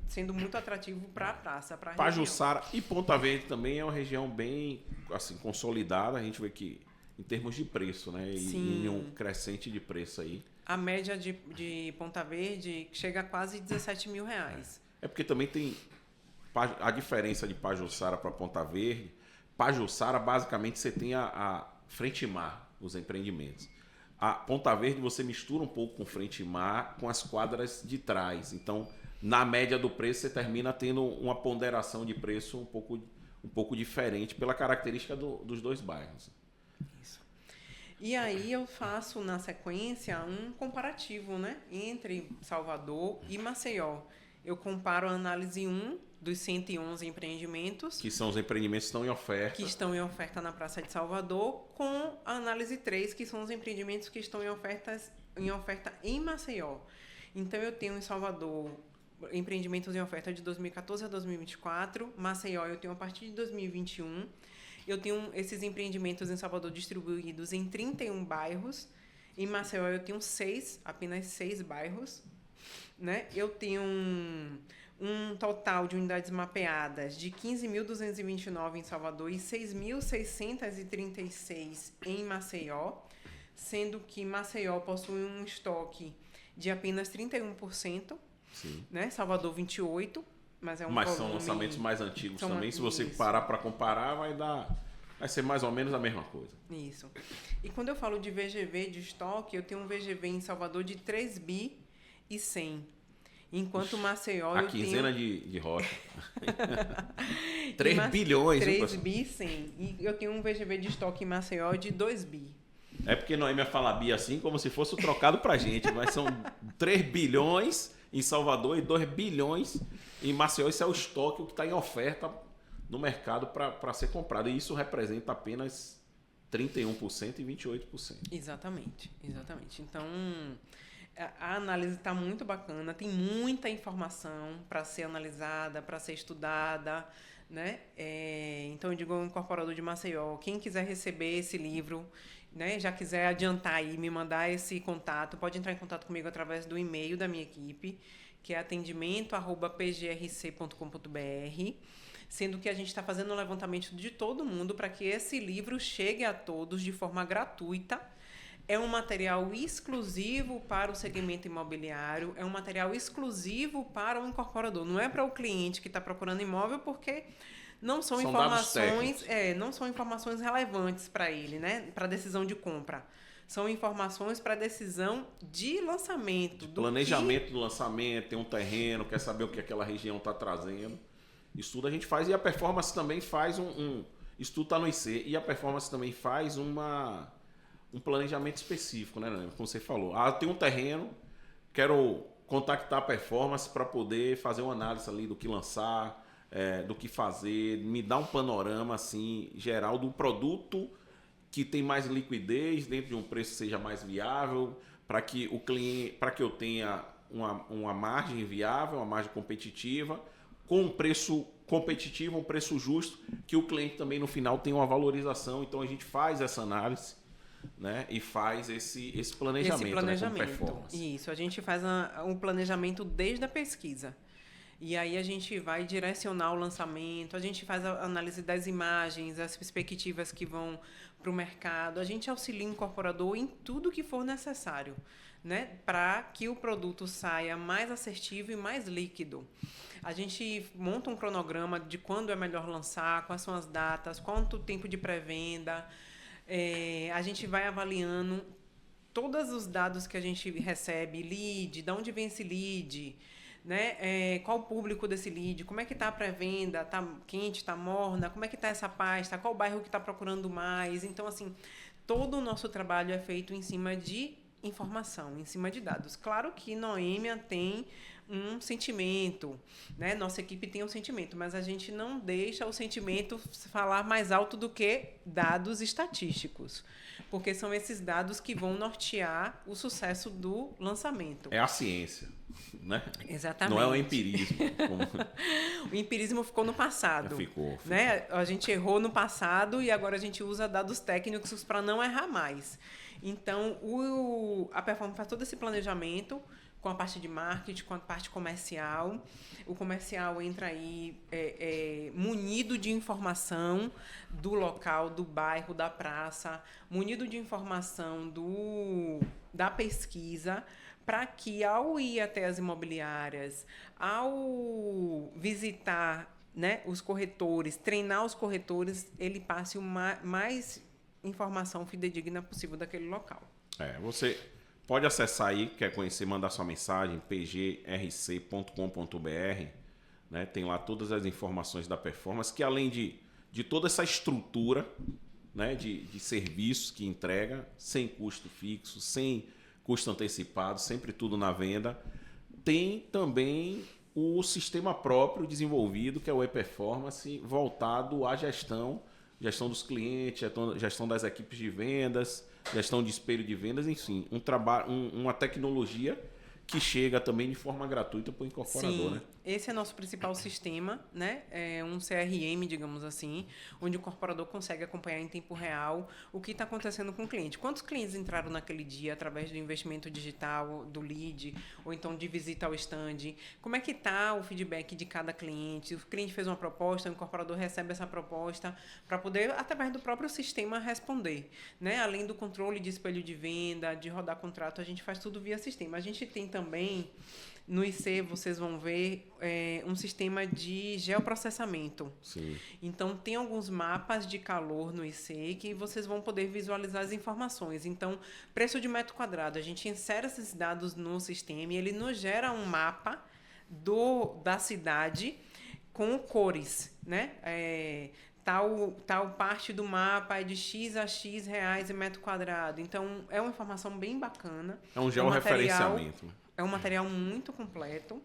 Speaker 5: sendo muito atrativo para a praça, para a região.
Speaker 3: Pajuçara e Ponta Verde também é uma região bem assim, consolidada. A gente vê que em termos de preço, né, e em um crescente de preço aí.
Speaker 5: A média de Ponta Verde chega a quase R$17 mil.
Speaker 3: É porque também tem a diferença de Pajuçara para Ponta Verde. Pajuçara, basicamente, você tem a frente mar, os empreendimentos. A Ponta Verde você mistura um pouco com frente mar, com as quadras de trás. Então, na média do preço, você termina tendo uma ponderação de preço um pouco diferente pela característica dos dois bairros.
Speaker 5: Isso. E aí eu faço, na sequência, um comparativo, né, entre Salvador e Maceió. Eu comparo a análise 1 dos 111 empreendimentos.
Speaker 3: Que são os empreendimentos que estão em oferta.
Speaker 5: Que estão em oferta na Praça de Salvador, com a análise 3, que são os empreendimentos que estão em oferta em Maceió. Então, eu tenho em Salvador empreendimentos em oferta de 2014 a 2024. Maceió eu tenho a partir de 2021. Eu tenho esses empreendimentos em Salvador distribuídos em 31 bairros. Em Maceió eu tenho apenas 6 bairros. Né? Eu tenho um total de unidades mapeadas de 15.229 em Salvador e 6.636 em Maceió, sendo que Maceió possui um estoque de apenas 31%, né? Salvador 28%, mas é um
Speaker 3: Mas
Speaker 5: volume...
Speaker 3: são lançamentos mais antigos também. Se você parar para comparar, vai ser mais ou menos a mesma coisa.
Speaker 5: Isso. E quando eu falo de VGV de estoque, eu tenho um VGV em Salvador de 3 bi e 100. Enquanto Maceió
Speaker 3: a quinzena de rocha. 3
Speaker 5: 3
Speaker 3: bilhões.
Speaker 5: 3 bi 100. E eu tenho um VGV de estoque em Maceió de 2 bi.
Speaker 3: É porque Noêmia fala bi assim como se fosse o trocado pra gente. Mas são 3 bilhões em Salvador e 2 bilhões em Maceió. Isso é o estoque, o que está em oferta no mercado para ser comprado. E isso representa apenas 31% e 28%.
Speaker 5: Exatamente. Então... a análise está muito bacana, tem muita informação para ser analisada, para ser estudada, né? Então, eu digo ao incorporador de Maceió, quem quiser receber esse livro, né, já quiser adiantar aí, me mandar esse contato, pode entrar em contato comigo através do e-mail da minha equipe, que é atendimento@pgrc.com.br, sendo que a gente está fazendo um levantamento de todo mundo para que esse livro chegue a todos de forma gratuita. É um material exclusivo para o segmento imobiliário, é um material exclusivo para o incorporador. Não é para o cliente que está procurando imóvel, porque não são informações, não são informações relevantes para ele, né? Para a decisão de compra. São informações para a decisão de lançamento.
Speaker 3: Planejamento do lançamento, tem um terreno, quer saber o que aquela região está trazendo. Isso tudo a gente faz, e a performance também faz isso tudo está no IC, e a performance também faz um planejamento específico, né? Como você falou. Tem um terreno, quero contactar a performance para poder fazer uma análise ali do que lançar, do que fazer, me dar um panorama assim, geral do produto que tem mais liquidez, dentro de um preço que seja mais viável, para que o cliente, para que eu tenha uma margem viável, uma margem competitiva, com um preço competitivo, um preço justo, que o cliente também no final tenha uma valorização. Então a gente faz essa análise, né, e faz esse planejamento, né, com performance.
Speaker 5: Isso, a gente faz um planejamento desde a pesquisa. E aí a gente vai direcionar o lançamento, a gente faz a análise das imagens, as perspectivas que vão para o mercado, a gente auxilia o incorporador em tudo que for necessário, né, para que o produto saia mais assertivo e mais líquido. A gente monta um cronograma de quando é melhor lançar, quais são as datas, quanto tempo de pré-venda. A gente vai avaliando todos os dados que a gente recebe, lead, de onde vem esse lead, né? Qual o público desse lead? Como é que está a pré-venda? Está quente, está morna? Como é que está essa pasta? Qual o bairro que está procurando mais? Então, assim, todo o nosso trabalho é feito em cima de informação, em cima de dados. Claro que Noêmia tem um sentimento, né? Nossa equipe tem um sentimento, mas a gente não deixa o sentimento falar mais alto do que dados estatísticos, porque são esses dados que vão nortear o sucesso do lançamento.
Speaker 3: É a ciência, né?
Speaker 5: Exatamente.
Speaker 3: Não é o empirismo.
Speaker 5: O empirismo ficou no passado.
Speaker 3: Ficou.
Speaker 5: Né? A gente errou no passado e agora a gente usa dados técnicos para não errar mais. Então, a Performance faz todo esse planejamento com a parte de marketing, com a parte comercial. O comercial entra aí munido de informação do local, do bairro, da praça, munido de informação da pesquisa, para que, ao ir até as imobiliárias, ao visitar, né, os corretores, treinar os corretores, ele passe o mais informação fidedigna possível daquele local.
Speaker 3: Você pode acessar aí, quer conhecer, mandar sua mensagem, pgrc.com.br, né? Tem lá todas as informações da Performance, que além de toda essa estrutura, né, de serviços que entrega, sem custo fixo, sem custo antecipado, sempre tudo na venda, tem também o sistema próprio desenvolvido, que é o e-Performance, voltado à gestão dos clientes, gestão das equipes de vendas, gestão de espelho de vendas, enfim, uma tecnologia que chega também de forma gratuita para o incorporador.
Speaker 5: Sim,
Speaker 3: né?
Speaker 5: Esse é nosso principal sistema, né? É um CRM, digamos assim, onde o incorporador consegue acompanhar em tempo real o que está acontecendo com o cliente. Quantos clientes entraram naquele dia através do investimento digital, do lead, ou então de visita ao stand? Como é que está o feedback de cada cliente? O cliente fez uma proposta, o incorporador recebe essa proposta para poder, através do próprio sistema, responder. Né? Além do controle de espelho de venda, de rodar contrato, a gente faz tudo via sistema. A gente tem também, no IC, vocês vão ver um sistema de geoprocessamento.
Speaker 3: Sim.
Speaker 5: Então, tem alguns mapas de calor no IC que vocês vão poder visualizar as informações. Então, preço de metro quadrado, a gente insere esses dados no sistema e ele nos gera um mapa da cidade com cores, né? Tal parte do mapa é de X a X reais em metro quadrado. Então, é uma informação bem bacana.
Speaker 3: É um georreferenciamento.
Speaker 5: É um material muito completo.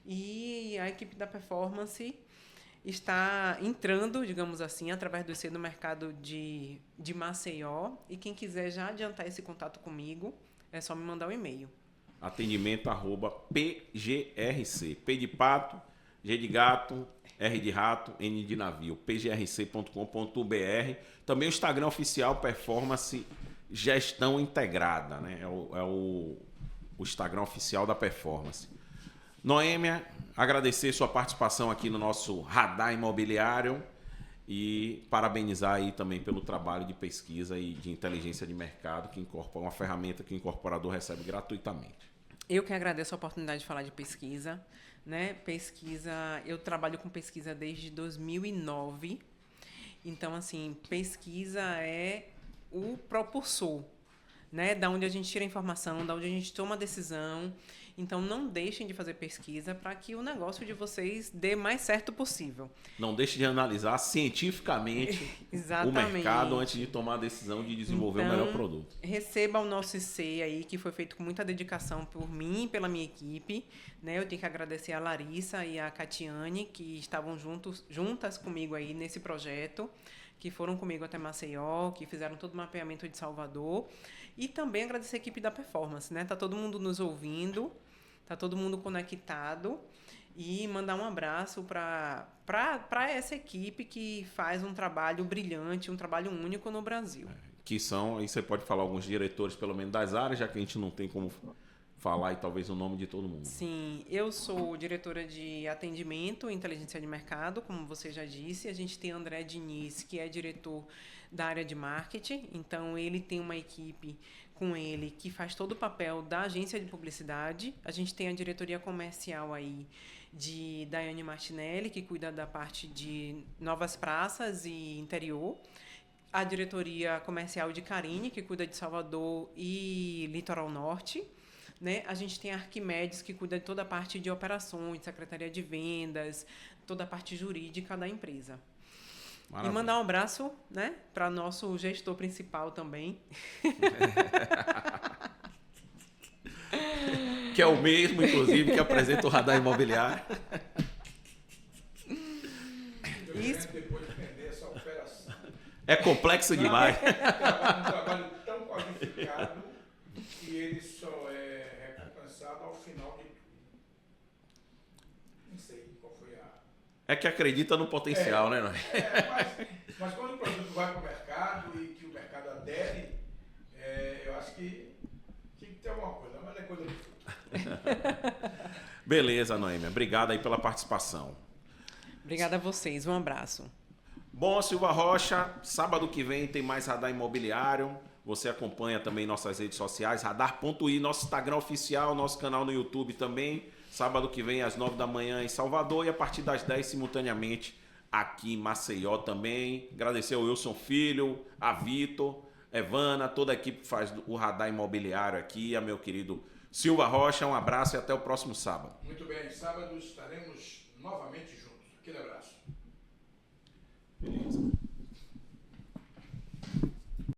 Speaker 5: E a equipe da Performance está entrando, digamos assim, através do IC no mercado de Maceió. E quem quiser já adiantar esse contato comigo, é só me mandar um e-mail.
Speaker 3: Atendimento@PGRC. P de pato, G de gato, R de rato, N de navio. pgrc.com.br. Também o Instagram oficial Performance Gestão Integrada, né? É o Instagram oficial da Performance. Noêmia, agradecer sua participação aqui no nosso Radar Imobiliário e parabenizar aí também pelo trabalho de pesquisa e de inteligência de mercado, que incorpora uma ferramenta que o incorporador recebe gratuitamente.
Speaker 5: Eu que agradeço a oportunidade de falar de pesquisa, né? Eu trabalho com pesquisa desde 2009. Então, assim, pesquisa é o propulsor, né? Da onde a gente tira a informação, da onde a gente toma a decisão. Então, não deixem de fazer pesquisa para que o negócio de vocês dê mais certo possível.
Speaker 3: Não deixe de analisar cientificamente o mercado antes de tomar a decisão de desenvolver o melhor produto.
Speaker 5: Receba o nosso IC aí, que foi feito com muita dedicação por mim e pela minha equipe. Né? Eu tenho que agradecer a Larissa e a Catiane, que estavam juntas comigo aí nesse projeto, que foram comigo até Maceió, que fizeram todo o mapeamento de Salvador. E também agradecer a equipe da Performance, né? Tá todo mundo nos ouvindo, tá todo mundo conectado. E mandar um abraço para essa equipe que faz um trabalho brilhante, um trabalho único no Brasil.
Speaker 3: Que são, aí você pode falar alguns diretores, pelo menos das áreas, já que a gente não tem como falar e talvez o nome de todo mundo.
Speaker 5: Sim, eu sou diretora de atendimento e inteligência de mercado, como você já disse. A gente tem André Diniz, que é diretor da área de marketing. Então, ele tem uma equipe com ele que faz todo o papel da agência de publicidade. A gente tem a diretoria comercial aí de Daiane Martinelli, que cuida da parte de novas praças e interior. A diretoria comercial de Karine, que cuida de Salvador e Litoral Norte. né? A gente tem a Arquimedes, que cuida de toda a parte de operações, secretaria de vendas, toda a parte jurídica da empresa. Maravilha. E mandar um abraço, né, para nosso gestor principal também.
Speaker 3: Que é o mesmo, inclusive, que apresenta o Radar Imobiliário.
Speaker 4: Isso. Depois de vender essa operação.
Speaker 3: É complexo demais.
Speaker 4: Um trabalho tão qualificado que ele só é recompensado ao final de tudo. Não sei qual foi a...
Speaker 3: É que acredita no potencial, né?
Speaker 4: Mas quando o produto vai para o mercado e que o mercado adere, eu acho que tinha que ter alguma coisa, mas não é coisa do futuro.
Speaker 3: Beleza, Noêmia. Obrigado aí pela participação.
Speaker 5: Obrigada a vocês. Um abraço.
Speaker 3: Bom, Silva Rocha, sábado que vem tem mais Radar Imobiliário. Você acompanha também nossas redes sociais, radar.i, nosso Instagram oficial, nosso canal no YouTube também. Sábado que vem às 9 da manhã em Salvador e a partir das 10 simultaneamente aqui em Maceió também. Agradecer ao Wilson Filho, a Vitor, Evana, toda a equipe que faz o Radar Imobiliário aqui, a meu querido Silva Rocha. Um abraço e até o próximo sábado.
Speaker 4: Muito bem, sábado estaremos novamente juntos. Aquele abraço.